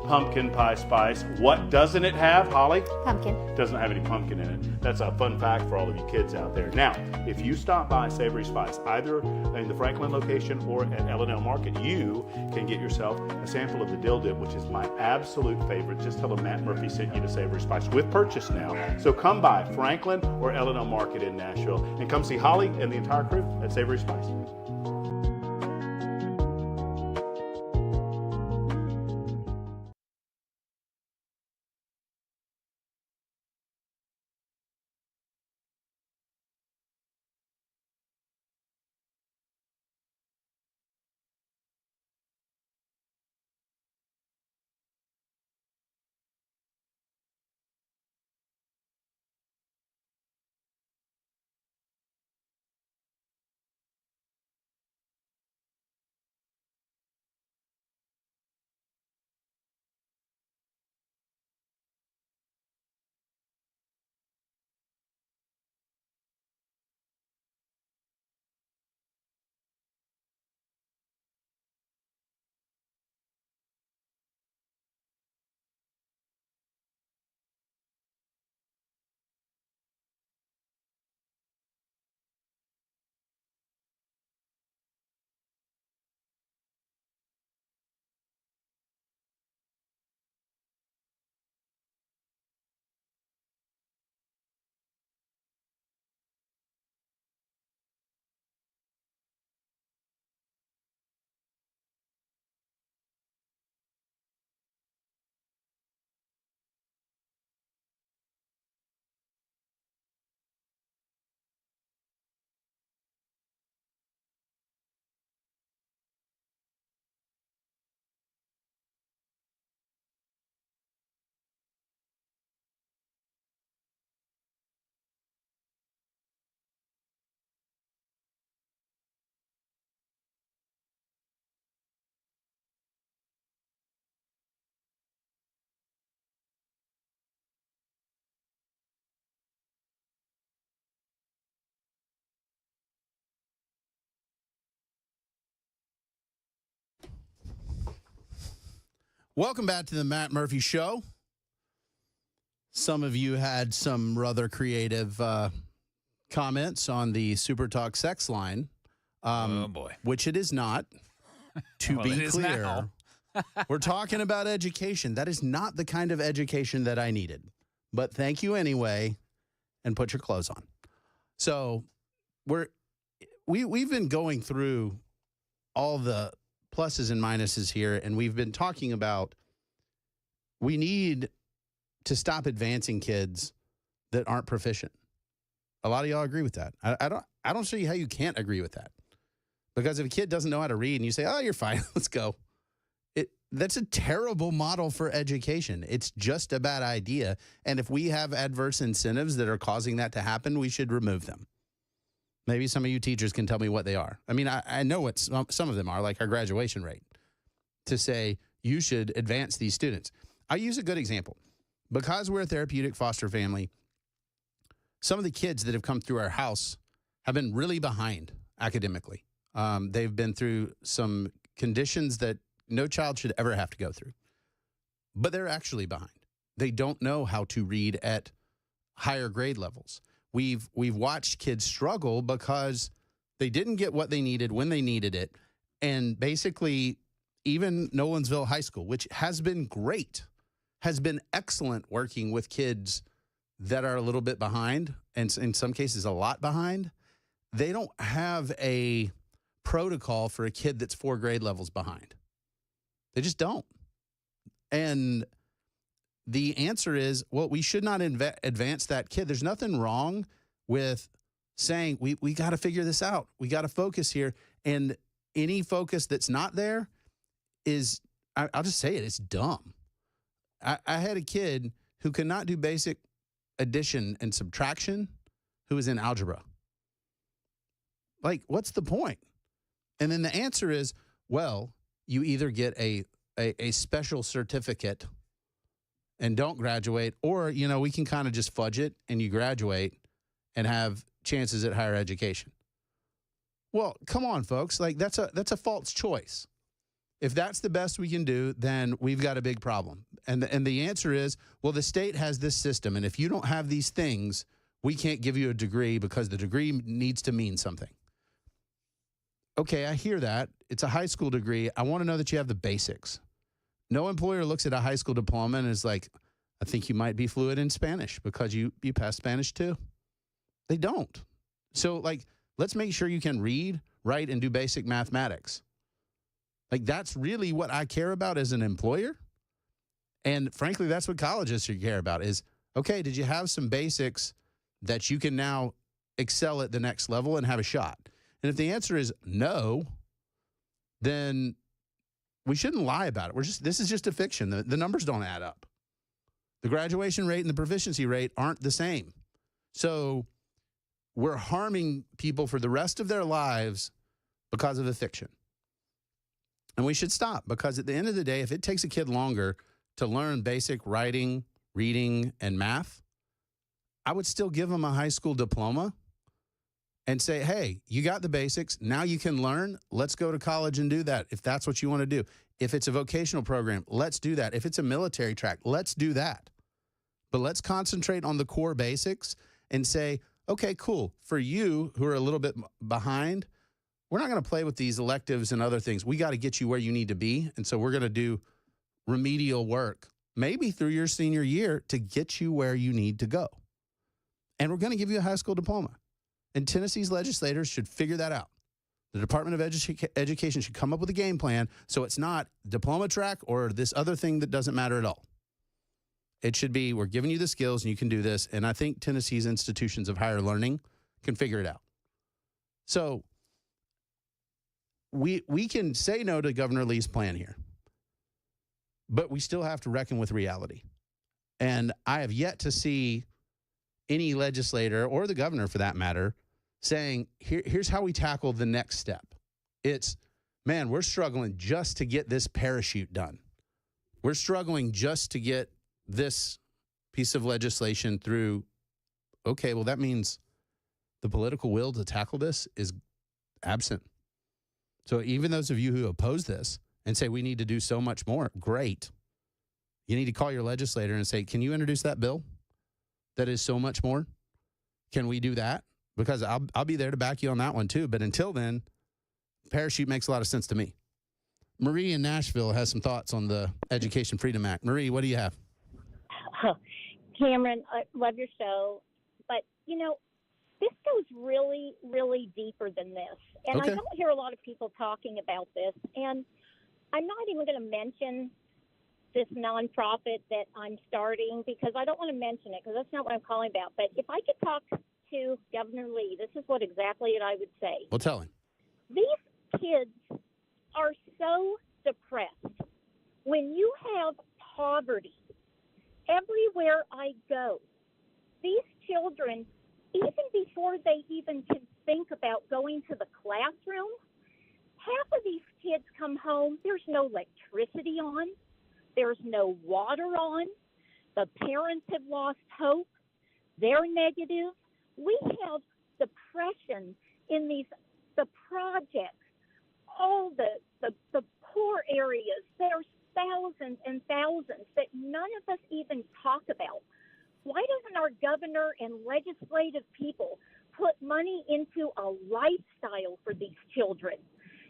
pumpkin pie spice. What doesn't it have, Holly? Pumpkin. Doesn't have any pumpkin in it. That's a fun fact for all of you kids out there. Now, if you stop by Savory Spice, either in the Franklin location or at L&L Market, you can get yourself a sample of the dill dip, which is my absolute favorite. Just tell them Matt Murphy sent you to Savory Spice with purchase now. So come by Franklin or L&L Market in Nashville and come see Holly and the entire crew at Savory Spice. Welcome back to the Matt Murphy Show. Some of you had some rather creative comments on the Super Talk sex line. Oh, boy. Which it is not, to Well, be it is clear. now. We're talking about education. That is not the kind of education that I needed. But thank you anyway, and put your clothes on. So we've been going through all the pluses and minuses here, and we've been talking about we need to stop advancing kids that aren't proficient. A lot of y'all agree with that. I don't see how you can't agree with that. Because if a kid doesn't know how to read and you say, "Oh, you're fine, let's go." That's a terrible model for education. It's just a bad idea. And if we have adverse incentives that are causing that to happen, we should remove them. Maybe some of you teachers can tell me what they are. I mean, I know what some of them are, like our graduation rate, to say you should advance these students. I use a good example. Because we're a therapeutic foster family, some of the kids that have come through our house have been really behind academically. They've been through some conditions that no child should ever have to go through. But they're actually behind. They don't know how to read at higher grade levels. We've watched kids struggle because they didn't get what they needed when they needed it. And basically, even Nolensville High School, which has been great, has been excellent working with kids that are a little bit behind, and in some cases a lot behind. They don't have a protocol for a kid that's 4 grade levels behind. They just don't. And the answer is, well, we should not advance that kid. There's nothing wrong with saying we got to figure this out. We got to focus here. And any focus that's not there is, I'll just say it, it's dumb. I had a kid who could not do basic addition and subtraction who was in algebra. Like, what's the point? And then the answer is, well, you either get a special certificate and don't graduate, or, we can kind of just fudge it and you graduate and have chances at higher education. Well, come on, folks. Like, that's a false choice. If that's the best we can do, then we've got a big problem. And the answer is, well, the state has this system, and if you don't have these things, we can't give you a degree because the degree needs to mean something. Okay, I hear that. It's a high school degree. I want to know that you have the basics. No employer looks at a high school diploma and is like, I think you might be fluent in Spanish because you passed Spanish too. They don't. So, like, let's make sure you can read, write, and do basic mathematics. Like, that's really what I care about as an employer. And frankly, that's what colleges should care about is, okay, did you have some basics that you can now excel at the next level and have a shot? And if the answer is no, then we shouldn't lie about it. This is just a fiction. The numbers don't add up. The graduation rate and the proficiency rate aren't the same. So we're harming people for the rest of their lives because of a fiction. And we should stop, because at the end of the day, if it takes a kid longer to learn basic writing, reading, and math, I would still give them a high school diploma and say, hey, you got the basics. Now you can learn. Let's go to college and do that if that's what you want to do. If it's a vocational program, let's do that. If it's a military track, let's do that. But let's concentrate on the core basics and say, okay, cool. For you who are a little bit behind, we're not going to play with these electives and other things. We got to get you where you need to be. And so we're going to do remedial work, maybe through your senior year, to get you where you need to go. And we're going to give you a high school diploma. And Tennessee's legislators should figure that out. The Department of Education should come up with a game plan so it's not diploma track or this other thing that doesn't matter at all. It should be, we're giving you the skills and you can do this. And I think Tennessee's institutions of higher learning can figure it out. So we can say no to Governor Lee's plan here, but we still have to reckon with reality. And I have yet to see any legislator, or the governor for that matter, saying, here's how we tackle the next step. It's, man, we're struggling just to get this parachute done. We're struggling just to get this piece of legislation through. Okay, well, that means the political will to tackle this is absent. So even those of you who oppose this and say we need to do so much more, great. You need to call your legislator and say, can you introduce that bill that is so much more? Can we do that? Because I'll be there to back you on that one too. But until then, parachute makes a lot of sense to me. Marie in Nashville has some thoughts on the Education Freedom Act. Marie, what do you have? Cameron, I love your show. But, this goes really, really deeper than this. And Okay. I don't hear a lot of people talking about this. And I'm not even going to mention this nonprofit that I'm starting because I don't want to mention it because that's not what I'm calling about. But if I could talk to Governor Lee, this is what exactly I would say. Well, tell him. These kids are so depressed. When you have poverty everywhere I go, these children, even before they even can think about going to the classroom, half of these kids come home, there's no electricity on, there's no water on, the parents have lost hope, they're negative. We have depression in the projects, all the poor areas. There's thousands and thousands that none of us even talk about. Why doesn't our governor and legislative people put money into a lifestyle for these children?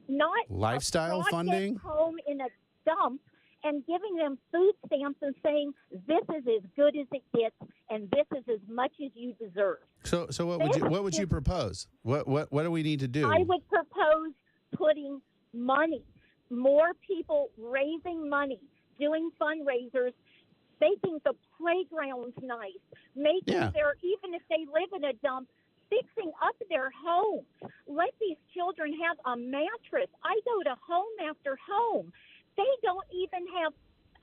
Not Lifestyle a project funding? home in a dump and giving them food stamps and saying, this is as good as it gets and this is as much as you deserve. So what would you propose? What do we need to do? I would propose putting money, more people raising money, doing fundraisers, making the playgrounds nice, making even if they live in a dump, fixing up their homes. Let these children have a mattress. I go to home after home. They don't even have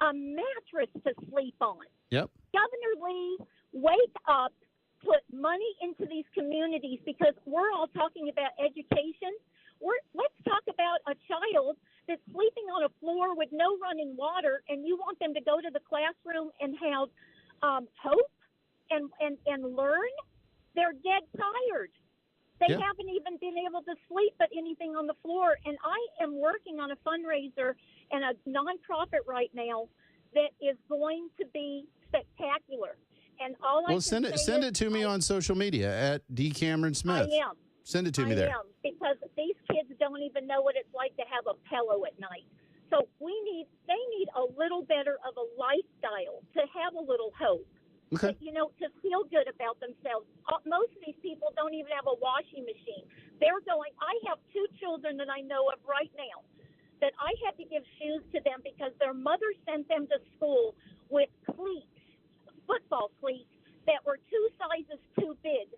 a mattress to sleep on. Yep. Governor Lee, wake up, put money into these communities because we're all talking about education. Let's talk about a child that's sleeping on a floor with no running water, and you want them to go to the classroom and have hope and learn. They're dead tired. They haven't even been able to sleep but anything on the floor. And I am working on a fundraiser and a nonprofit right now that is going to be spectacular. And all I send it to me on social media at D. Cameron Smith. I am. Send it to me there. I am, because these kids don't even know what it's like to have a pillow at night. So they need a little better of a lifestyle to have a little hope. Okay. To feel good about themselves. Most of these people don't even have a washing machine. I have 2 children that I know of right now that I had to give shoes to them because their mother sent them to school with cleats, football cleats, that were 2 sizes too big.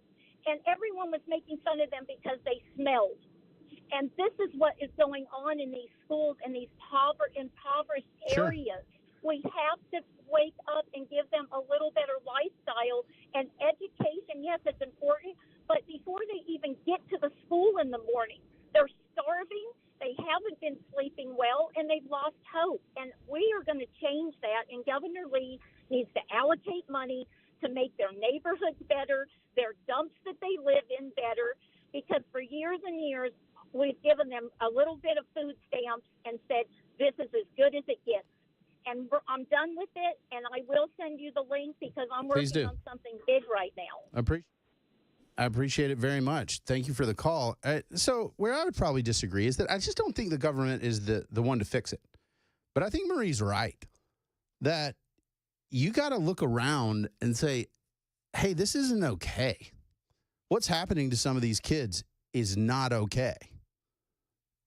And everyone was making fun of them because they smelled. And this is what is going on in these schools in these impoverished areas. We have to wake up and give them a little better lifestyle. And education, yes, it's important, but before they even get to the school in the morning, they're starving, they haven't been sleeping well, and they've lost hope. And we are going to change that, and Governor Lee needs to allocate money to make their neighborhoods better, their dumps that they live in better, because for years and years, we've given them a little bit of food stamps and said, this is as good as it gets. And I'm done with it, and I will send you the link because I'm working on something big right now. I appreciate it very much. Thank you for the call. So where I would probably disagree is that I just don't think the government is the one to fix it. But I think Marie's right, that you got to look around and say, hey, this isn't okay. What's happening to some of these kids is not okay.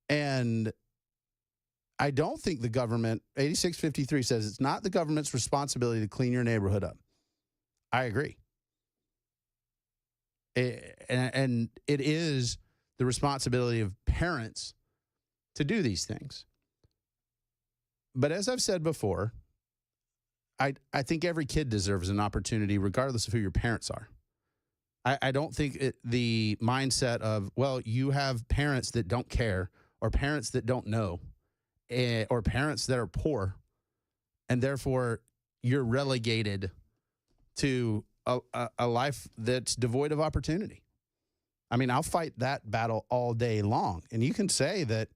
And I don't think the government, 8653 says it's not the government's responsibility to clean your neighborhood up. I agree. And it is the responsibility of parents to do these things. But as I've said before, I think every kid deserves an opportunity regardless of who your parents are. I don't think the mindset of, well, you have parents that don't care or parents that don't know or parents that are poor, and therefore you're relegated to a life that's devoid of opportunity. I mean, I'll fight that battle all day long. And you can say that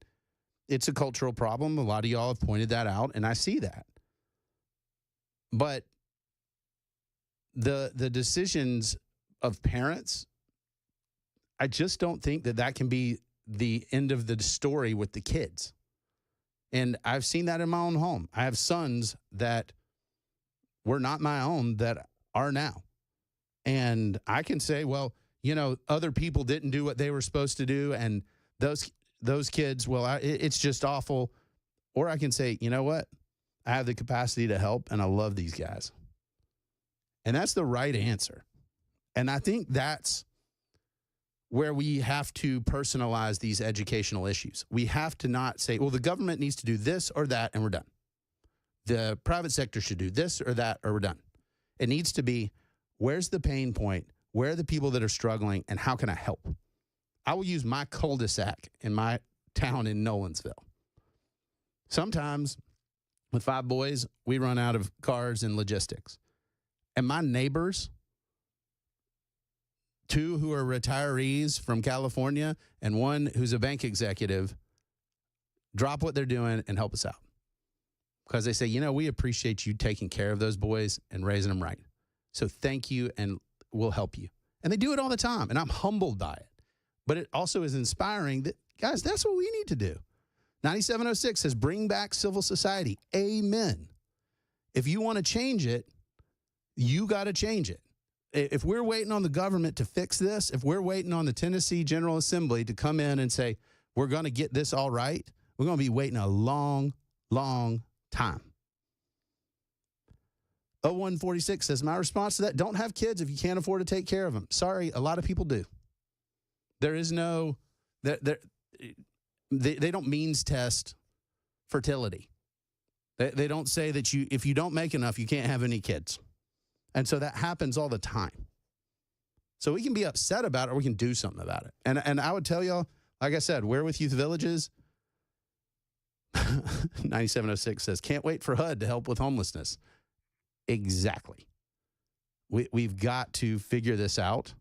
it's a cultural problem. A lot of y'all have pointed that out, and I see that. But the decisions of parents, I just don't think that can be the end of the story with the kids. And I've seen that in my own home. I have sons that were not my own that are now. And I can say, well, other people didn't do what they were supposed to do, and those kids, well, it's just awful. Or I can say, you know what? I have the capacity to help, and I love these guys. And that's the right answer. And I think that's where we have to personalize these educational issues. We have to not say, well, the government needs to do this or that, and we're done. The private sector should do this or that, or we're done. It needs to be, where's the pain point? Where are the people that are struggling, and how can I help? I will use my cul-de-sac in my town in Nolensville. Sometimes with 5 boys, we run out of cars and logistics. And my neighbors, 2 who are retirees from California and 1 who's a bank executive, drop what they're doing and help us out. Because they say, we appreciate you taking care of those boys and raising them right. So thank you, and we'll help you. And they do it all the time, and I'm humbled by it. But it also is inspiring that, guys, that's what we need to do. 9706 says, bring back civil society. Amen. If you want to change it, you got to change it. If we're waiting on the government to fix this, if we're waiting on the Tennessee General Assembly to come in and say, we're going to get this all right, we're going to be waiting a long, long time. 0146 says, my response to that, don't have kids if you can't afford to take care of them. Sorry, a lot of people do. There is no, they don't means test fertility. They don't say that if you don't make enough, you can't have any kids. And so that happens all the time. So we can be upset about it, or we can do something about it. And I would tell y'all, like I said, We're With Youth Villages, 9706 says, can't wait for HUD to help with homelessness. Exactly. We've got to figure this out.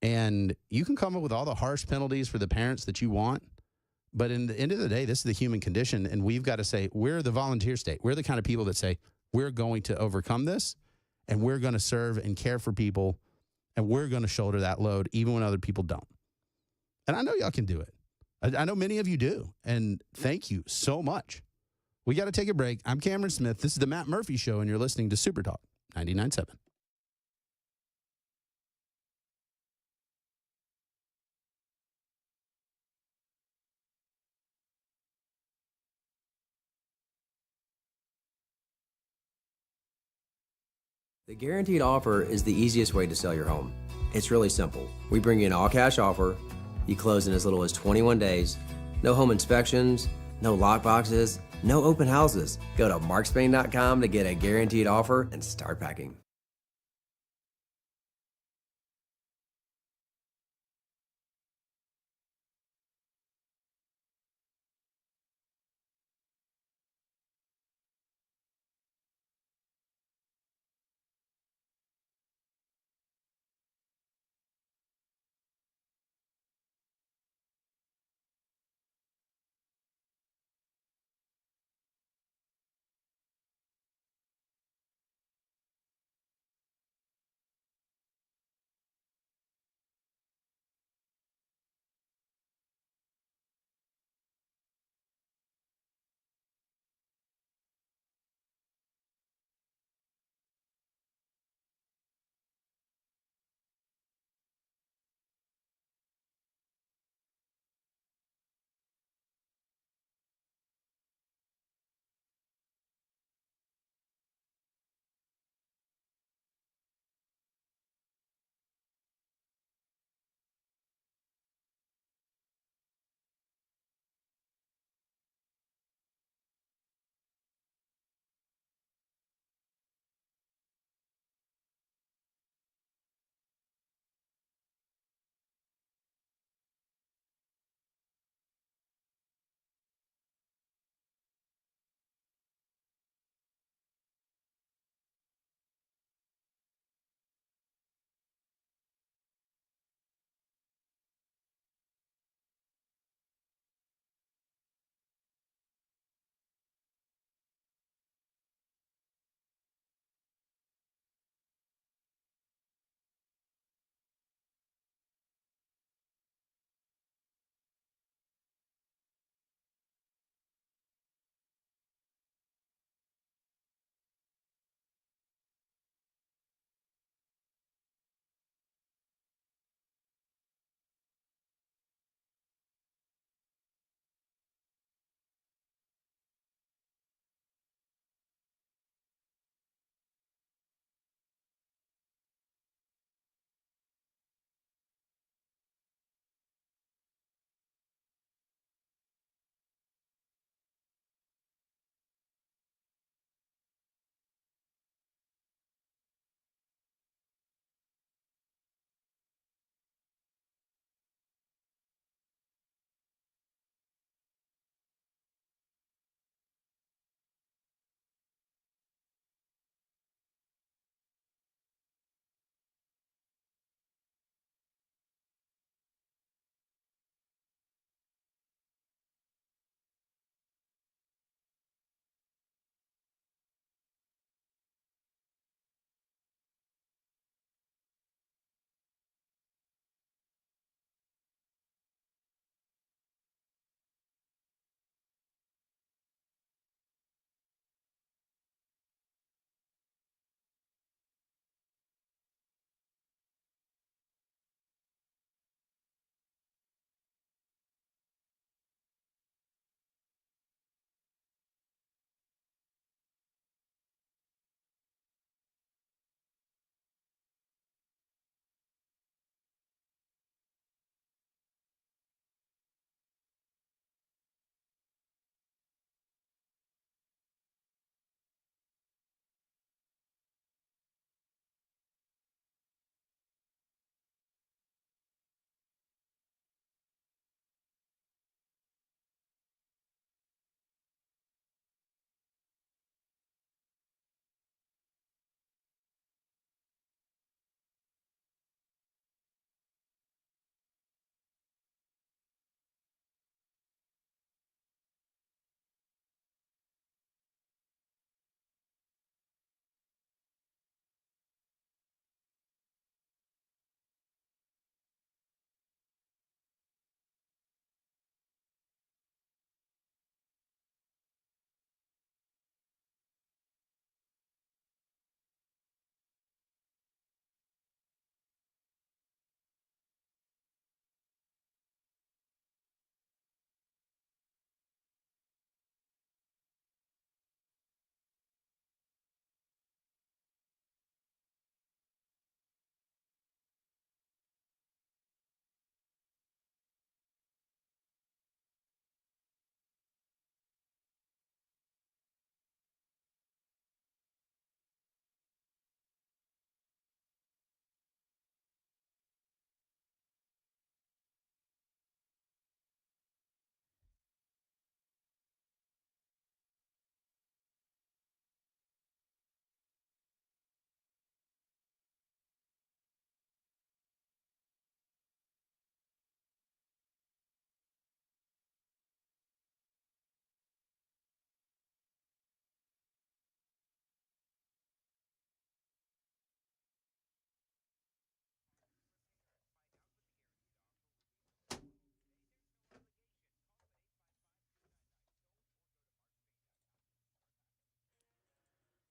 And you can come up with all the harsh penalties for the parents that you want. But in the end of the day, this is the human condition. And we've got to say, we're the volunteer state. We're the kind of people that say, we're going to overcome this, and we're going to serve and care for people, and we're going to shoulder that load even when other people don't. And I know y'all can do it. I know many of you do. And thank you so much. We got to take a break. I'm Cameron Smith. This is the Matt Murphy Show, and you're listening to Super Talk 99.7. The guaranteed offer is the easiest way to sell your home. It's really simple. We bring you an all-cash offer. You close in as little as 21 days. No home inspections, no lock boxes, no open houses. Go to markspain.com to get a guaranteed offer and start packing.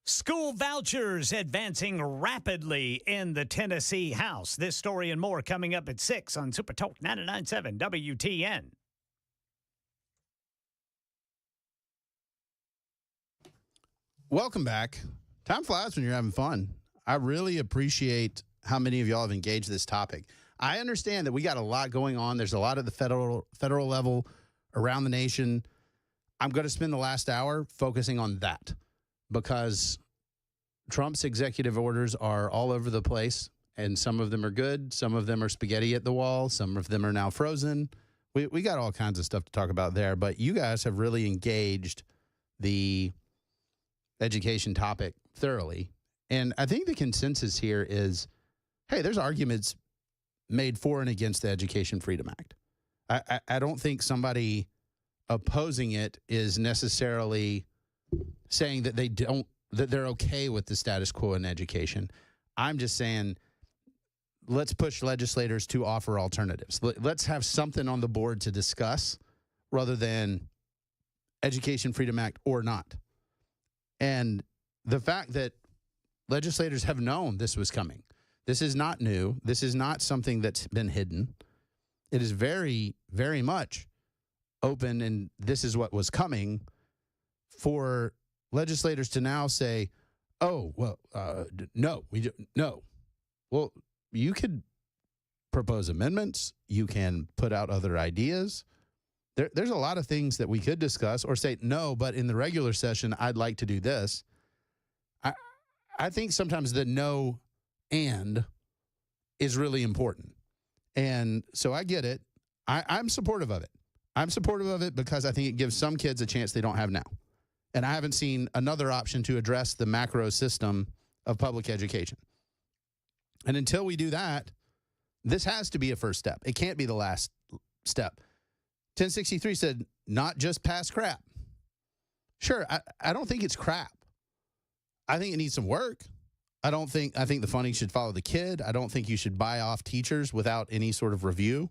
School vouchers advancing rapidly in the Tennessee House. This story and more coming up at 6 on Super Talk 99.7 WTN. Welcome back. Time flies when you're having fun. I really appreciate how many of y'all have engaged this topic. I understand that we got a lot going on. There's a lot at the federal level around the nation. I'm going to spend the last hour focusing on that because Trump's executive orders are all over the place, and some of them are good. Some of them are spaghetti at the wall. Some of them are now frozen. We got all kinds of stuff to talk about there, but you guys have really engaged the education topic thoroughly. And I think the consensus here is, hey, there's arguments made for and against the Education Freedom Act. I don't think somebody opposing it is necessarily saying that they're okay with the status quo in education. I'm just saying, let's push legislators to offer alternatives. Let's have something on the board to discuss rather than Education Freedom Act or not. And the fact that legislators have known this was coming. This is not new. This is not something that's been hidden. It is very, very much open, and this is what was coming for legislators to now say, oh, well, no. Well, you could propose amendments. You can put out other ideas. There's a lot of things that we could discuss or say, no, but in the regular session, I'd like to do this. I think sometimes the no and is really important. And so I get it. I'm supportive of it. I'm supportive of it because I think it gives some kids a chance they don't have now. And I haven't seen another option to address the macro system of public education. And until we do that, this has to be a first step. It can't be the last step. 1063 said, not just pass crap. Sure, I don't think it's crap. I think it needs some work. I think the funding should follow the kid. I don't think you should buy off teachers without any sort of review.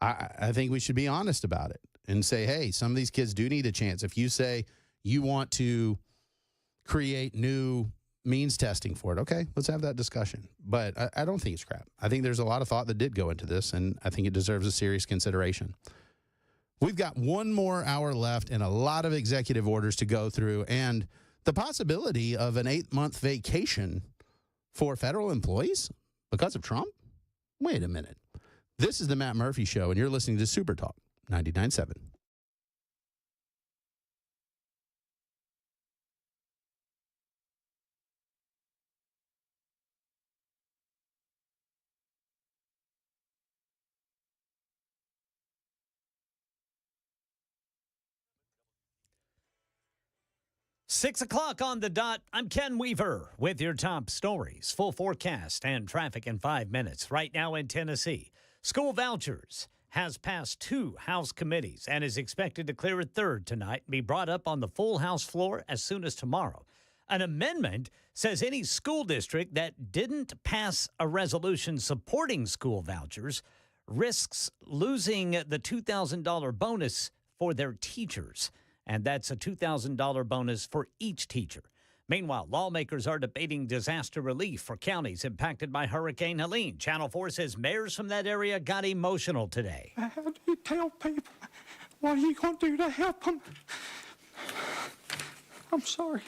I think we should be honest about it and say, hey, some of these kids do need a chance. If you say you want to create new means testing for it, okay, let's have that discussion. But I don't think it's crap. I think there's a lot of thought that did go into this, and I think it deserves a serious consideration. We've got one more hour left and a lot of executive orders to go through, and the possibility of an 8-month vacation for federal employees because of Trump? Wait a minute. This is the Matt Murphy Show, and you're listening to Super Talk 99.7. Six o'clock on the dot. I'm Ken Weaver with your top stories. Full forecast and traffic in 5 minutes. Right now in Tennessee, school vouchers has passed 2 House committees and is expected to clear a third tonight and be brought up on the full House floor as soon as tomorrow. An amendment says any school district that didn't pass a resolution supporting school vouchers risks losing the $2,000 bonus for their teachers. And that's a $2,000 bonus for each teacher. Meanwhile, lawmakers are debating disaster relief for counties impacted by Hurricane Helene. Channel 4 says mayors from that area got emotional today. How do you tell people what are you going to do to help them? I'm sorry.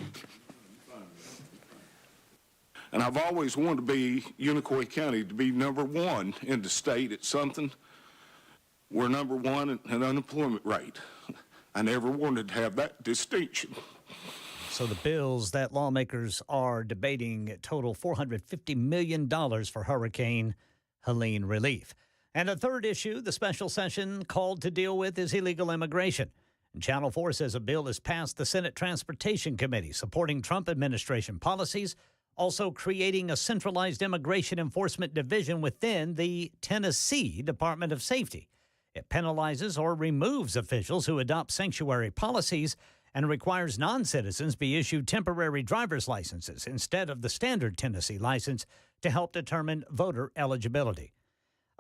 And I've always wanted to be Unicoi County to be #1 in the state at something. We're #1 in unemployment rate. I never wanted to have that distinction. So the bills that lawmakers are debating total $450 million for Hurricane Helene relief. And a third issue the special session called to deal with is illegal immigration. And Channel 4 says a bill has passed the Senate Transportation Committee supporting Trump administration policies, also creating a centralized immigration enforcement division within the Tennessee Department of Safety. It penalizes or removes officials who adopt sanctuary policies and requires non-citizens be issued temporary driver's licenses instead of the standard Tennessee license to help determine voter eligibility.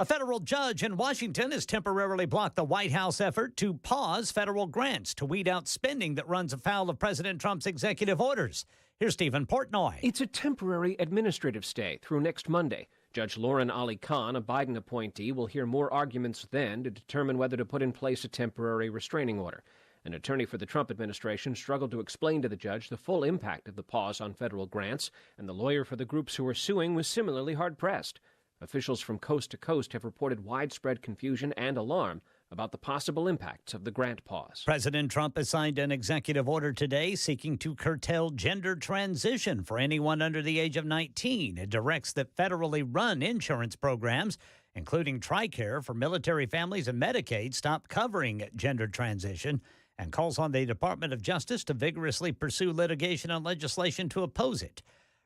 A federal judge in Washington has temporarily blocked the White House effort to pause federal grants to weed out spending that runs afoul of President Trump's executive orders. Here's Stephen Portnoy. It's a temporary administrative stay through next Monday. Judge Lauren Ali Khan, a Biden appointee, will hear more arguments then to determine whether to put in place a temporary restraining order. An attorney for the Trump administration struggled to explain to the judge the full impact of the pause on federal grants, and the lawyer for the groups who are suing was similarly hard-pressed. Officials from coast to coast have reported widespread confusion and alarm about the possible impacts of the grant pause. President Trump has signed an executive order today seeking to curtail gender transition for anyone under the age of 19. It directs that federally run insurance programs, including TRICARE for military families and Medicaid, stop covering gender transition, and calls on the Department of Justice to vigorously pursue litigation and legislation to oppose it.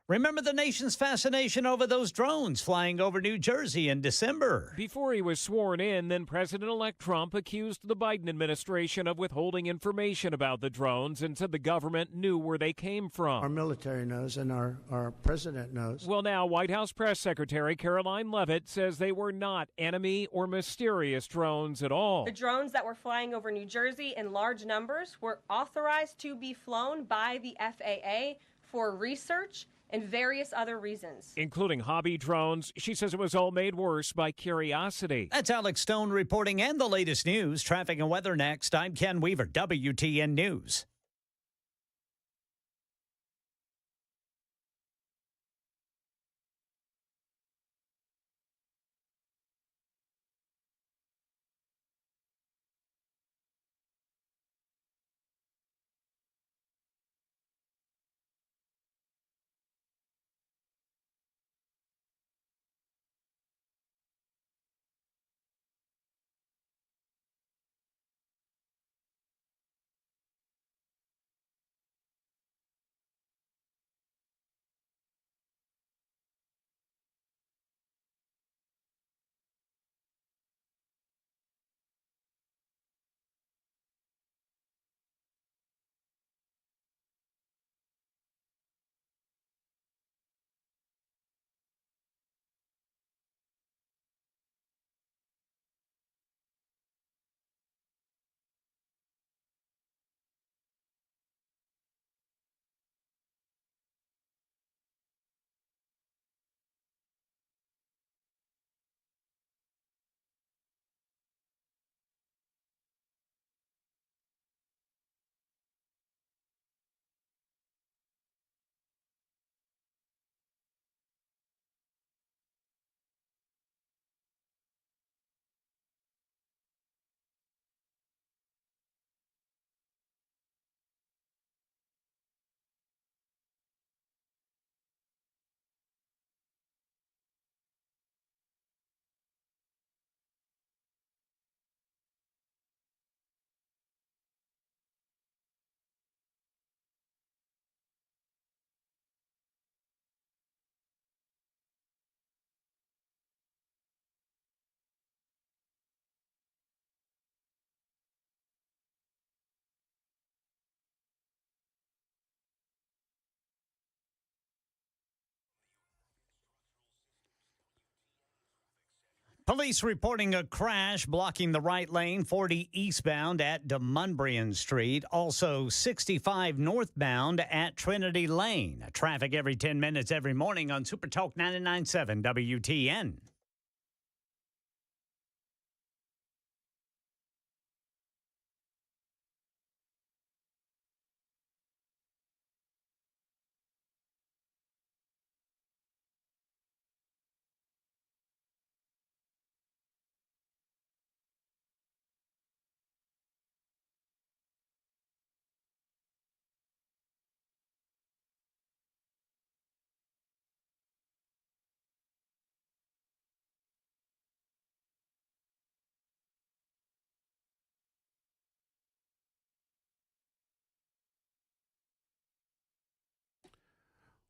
Remember the nation's fascination over those drones flying over New Jersey in December. Before he was sworn in, then President-elect Trump accused the Biden administration of withholding information about the drones and said the government knew where they came from. Our military knows and our president knows. Well, now White House Press Secretary Caroline Leavitt says they were not enemy or mysterious drones at all. The drones that were flying over New Jersey in large numbers were authorized to be flown by the FAA for research and various other reasons, including hobby drones. She says it was all made worse by curiosity. That's Alex Stone reporting, and the latest news, traffic and weather next. I'm Ken Weaver, WTN News. Police reporting a crash blocking the right lane, 40 eastbound at Demonbreun Street. Also 65 northbound at Trinity Lane. Traffic every 10 minutes every morning on Super Talk 99.7 WTN.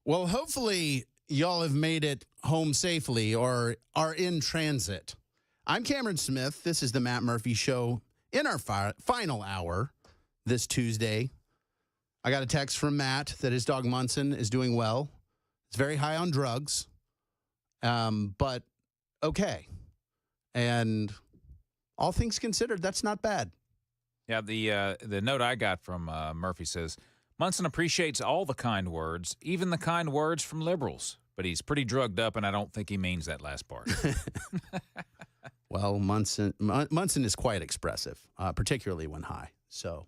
Well, hopefully y'all have made it home safely or are in transit. I'm Cameron Smith. This is the Matt Murphy Show in our final hour this Tuesday. I got a text from Matt that his dog Munson is doing well. It's very high on drugs, but okay. And all things considered, that's not bad. Yeah, the note I got from Murphy says, Munson appreciates all the kind words, even the kind words from liberals, but he's pretty drugged up, and I don't think he means that last part. Well, Munson is quite expressive, particularly when high. So,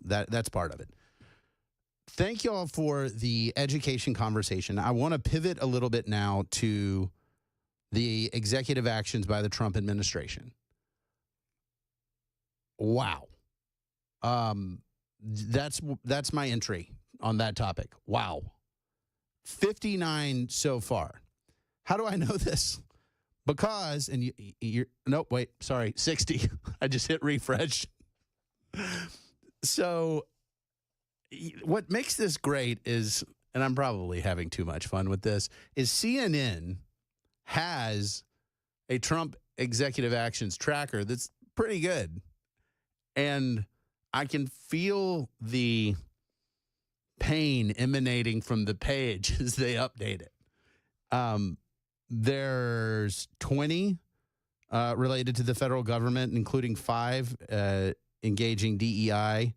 that's part of it. Thank you all for the education conversation. I want to pivot a little bit now to the executive actions by the Trump administration. Wow. That's my entry on that topic. Wow. 59 so far. How do I know this? Because, and you're, nope, wait, sorry, 60. I just hit refresh. So what makes this great is, and I'm probably having too much fun with this, is CNN has a Trump executive actions tracker that's pretty good. And I can feel the pain emanating from the page as they update it. There's 20 related to the federal government, including 5 engaging DEI.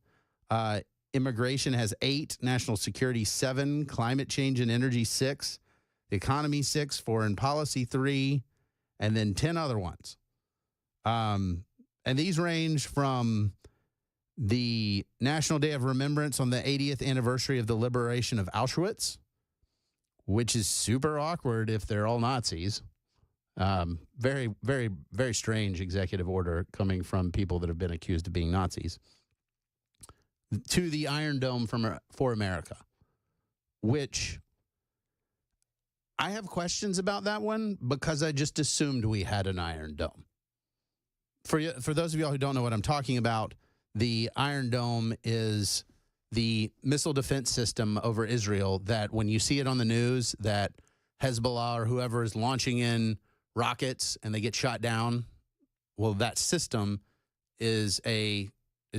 Immigration has 8, national security 7, climate change and energy 6, the economy 6, foreign policy 3, and then 10 other ones. And these range from the National Day of Remembrance on the 80th anniversary of the liberation of Auschwitz, which is super awkward if they're all Nazis. Very, very, very strange executive order coming from people that have been accused of being Nazis. To the Iron Dome for America, which I have questions about that one because I just assumed we had an Iron Dome. For those of y'all who don't know what I'm talking about, the Iron Dome is the missile defense system over Israel that when you see it on the news that Hezbollah or whoever is launching in rockets and they get shot down, well, that system is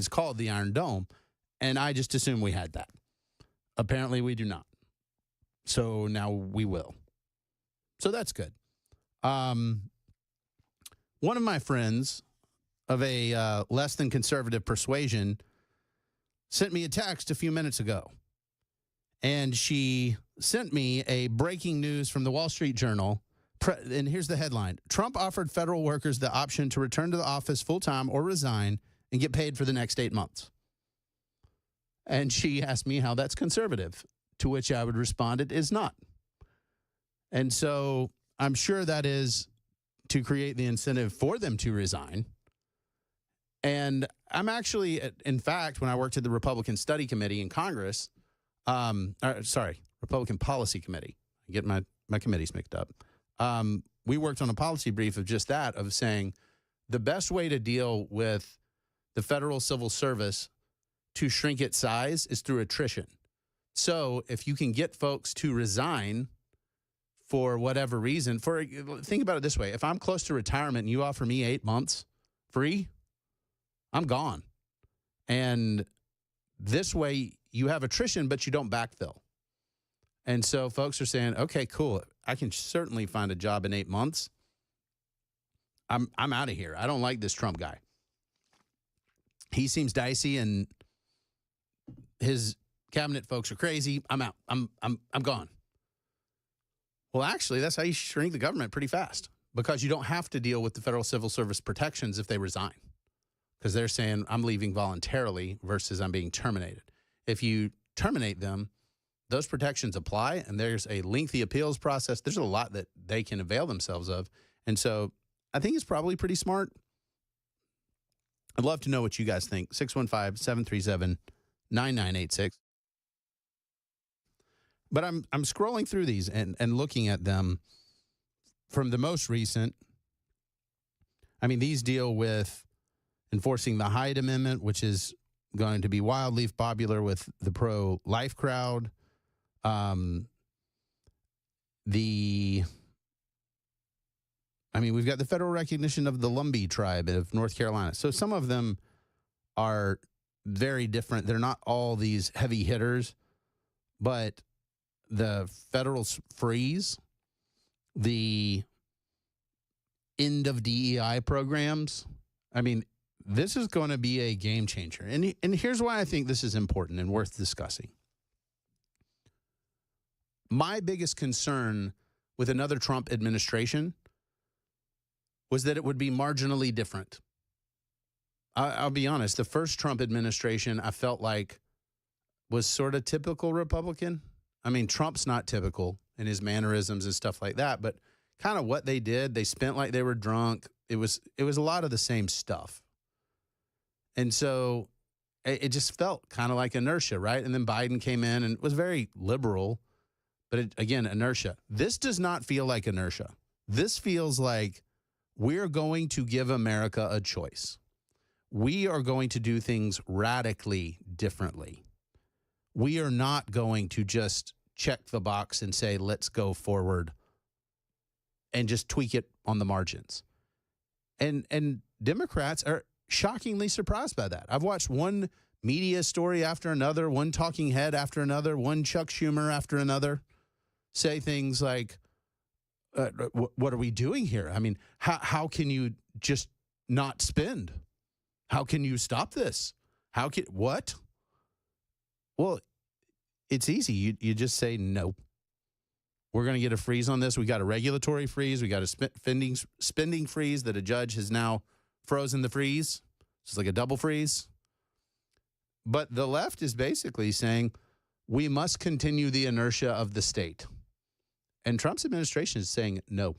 called the Iron Dome. And I just assumed we had that. Apparently we do not. So now we will. So that's good. One of my friends of a less than conservative persuasion sent me a text a few minutes ago. And she sent me a breaking news from the Wall Street Journal. And here's the headline. Trump offered federal workers the option to return to the office full-time or resign and get paid for the next 8 months. And she asked me how that's conservative, to which I would respond, it is not. And so I'm sure that is to create the incentive for them to resign. And I'm actually, in fact, when I worked at the Republican Study Committee in Congress, Republican Policy Committee, I get my committees mixed up. We worked on a policy brief of just that, of saying the best way to deal with the federal civil service to shrink its size is through attrition. So if you can get folks to resign for whatever reason, think about it this way. If I'm close to retirement and you offer me 8 months free, I'm gone. And this way you have attrition, but you don't backfill. And so folks are saying, okay, cool. I can certainly find a job in 8 months. I'm out of here. I don't like this Trump guy. He seems dicey and his cabinet folks are crazy. I'm out. I'm gone. Well, actually, that's how you shrink the government pretty fast, because you don't have to deal with the federal civil service protections if they resign, because they're saying I'm leaving voluntarily versus I'm being terminated. If you terminate them, those protections apply, and there's a lengthy appeals process. There's a lot that they can avail themselves of. And so I think it's probably pretty smart. I'd love to know what you guys think. 615-737-9986. But I'm scrolling through these and looking at them from the most recent. I mean, these deal with enforcing the Hyde Amendment, which is going to be wildly popular with the pro-life crowd. We've got the federal recognition of the Lumbee tribe of North Carolina. So some of them are very different. They're not all these heavy hitters, but the federal freeze, the end of DEI programs. I mean, this is going to be a game changer. And here's why I think this is important and worth discussing. My biggest concern with another Trump administration was that it would be marginally different. I'll be honest, the first Trump administration I felt like was sort of typical Republican. I mean, Trump's not typical in his mannerisms and stuff like that, but kind of what they did, they spent like they were drunk. It was a lot of the same stuff. And so it just felt kind of like inertia, right? And then Biden came in and was very liberal, but again, inertia. This does not feel like inertia. This feels like we're going to give America a choice. We are going to do things radically differently. We are not going to just check the box and say, let's go forward and just tweak it on the margins. And Democrats are shockingly surprised by that. I've watched one media story after another, one talking head after another, one Chuck Schumer after another say things like, what are we doing here? I mean, how can you just not spend? How can you stop this? What? Well, it's easy. You just say no. We're going to get a freeze on this. We got a regulatory freeze. We got a spending freeze that a judge has now frozen the freeze. It's like a double freeze. But the left is basically saying we must continue the inertia of the state. And Trump's administration is saying no.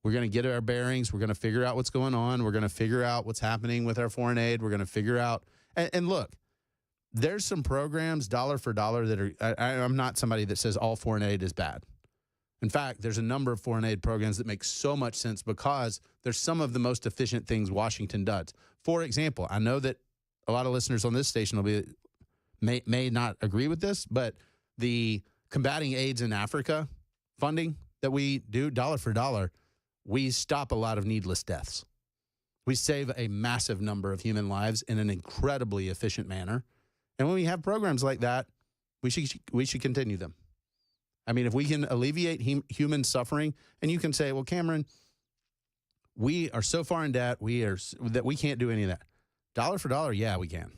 We're going to get our bearings. We're going to figure out what's going on. We're going to figure out what's happening with our foreign aid. We're going to figure out. And look, there's some programs, dollar for dollar, that are. I'm not somebody that says all foreign aid is bad. In fact, there's a number of foreign aid programs that make so much sense because they're some of the most efficient things Washington does. For example, I know that a lot of listeners on this station may not agree with this, but the combating AIDS in Africa funding that we do, dollar for dollar, we stop a lot of needless deaths. We save a massive number of human lives in an incredibly efficient manner. And when we have programs like that, we should continue them. I mean, if we can alleviate human suffering, and you can say, well, Cameron, we are so far in debt, that we can't do any of that. Dollar for dollar, yeah, we can.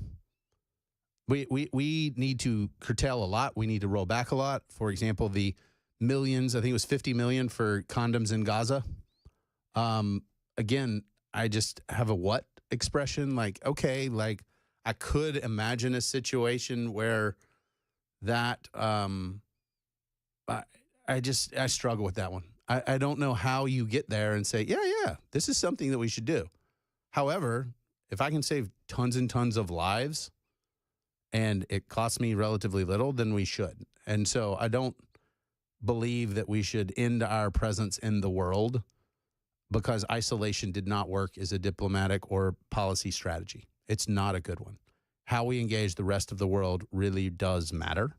We need to curtail a lot. We need to roll back a lot. For example, the millions, I think it was 50 million for condoms in Gaza. Again, I just have a what expression, like, okay, like I could imagine a situation where that, I struggle with that one. I don't know how you get there and say, yeah, this is something that we should do. However, if I can save tons and tons of lives and it costs me relatively little, then we should. And so I don't believe that we should end our presence in the world because isolation did not work as a diplomatic or policy strategy. It's not a good one. How we engage the rest of the world really does matter.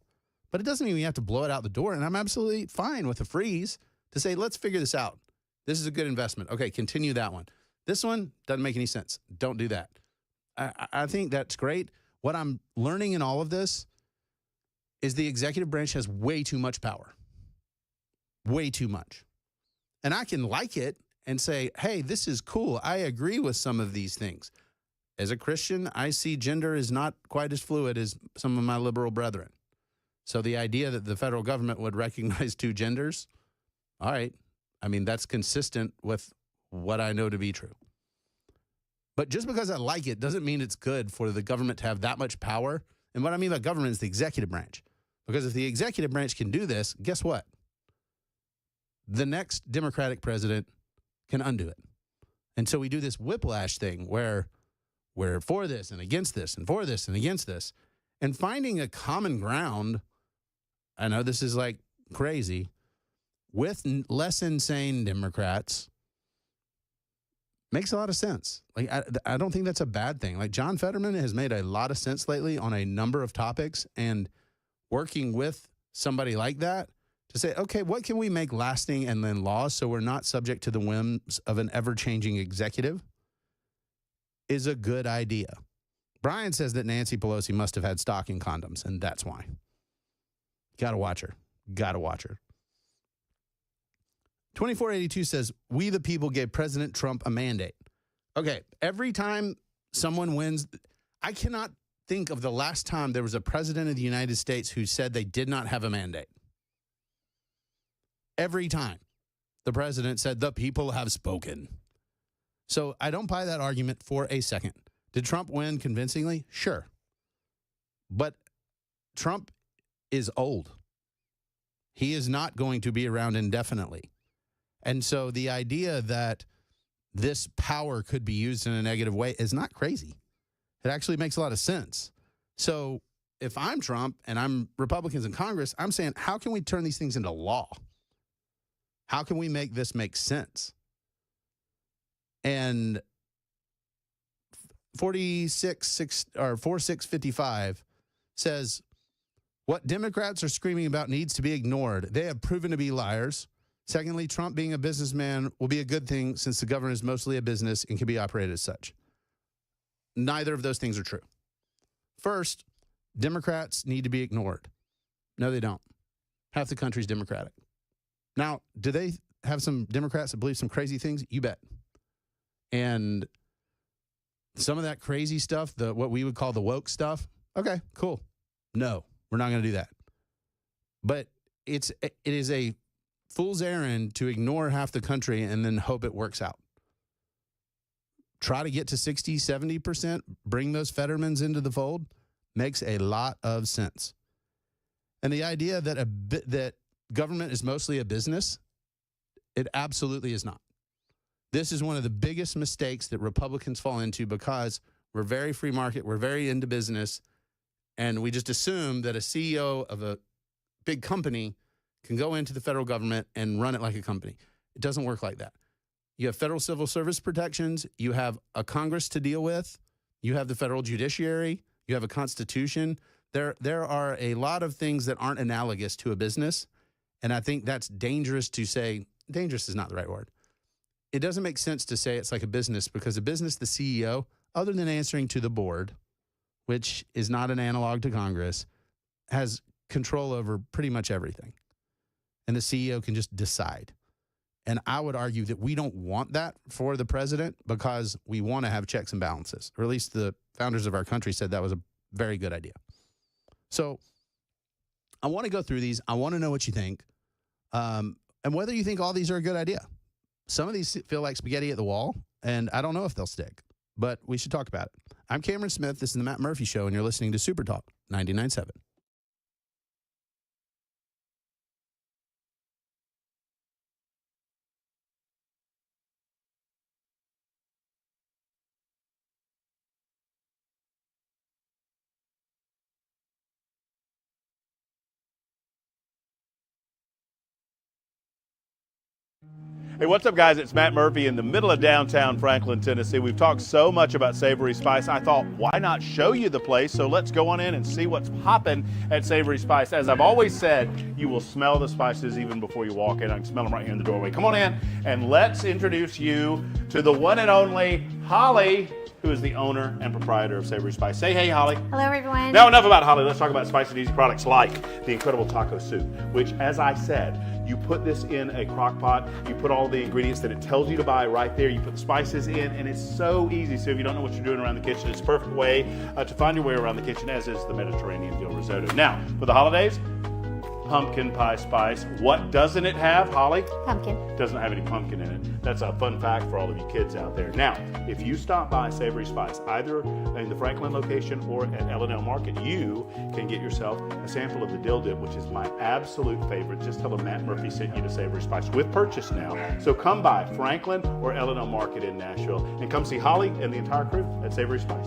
But it doesn't mean we have to blow it out the door. And I'm absolutely fine with a freeze to say, let's figure this out. This is a good investment. Okay, continue that one. This one doesn't make any sense. Don't do that. I think that's great. What I'm learning in all of this is the executive branch has way too much power. Way too much. And I can like it and say, hey, this is cool. I agree with some of these things. As a Christian, I see gender is not quite as fluid as some of my liberal brethren. So the idea that the federal government would recognize two genders, all right. I mean, that's consistent with what I know to be true. But just because I like it doesn't mean it's good for the government to have that much power. And what I mean by government is the executive branch. Because if the executive branch can do this, guess what? The next Democratic president can undo it. And so we do this whiplash thing where we're for this and against this and for this and against this. And finding a common ground, I know this is like crazy, with less insane Democrats makes a lot of sense. Like I don't think that's a bad thing. Like John Fetterman has made a lot of sense lately on a number of topics, and working with somebody like that to say, okay, what can we make lasting and then laws so we're not subject to the whims of an ever-changing executive is a good idea. Brian says that Nancy Pelosi must have had stock in condoms, and that's why. Got to watch her. Got to watch her. 2482 says, we the people gave President Trump a mandate. Okay, every time someone wins, I cannot think of the last time there was a president of the United States who said they did not have a mandate. Every time the president said, the people have spoken. So I don't buy that argument for a second. Did Trump win convincingly? Sure. But Trump is old. He is not going to be around indefinitely. And so the idea that this power could be used in a negative way is not crazy. It actually makes a lot of sense. So if I'm Trump and I'm Republicans in Congress, I'm saying, how can we turn these things into law? How can we make this make sense? And 4655 says, what Democrats are screaming about needs to be ignored. They have proven to be liars. Secondly, Trump being a businessman will be a good thing since the government is mostly a business and can be operated as such. Neither of those things are true. First, Democrats need to be ignored. No, they don't. Half the country's Democratic. Now, do they have some Democrats that believe some crazy things? You bet. And some of that crazy stuff, what we would call the woke stuff, okay, cool. No, we're not going to do that. But it is a fool's errand to ignore half the country and then hope it works out. Try to get to 60, 70%, bring those Fettermans into the fold, makes a lot of sense. And the idea that that government is mostly a business, it absolutely is not. This is one of the biggest mistakes that Republicans fall into because we're very free market, we're very into business, and we just assume that a CEO of a big company can go into the federal government and run it like a company. It doesn't work like that. You have federal civil service protections. You have a Congress to deal with. You have the federal judiciary. You have a constitution. There are a lot of things that aren't analogous to a business, and I think that's dangerous to say. Dangerous is not the right word. It doesn't make sense to say it's like a business because a business, the CEO, other than answering to the board, which is not an analog to Congress, has control over pretty much everything. And the CEO can just decide. And I would argue that we don't want that for the president because we want to have checks and balances, or at least the founders of our country said that was a very good idea. So I want to go through these. I want to know what you think and whether you think all these are a good idea. Some of these feel like spaghetti at the wall, and I don't know if they'll stick, but we should talk about it. I'm Cameron Smith. This is the Matt Murphy Show, and you're listening to Super Talk 99.7. Hey, what's up, guys? It's Matt Murphy in the middle of downtown Franklin, Tennessee. We've talked so much about Savory Spice. I thought, why not show you the place? So let's go on in and see what's popping at Savory Spice. As I've always said, you will smell the spices even before you walk in. I can smell them right here in the doorway. Come on in, and let's introduce you to the one and only Holly, who is the owner and proprietor of Savory Spice. Say hey, Holly. Hello, everyone. Now, enough about Holly. Let's talk about spicy and easy products like the incredible taco soup, which, as I said, you put this in a crock pot, you put all the ingredients that it tells you to buy right there, you put the spices in, and it's so easy. So if you don't know what you're doing around the kitchen, it's a perfect way to find your way around the kitchen, as is the Mediterranean dill risotto. Now, for the holidays, pumpkin pie spice. What doesn't it have, Holly? Pumpkin. Doesn't have any pumpkin in it. That's a fun fact for all of you kids out there. Now, if you stop by Savory Spice, either in the Franklin location or at L&L Market, you can get yourself a sample of the dill dip, which is my absolute favorite. Just tell them Matt Murphy sent you to Savory Spice with purchase now. So come by Franklin or L&L Market in Nashville and come see Holly and the entire crew at Savory Spice.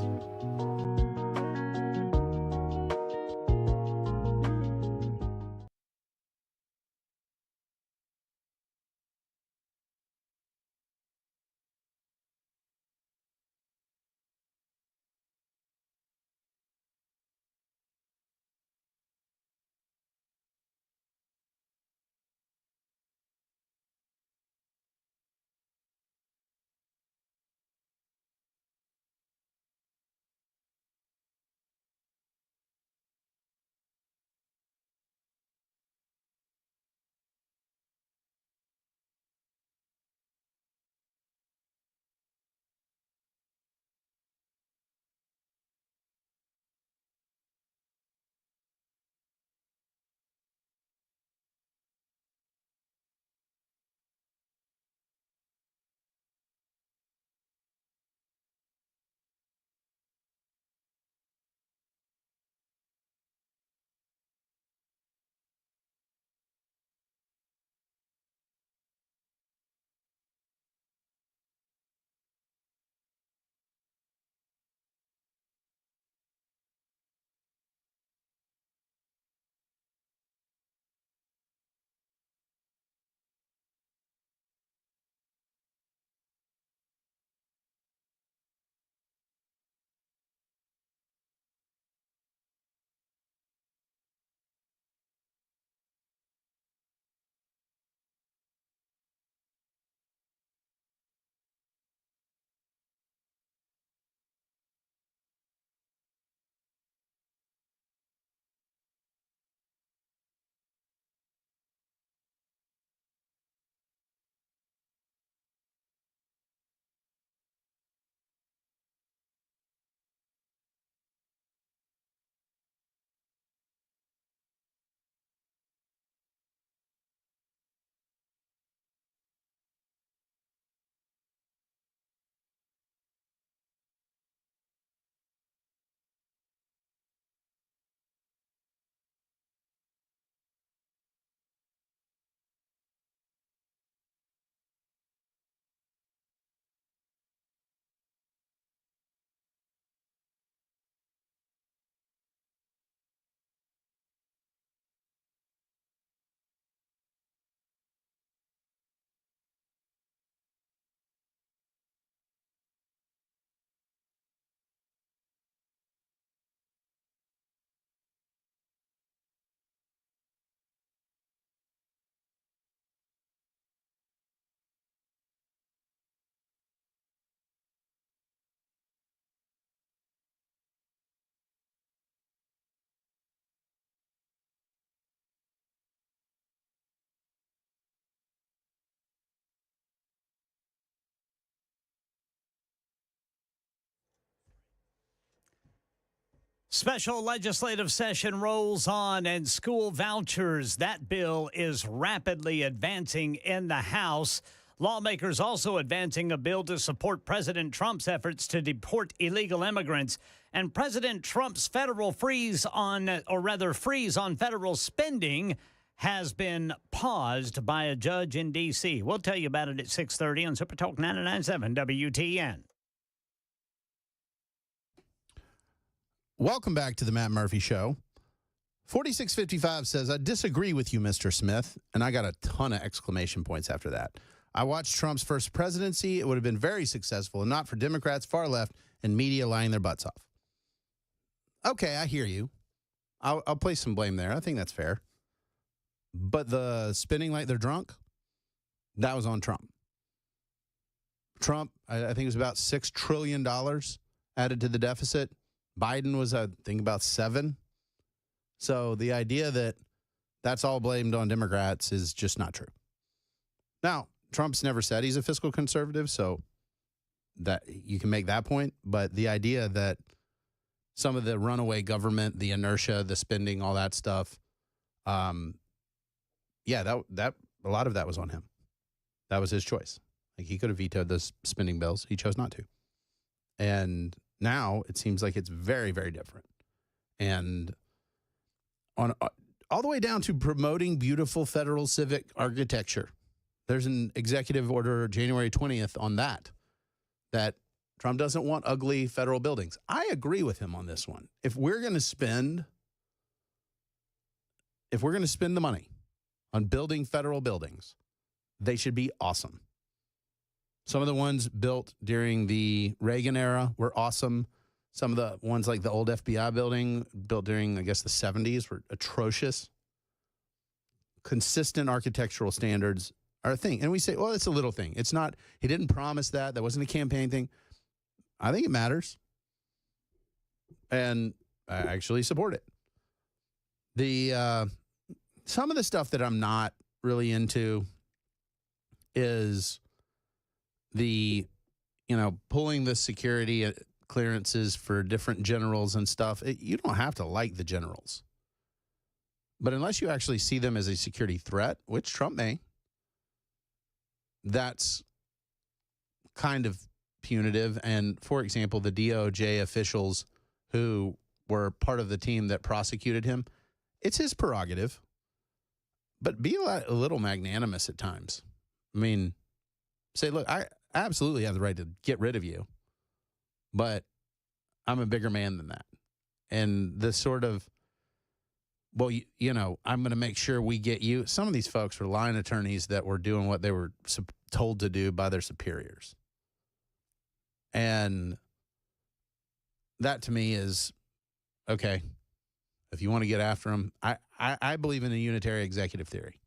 Special legislative session rolls on, and school vouchers, that bill is rapidly advancing in the House. Lawmakers also advancing a bill to support President Trump's efforts to deport illegal immigrants. And President Trump's freeze on federal spending has been paused by a judge in D.C. We'll tell you about it at 6:30 on Super Talk 99.7 WTN. Welcome back to the Matt Murphy Show. 4655 says, I disagree with you, Mr. Smith. And I got a ton of exclamation points after that. I watched Trump's first presidency. It would have been very successful, and not for Democrats, far left, and media lying their butts off. Okay, I hear you. I'll place some blame there. I think that's fair. But the spending like they're drunk, that was on Trump. Trump, I think it was about $6 trillion added to the deficit. Biden was, I think, about 7. So the idea that that's all blamed on Democrats is just not true. Now, Trump's never said he's a fiscal conservative, so that you can make that point. But the idea that some of the runaway government, the inertia, the spending, all that stuff, that a lot of that was on him. That was his choice. Like, he could have vetoed those spending bills. He chose not to. And now it seems like it's very, very different. And on all the way down to promoting beautiful federal civic architecture. There's an executive order January 20th on that Trump doesn't want ugly federal buildings. I agree with him on this one. If we're going to spend the money on building federal buildings, they should be awesome. Some of the ones built during the Reagan era were awesome. Some of the ones like the old FBI building built during, I guess, the 70s were atrocious. Consistent architectural standards are a thing. And we say, well, it's a little thing. It's not, he didn't promise that. That wasn't a campaign thing. I think it matters. And I actually support it. Some of the stuff that I'm not really into is pulling the security clearances for different generals and stuff. You don't have to like the generals. But unless you actually see them as a security threat, which Trump may, that's kind of punitive. And, for example, the DOJ officials who were part of the team that prosecuted him, it's his prerogative. But be a little magnanimous at times. I mean, say, look, I absolutely have the right to get rid of you, but I'm a bigger man than that. And this sort of, well, I'm going to make sure we get you. Some of these folks were line attorneys that were doing what they were told to do by their superiors. And that to me is, okay, if you want to get after them, I believe in a unitary executive theory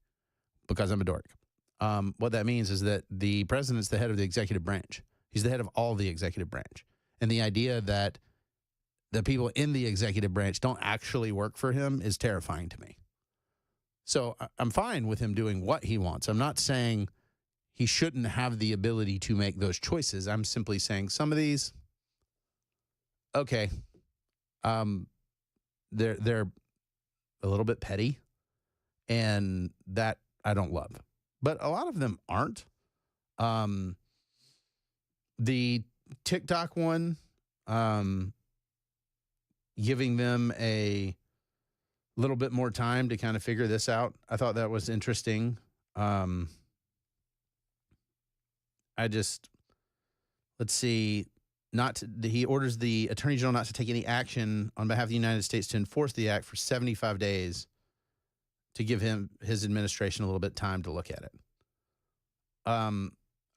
because I'm a dork. What that means is that the president's the head of the executive branch. He's the head of all the executive branch. And the idea that the people in the executive branch don't actually work for him is terrifying to me. So I'm fine with him doing what he wants. I'm not saying he shouldn't have the ability to make those choices. I'm simply saying some of these, okay, they're a little bit petty, and that I don't love. But a lot of them aren't. The TikTok one, giving them a little bit more time to kind of figure this out. I thought that was interesting. Let's see. He orders the Attorney General not to take any action on behalf of the United States to enforce the act for 75 days to give his administration a little bit of time to look at it.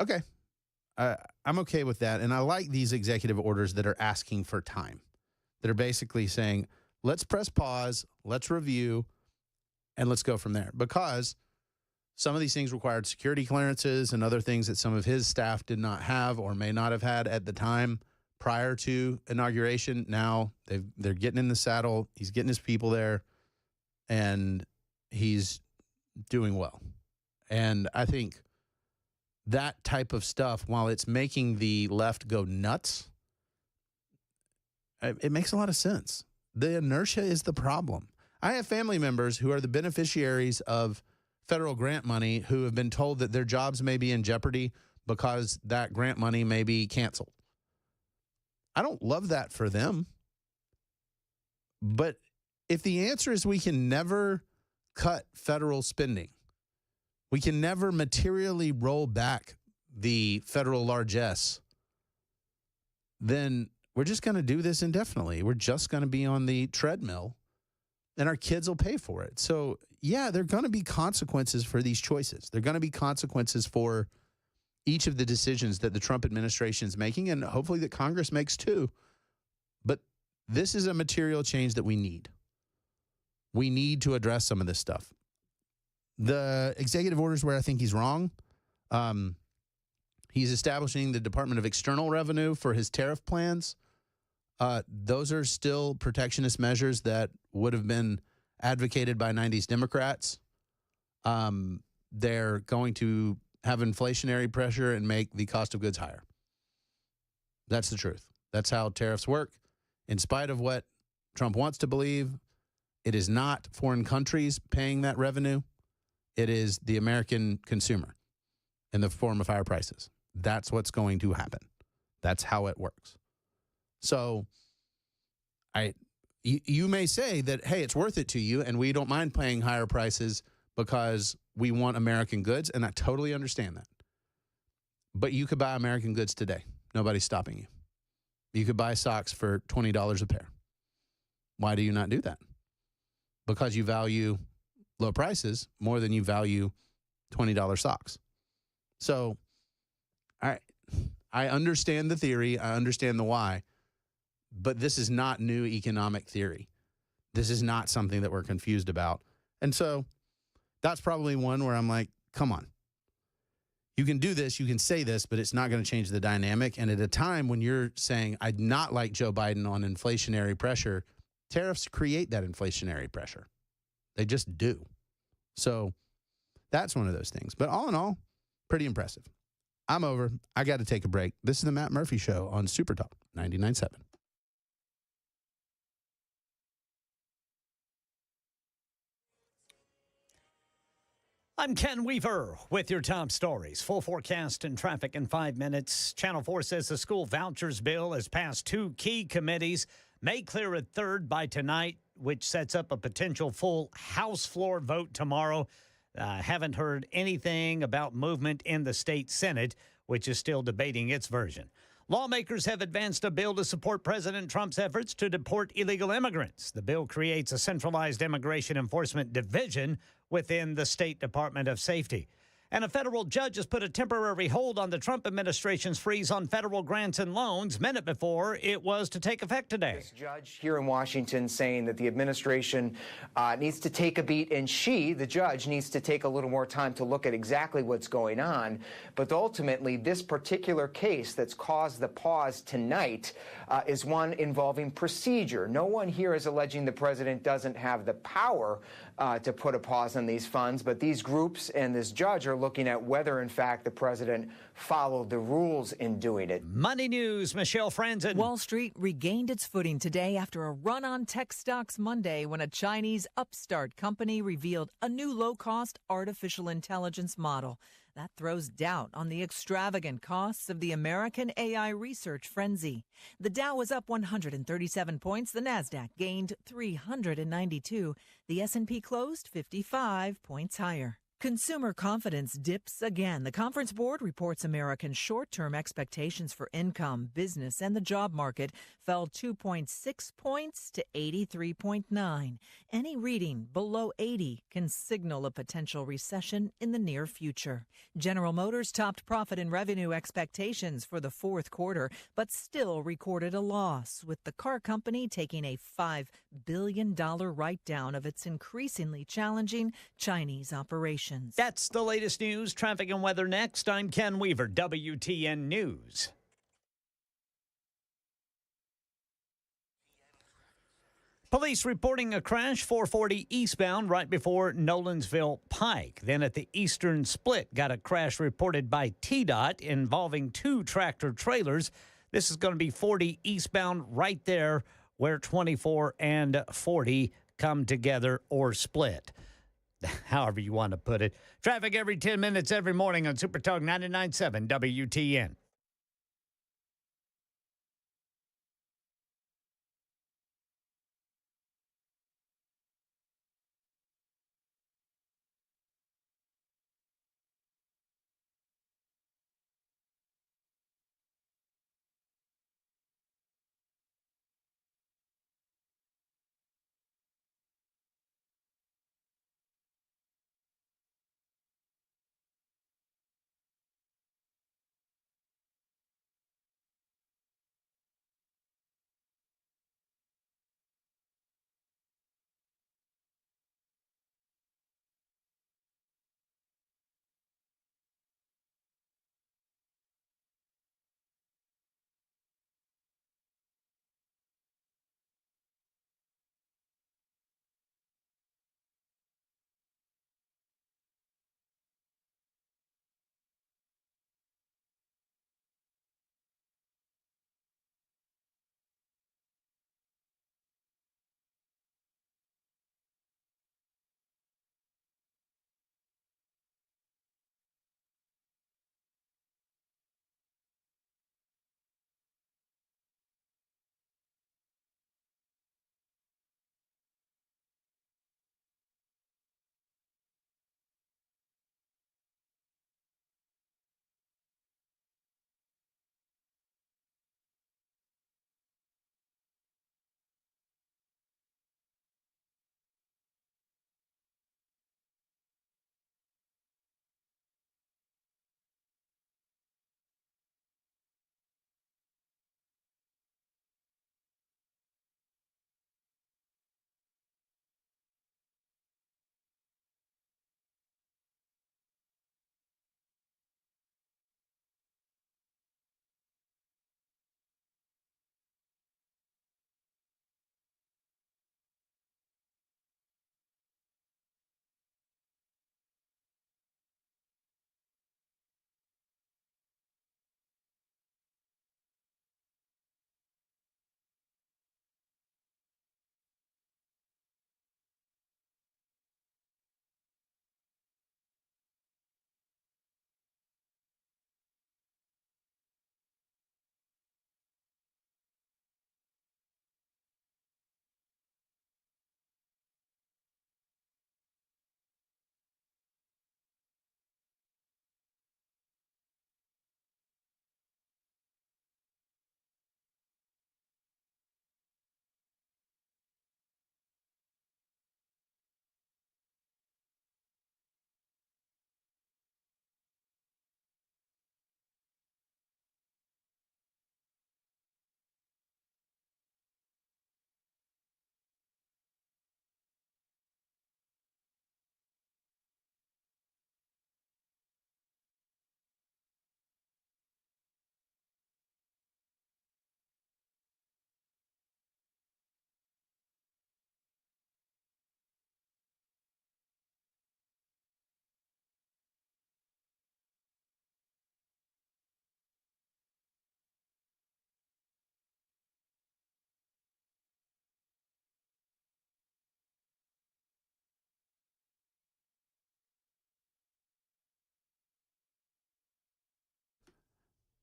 Okay. I'm okay with that. And I like these executive orders that are asking for time, that are basically saying, let's press pause, let's review, and let's go from there. Because some of these things required security clearances and other things that some of his staff did not have or may not have had at the time prior to inauguration. Now they're getting in the saddle. He's getting his people there, and he's doing well. And I think that type of stuff, while it's making the left go nuts, it makes a lot of sense. The inertia is the problem. I have family members who are the beneficiaries of federal grant money who have been told that their jobs may be in jeopardy because that grant money may be canceled. I don't love that for them. But if the answer is we can never cut federal spending, we can never materially roll back the federal largesse, then we're just going to do this indefinitely. We're just going to be on the treadmill, and our kids will pay for it. So, yeah, there are going to be consequences for these choices. There are going to be consequences for each of the decisions that the Trump administration is making, and hopefully that Congress makes too. But this is a material change that we need. We need to address some of this stuff. The executive orders where I think he's wrong, he's establishing the Department of External Revenue for his tariff plans. Those are still protectionist measures that would have been advocated by 90s Democrats. They're going to have inflationary pressure and make the cost of goods higher. That's the truth. That's how tariffs work. In spite of what Trump wants to believe, it is not foreign countries paying that revenue. It is the American consumer in the form of higher prices. That's what's going to happen. That's how it works. So you may say that, hey, it's worth it to you, and we don't mind paying higher prices because we want American goods, and I totally understand that. But you could buy American goods today. Nobody's stopping you. You could buy socks for $20 a pair. Why do you not do that? Because you value low prices more than you value $20 socks. So I understand the theory. I understand the why. But this is not new economic theory. This is not something that we're confused about. And so that's probably one where I'm like, come on. You can do this, you can say this, but it's not going to change the dynamic. And at a time when you're saying, I'd not like Joe Biden on inflationary pressure, tariffs create that inflationary pressure. They just do. So that's one of those things. But all in all, pretty impressive. I'm over. I got to take a break. This is the Matt Murphy Show on Super Talk 99.7. I'm Ken Weaver with your top stories. Full forecast and traffic in 5 minutes. Channel 4 says the school vouchers bill has passed 2 key committees, may clear a third by tonight, which sets up a potential full House floor vote tomorrow. Haven't heard anything about movement in the state Senate, which is still debating its version. Lawmakers have advanced a bill to support President Trump's efforts to deport illegal immigrants. The bill creates a centralized immigration enforcement division within the State Department of Safety. And a federal judge has put a temporary hold on the Trump administration's freeze on federal grants and loans minute before it was to take effect today. This judge here in Washington saying that the administration needs to take a beat, and the judge, needs to take a little more time to look at exactly what's going on. But ultimately, this particular case that's caused the pause tonight is one involving procedure. No one here is alleging the president doesn't have the power to put a pause on these funds, but these groups and this judge are looking at whether, in fact, the president followed the rules in doing it. Money News, Michelle Franzen. Wall Street regained its footing today after a run on tech stocks Monday when a Chinese upstart company revealed a new low-cost artificial intelligence model. That throws doubt on the extravagant costs of the American AI research frenzy. The Dow was up 137 points. The Nasdaq gained 392. The S&P closed 55 points higher. Consumer confidence dips again. The Conference Board reports American short-term expectations for income, business, and the job market fell 2.6 points to 83.9. Any reading below 80 can signal a potential recession in the near future. General Motors topped profit and revenue expectations for the fourth quarter, but still recorded a loss, with the car company taking a $5 billion write-down of its increasingly challenging Chinese operations. That's the latest news, traffic, and weather next. I'm Ken Weaver, WTN News. Police reporting a crash 440 eastbound right before Nolensville Pike. Then at the eastern split, got a crash reported by TDOT involving 2 tractor trailers. This is going to be 40 eastbound right there where 24 and 40 come together or split. However you want to put it. Traffic every 10 minutes every morning on Super Talk 99.7 WTN.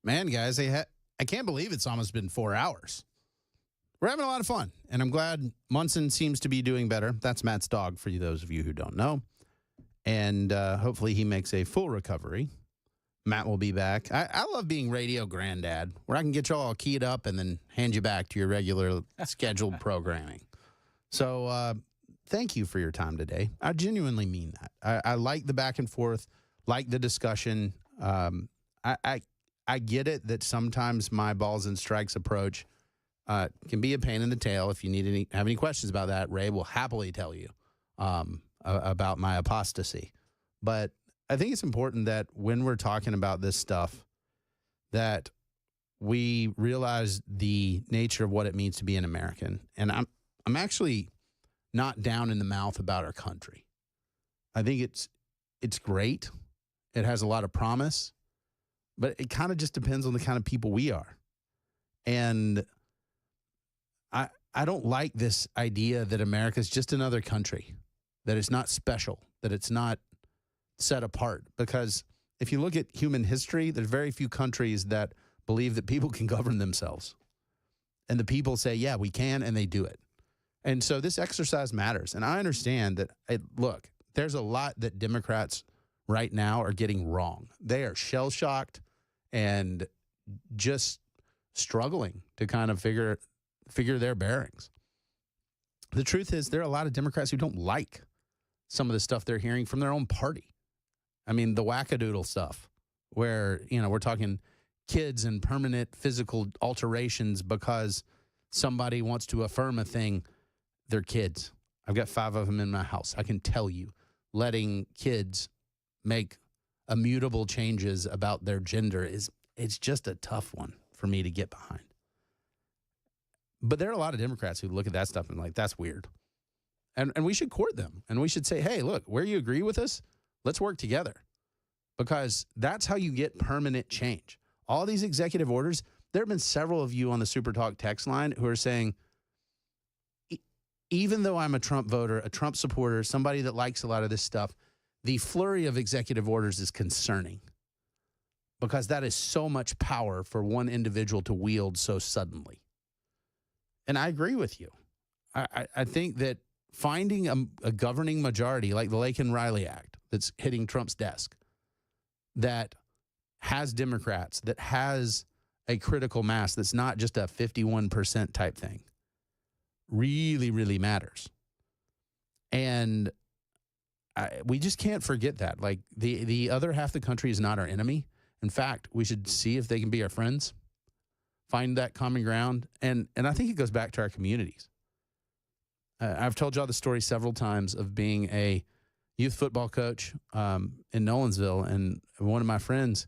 Man, guys, I can't believe it's almost been 4 hours. We're having a lot of fun, and I'm glad Munson seems to be doing better. That's Matt's dog, for those of you who don't know. And hopefully he makes a full recovery. Matt will be back. I love being radio granddad, where I can get you all keyed up and then hand you back to your regular scheduled programming. So thank you for your time today. I genuinely mean that. I like the back and forth, like the discussion. I get it that sometimes my balls and strikes approach can be a pain in the tail. If you have any questions about that, Ray will happily tell you about my apostasy. But I think it's important that when we're talking about this stuff, that we realize the nature of what it means to be an American. And I'm actually not down in the mouth about our country. I think it's great. It has a lot of promise, but it kind of just depends on the kind of people we are. And I don't like this idea that America's just another country, that it's not special, that it's not set apart. Because if you look at human history, there's very few countries that believe that people can govern themselves. And the people say, yeah, we can, and they do it. And so this exercise matters. And I understand that, look, there's a lot that Democrats right now are getting wrong. They are shell-shocked and just struggling to kind of figure their bearings. The truth is, there are a lot of Democrats who don't like some of the stuff they're hearing from their own party. I mean, the wackadoodle stuff where, we're talking kids and permanent physical alterations because somebody wants to affirm a thing. They're kids. I've got 5 of them in my house. I can tell you, letting kids make immutable changes about their gender it's just a tough one for me to get behind. But there are a lot of Democrats who look at that stuff and like, that's weird. And we should court them. And we should say, hey, look, where you agree with us, let's work together. Because that's how you get permanent change. All these executive orders, there have been several of you on the Super Talk text line who are saying, even though I'm a Trump voter, a Trump supporter, somebody that likes a lot of this stuff, the flurry of executive orders is concerning. Because that is so much power for one individual to wield so suddenly. And I agree with you. I think that finding a governing majority like the Laken-Riley Act that's hitting Trump's desk, that has Democrats, that has a critical mass that's not just a 51% type thing, really, really matters. And we just can't forget that. Like, the other half of the country is not our enemy. In fact, we should see if they can be our friends, find that common ground. And I think it goes back to our communities. I've told y'all the story several times of being a youth football coach in Nolensville, and one of my friends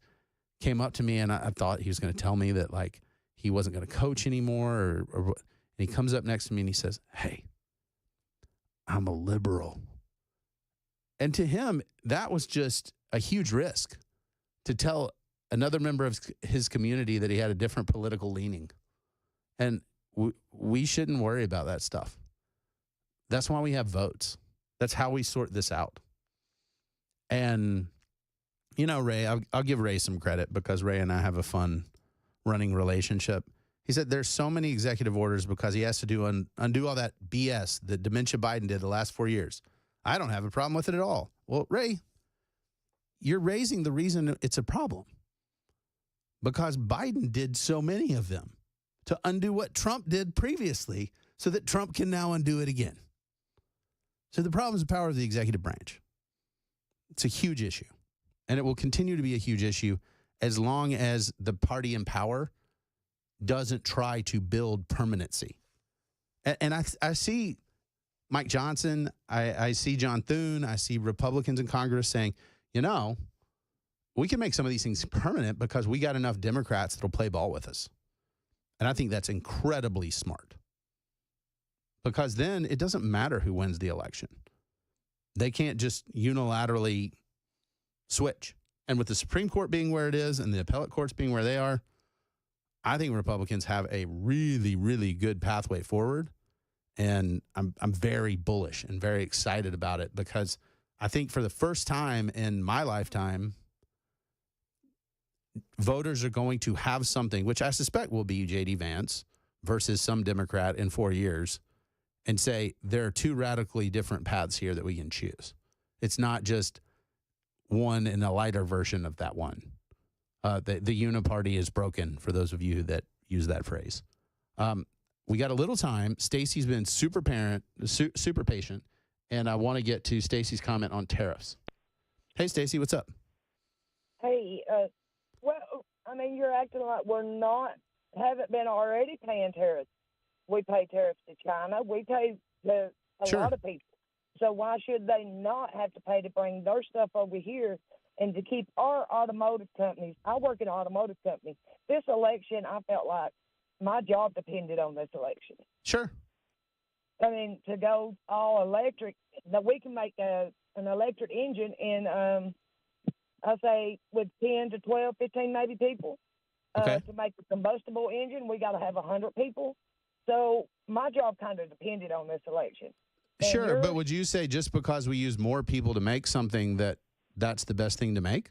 came up to me, and I thought he was going to tell me that, like, he wasn't going to coach anymore. And he comes up next to me and he says, hey, I'm a liberal. And to him, that was just a huge risk to tell another member of his community that he had a different political leaning. And we shouldn't worry about that stuff. That's why we have votes. That's how we sort this out. And, Ray, I'll give Ray some credit because Ray and I have a fun running relationship. He said there's so many executive orders because he has to undo all that BS that Dementia Biden did the last 4 years. I don't have a problem with it at all. Well, Ray, you're raising the reason it's a problem. Because Biden did so many of them to undo what Trump did previously so that Trump can now undo it again. So the problem is the power of the executive branch. It's a huge issue. And it will continue to be a huge issue as long as the party in power doesn't try to build permanency. And I see Mike Johnson, I see John Thune, I see Republicans in Congress saying, we can make some of these things permanent because we got enough Democrats that'll play ball with us. And I think that's incredibly smart. Because then it doesn't matter who wins the election. They can't just unilaterally switch. And with the Supreme Court being where it is and the appellate courts being where they are, I think Republicans have a really, really good pathway forward. And I'm very bullish and very excited about it because I think for the first time in my lifetime, voters are going to have something, which I suspect will be J.D. Vance versus some Democrat in 4 years, and say there are two radically different paths here that we can choose. It's not just one in a lighter version of that one. The uniparty is broken, for those of you that use that phrase. We got a little time. Stacey's been super patient, and I want to get to Stacey's comment on tariffs. Hey, Stacey, what's up? Hey, you're acting like haven't been already paying tariffs. We pay tariffs to China. We pay to a lot of people. So why should they not have to pay to bring their stuff over here and to keep our automotive companies? I work in an automotive company. This election, I felt like my job depended on this election. Sure. To go all electric, that we can make an electric engine in, I say, with 10 to 12, 15 maybe people. Okay. To make a combustible engine, we got to have 100 people. So my job kind of depended on this election. And Sure, yours- but would you say just because we use more people to make something that's the best thing to make?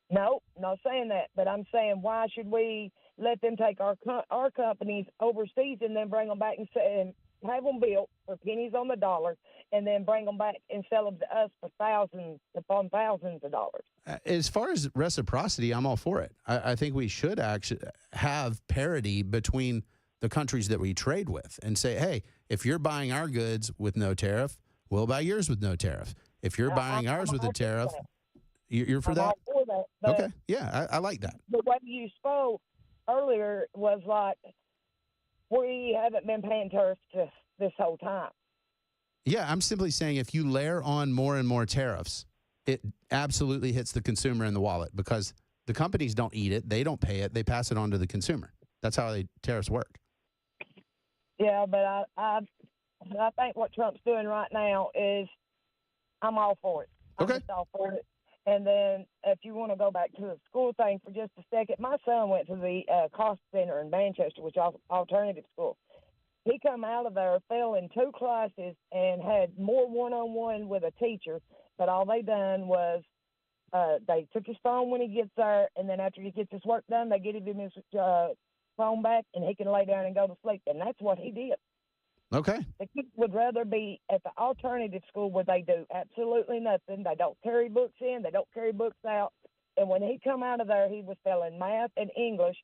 No, not saying that, but I'm saying why should we let them take our companies overseas and then bring them back and have them built for pennies on the dollar, and then bring them back and sell them to us for thousands upon thousands of dollars? As far as reciprocity, I'm all for it. I think we should actually have parity between the countries that we trade with and say, hey, if you're buying our goods with no tariff, we'll buy yours with no tariff. If you're buying ours with a tariff, you're for I'm that? all for that, but Okay, yeah, I like that. the way you spoke earlier was like we haven't been paying tariffs this whole time. Yeah, I'm simply saying if you layer on more and more tariffs, it absolutely hits the consumer in the wallet because the companies don't eat it, they don't pay it, they pass it on to the consumer. That's how tariffs work. Yeah, but I think what Trump's doing right now is I'm all for it. I'm just all for it. And then if you want to go back to the school thing for just a second, my son went to the Cost Center in Manchester, which is alternative school. He come out of there, fell in 2 classes, and had more one-on-one with a teacher. But all they done was they took his phone when he gets there, and then after he gets his work done, they give him his phone back, and he can lay down and go to sleep. And that's what he did. Okay. The kids would rather be at the alternative school where they do absolutely nothing. They don't carry books in. They don't carry books out. And when he come out of there, he was failing math and English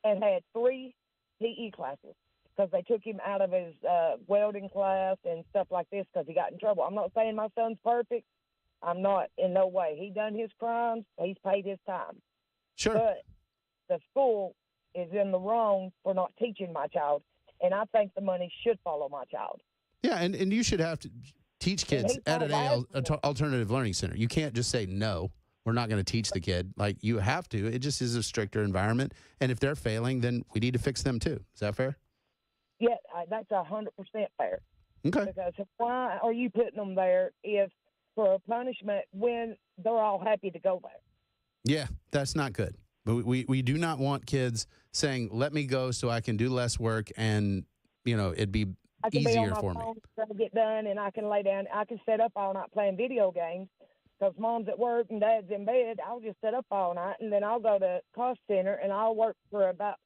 and had 3 PE classes because they took him out of his welding class and stuff like this because he got in trouble. I'm not saying my son's perfect. I'm not in no way. He done his crimes. He's paid his time. Sure. But the school is in the wrong for not teaching my child. And I think the money should follow my child. Yeah, and you should have to teach kids at an alternative learning center. You can't just say, no, we're not going to teach the kid. Like, you have to. It just is a stricter environment. And if they're failing, then we need to fix them too. Is that fair? Yeah, that's 100% fair. Okay. Because why are you putting them there if for a punishment when they're all happy to go there? Yeah, that's not good. But we do not want kids saying, let me go so I can do less work and, it'd be I can easier be on for my me. phone trying to get done, and I can lay down. I can sit up all night playing video games because mom's at work and dad's in bed. I'll just sit up all night, and then I'll go to Cost Center, and I'll work for about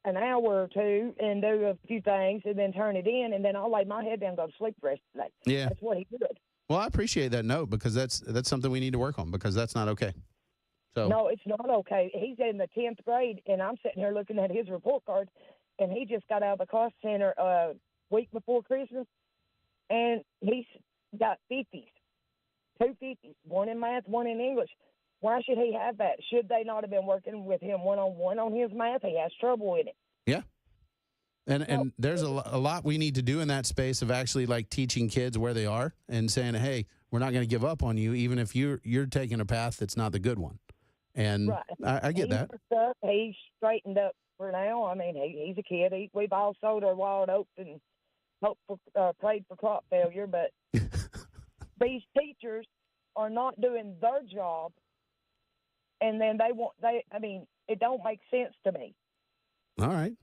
an hour or two and do a few things and then turn it in, and then I'll lay my head down and go to sleep the rest of the day. Yeah. That's what he did. Well, I appreciate that note because that's something we need to work on because that's not okay. So No, it's not okay. He's in the 10th grade, and I'm sitting here looking at his report card, and he just got out of the Cost Center a week before Christmas, and he's got 50s, 2 50s, one in math, one in English. Why should he have that? Should they not have been working with him one-on-one on his math? He has trouble with it. yeah. And there's a lot we need to do in that space of actually like teaching kids where they are and saying, hey, we're not going to give up on you even if you're taking a path that's not the good one. And Right. I get that. He's straightened up for now. I mean, he's a kid. We've all sold our wild oats and prayed for crop failure, but these teachers are not doing their job, and then it don't make sense to me. All right.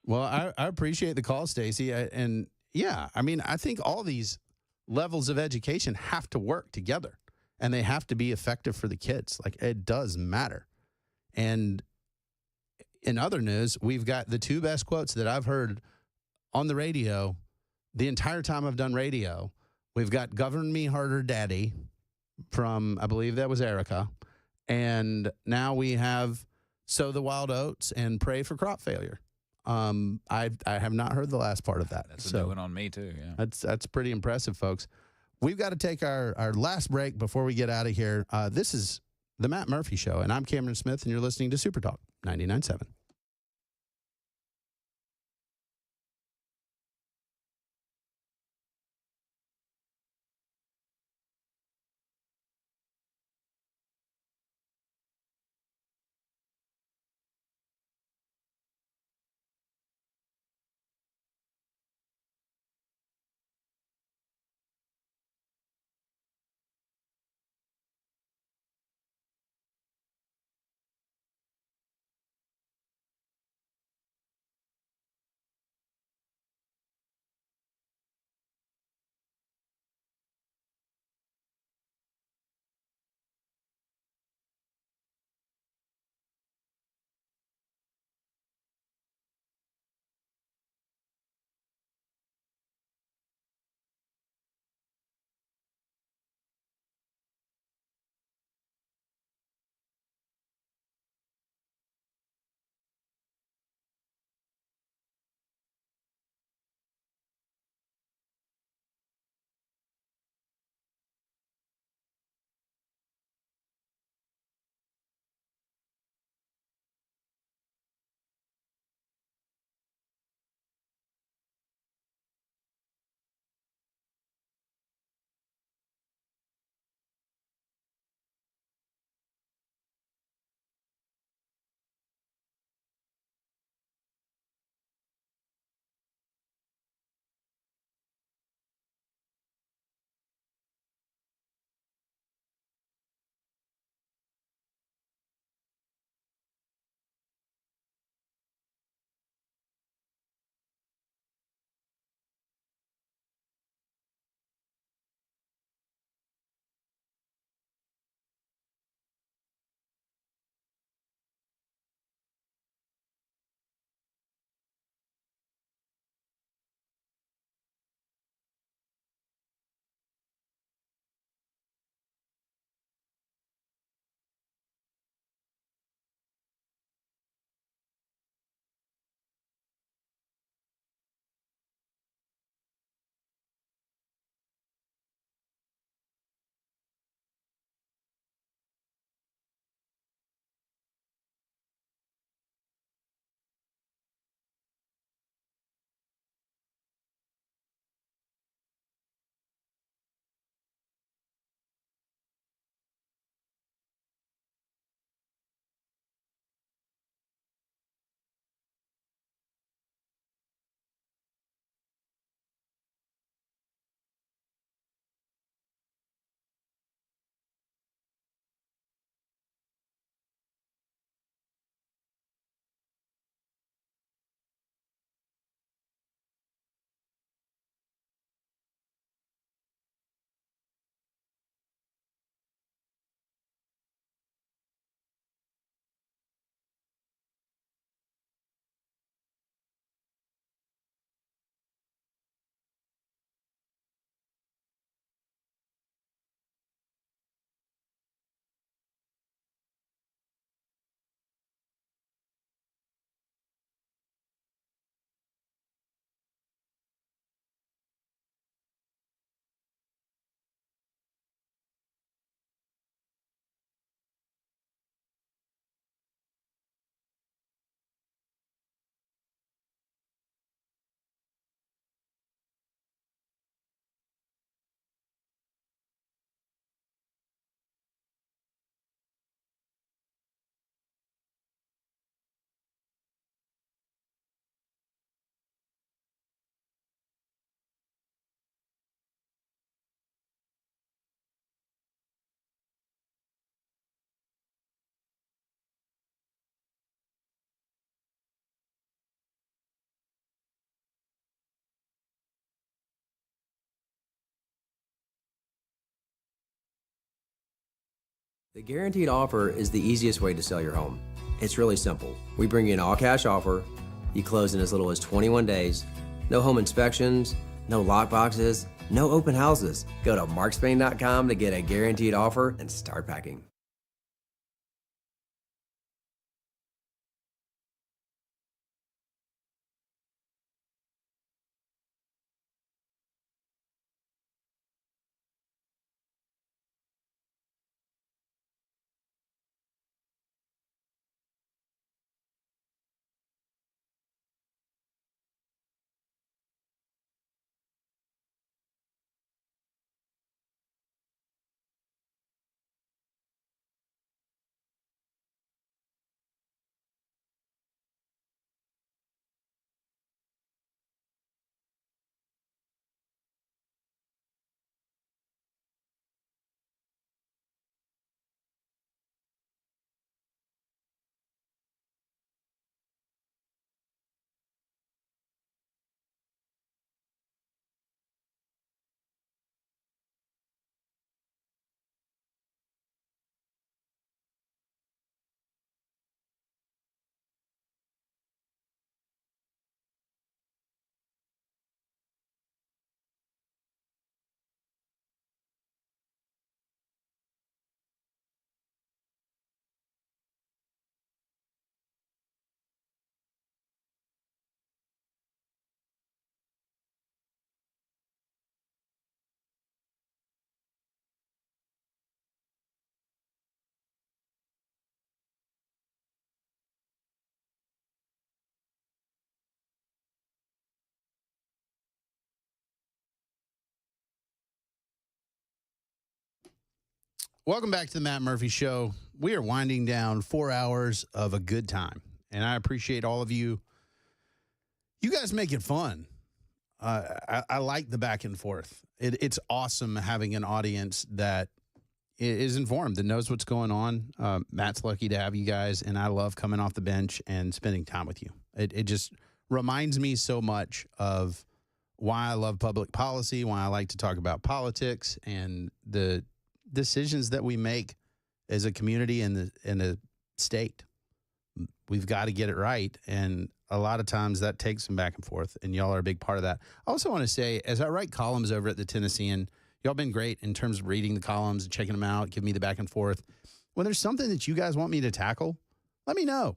Well, I appreciate the call, Stacey. And yeah, I mean, I think all these levels of education have to work together and they have to be effective for the kids. Like, it does matter. And in other news, we've got the 2 best quotes that I've heard on the radio the entire time I've done radio. We've got "Govern Me Harder, Daddy" from, I believe that was Erica. And now we have "Sow the wild oats and pray for crop failure." I have not heard the last part of that. That's a new one on me too. Yeah, that's pretty impressive, folks. We've got to take our last break before we get out of here. This is the Matt Murphy Show, and I'm Cameron Smith, and you're listening to Super Talk 99.7. The guaranteed offer is the easiest way to sell your home. It's really simple. We bring you an all-cash offer. You close in as little as 21 days. No home inspections, no lock boxes, no open houses. Go to markspain.com to get a guaranteed offer and start packing. Welcome back to the Matt Murphy Show. We are winding down 4 hours of a good time, and I appreciate all of you. You guys make it fun. I like the back and forth. It's awesome having an audience that is informed, that knows what's going on. Matt's lucky to have you guys, and I love coming off the bench and spending time with you. It just reminds me so much of why I love public policy, why I like to talk about politics, and the decisions that we make as a community and the state. We've got to get it right, and a lot of times that takes some back and forth, and y'all are a big part of that. I also want to say, as I write columns over at the Tennessean, y'all been great in terms of reading the columns and checking them out, giving me the back and forth. When there's something that you guys want me to tackle, let me know.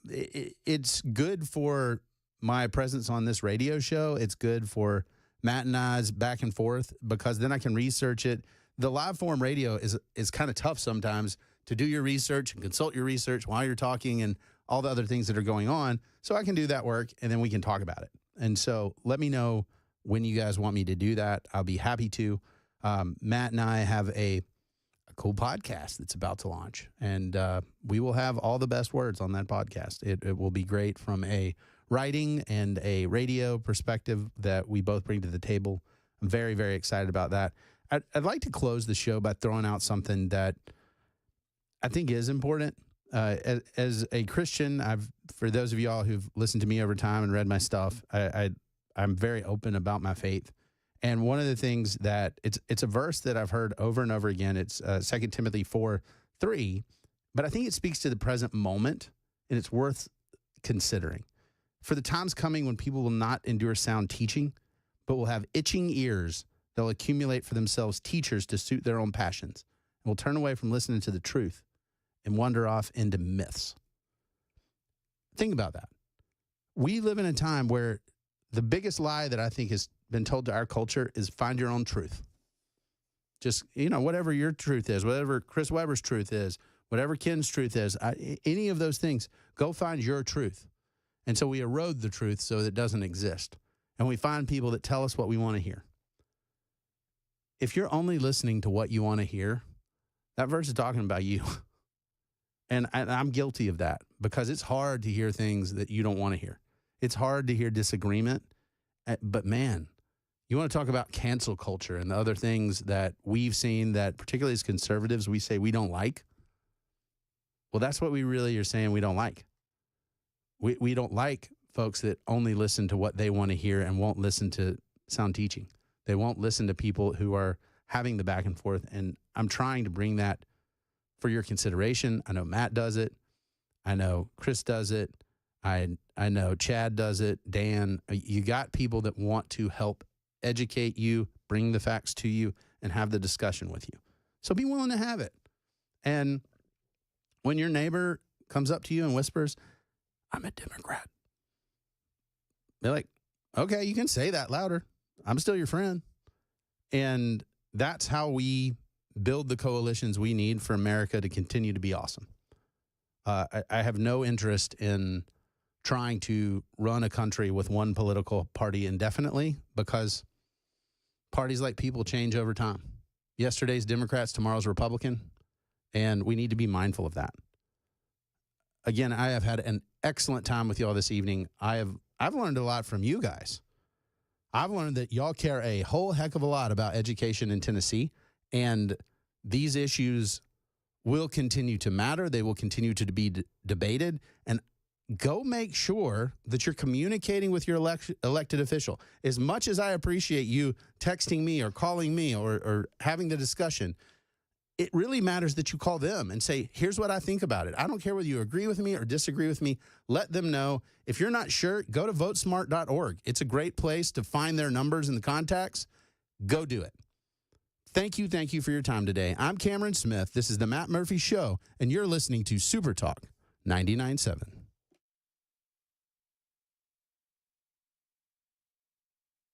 It's good for my presence on this radio show. It's good for Matt and I's back and forth, because then I can research it. The live form radio is kind of tough sometimes to do your research and consult your research while you're talking and all the other things that are going on. So I can do that work, and then we can talk about it. And so let me know when you guys want me to do that. I'll be happy to. Matt and I have a cool podcast that's about to launch, and we will have all the best words on that podcast. It will be great from a writing and a radio perspective that we both bring to the table. I'm very, very excited about that. I'd like to close the show by throwing out something that I think is important. As a Christian, for those of y'all who've listened to me over time and read my stuff, I'm very open about my faith. And one of the things that it's a verse that I've heard over and over again. It's 2 Timothy 4:3, but I think it speaks to the present moment, and it's worth considering. For the time's coming when people will not endure sound teaching, but will have itching ears. They'll accumulate for themselves teachers to suit their own passions, and will turn away from listening to the truth and wander off into myths. Think about that. We live in a time where the biggest lie that I think has been told to our culture is find your own truth. Just, whatever your truth is, whatever Chris Webber's truth is, whatever Ken's truth is, any of those things, go find your truth. And so we erode the truth so that it doesn't exist. And we find people that tell us what we want to hear. If you're only listening to what you want to hear, that verse is talking about you. And I'm guilty of that, because it's hard to hear things that you don't want to hear. It's hard to hear disagreement. But man, you want to talk about cancel culture and the other things that we've seen that, particularly as conservatives, we say we don't like. Well, that's what we really are saying we don't like. We don't like folks that only listen to what they want to hear and won't listen to sound teaching. They won't listen to people who are having the back and forth. And I'm trying to bring that for your consideration. I know Matt does it. I know Chris does it. I know Chad does it. Dan, you got people that want to help educate you, bring the facts to you, and have the discussion with you. So be willing to have it. And when your neighbor comes up to you and whispers, I'm a Democrat, they're like, okay, you can say that louder. I'm still your friend. And that's how we build the coalitions we need for America to continue to be awesome. I have no interest in trying to run a country with one political party indefinitely, because parties like people change over time. Yesterday's Democrats, tomorrow's Republican, and we need to be mindful of that. Again, I have had an excellent time with y'all this evening. I've learned a lot from you guys. I've learned that y'all care a whole heck of a lot about education in Tennessee, and these issues will continue to matter. They will continue to be debated, and go make sure that you're communicating with your elected official. As much as I appreciate you texting me or calling me or having the discussion, it really matters that you call them and say, here's what I think about it. I don't care whether you agree with me or disagree with me. Let them know. If you're not sure, go to votesmart.org. It's a great place to find their numbers and the contacts. Go do it. Thank you for your time today. I'm Cameron Smith. This is the Matt Murphy Show, and you're listening to Super Talk 99.7.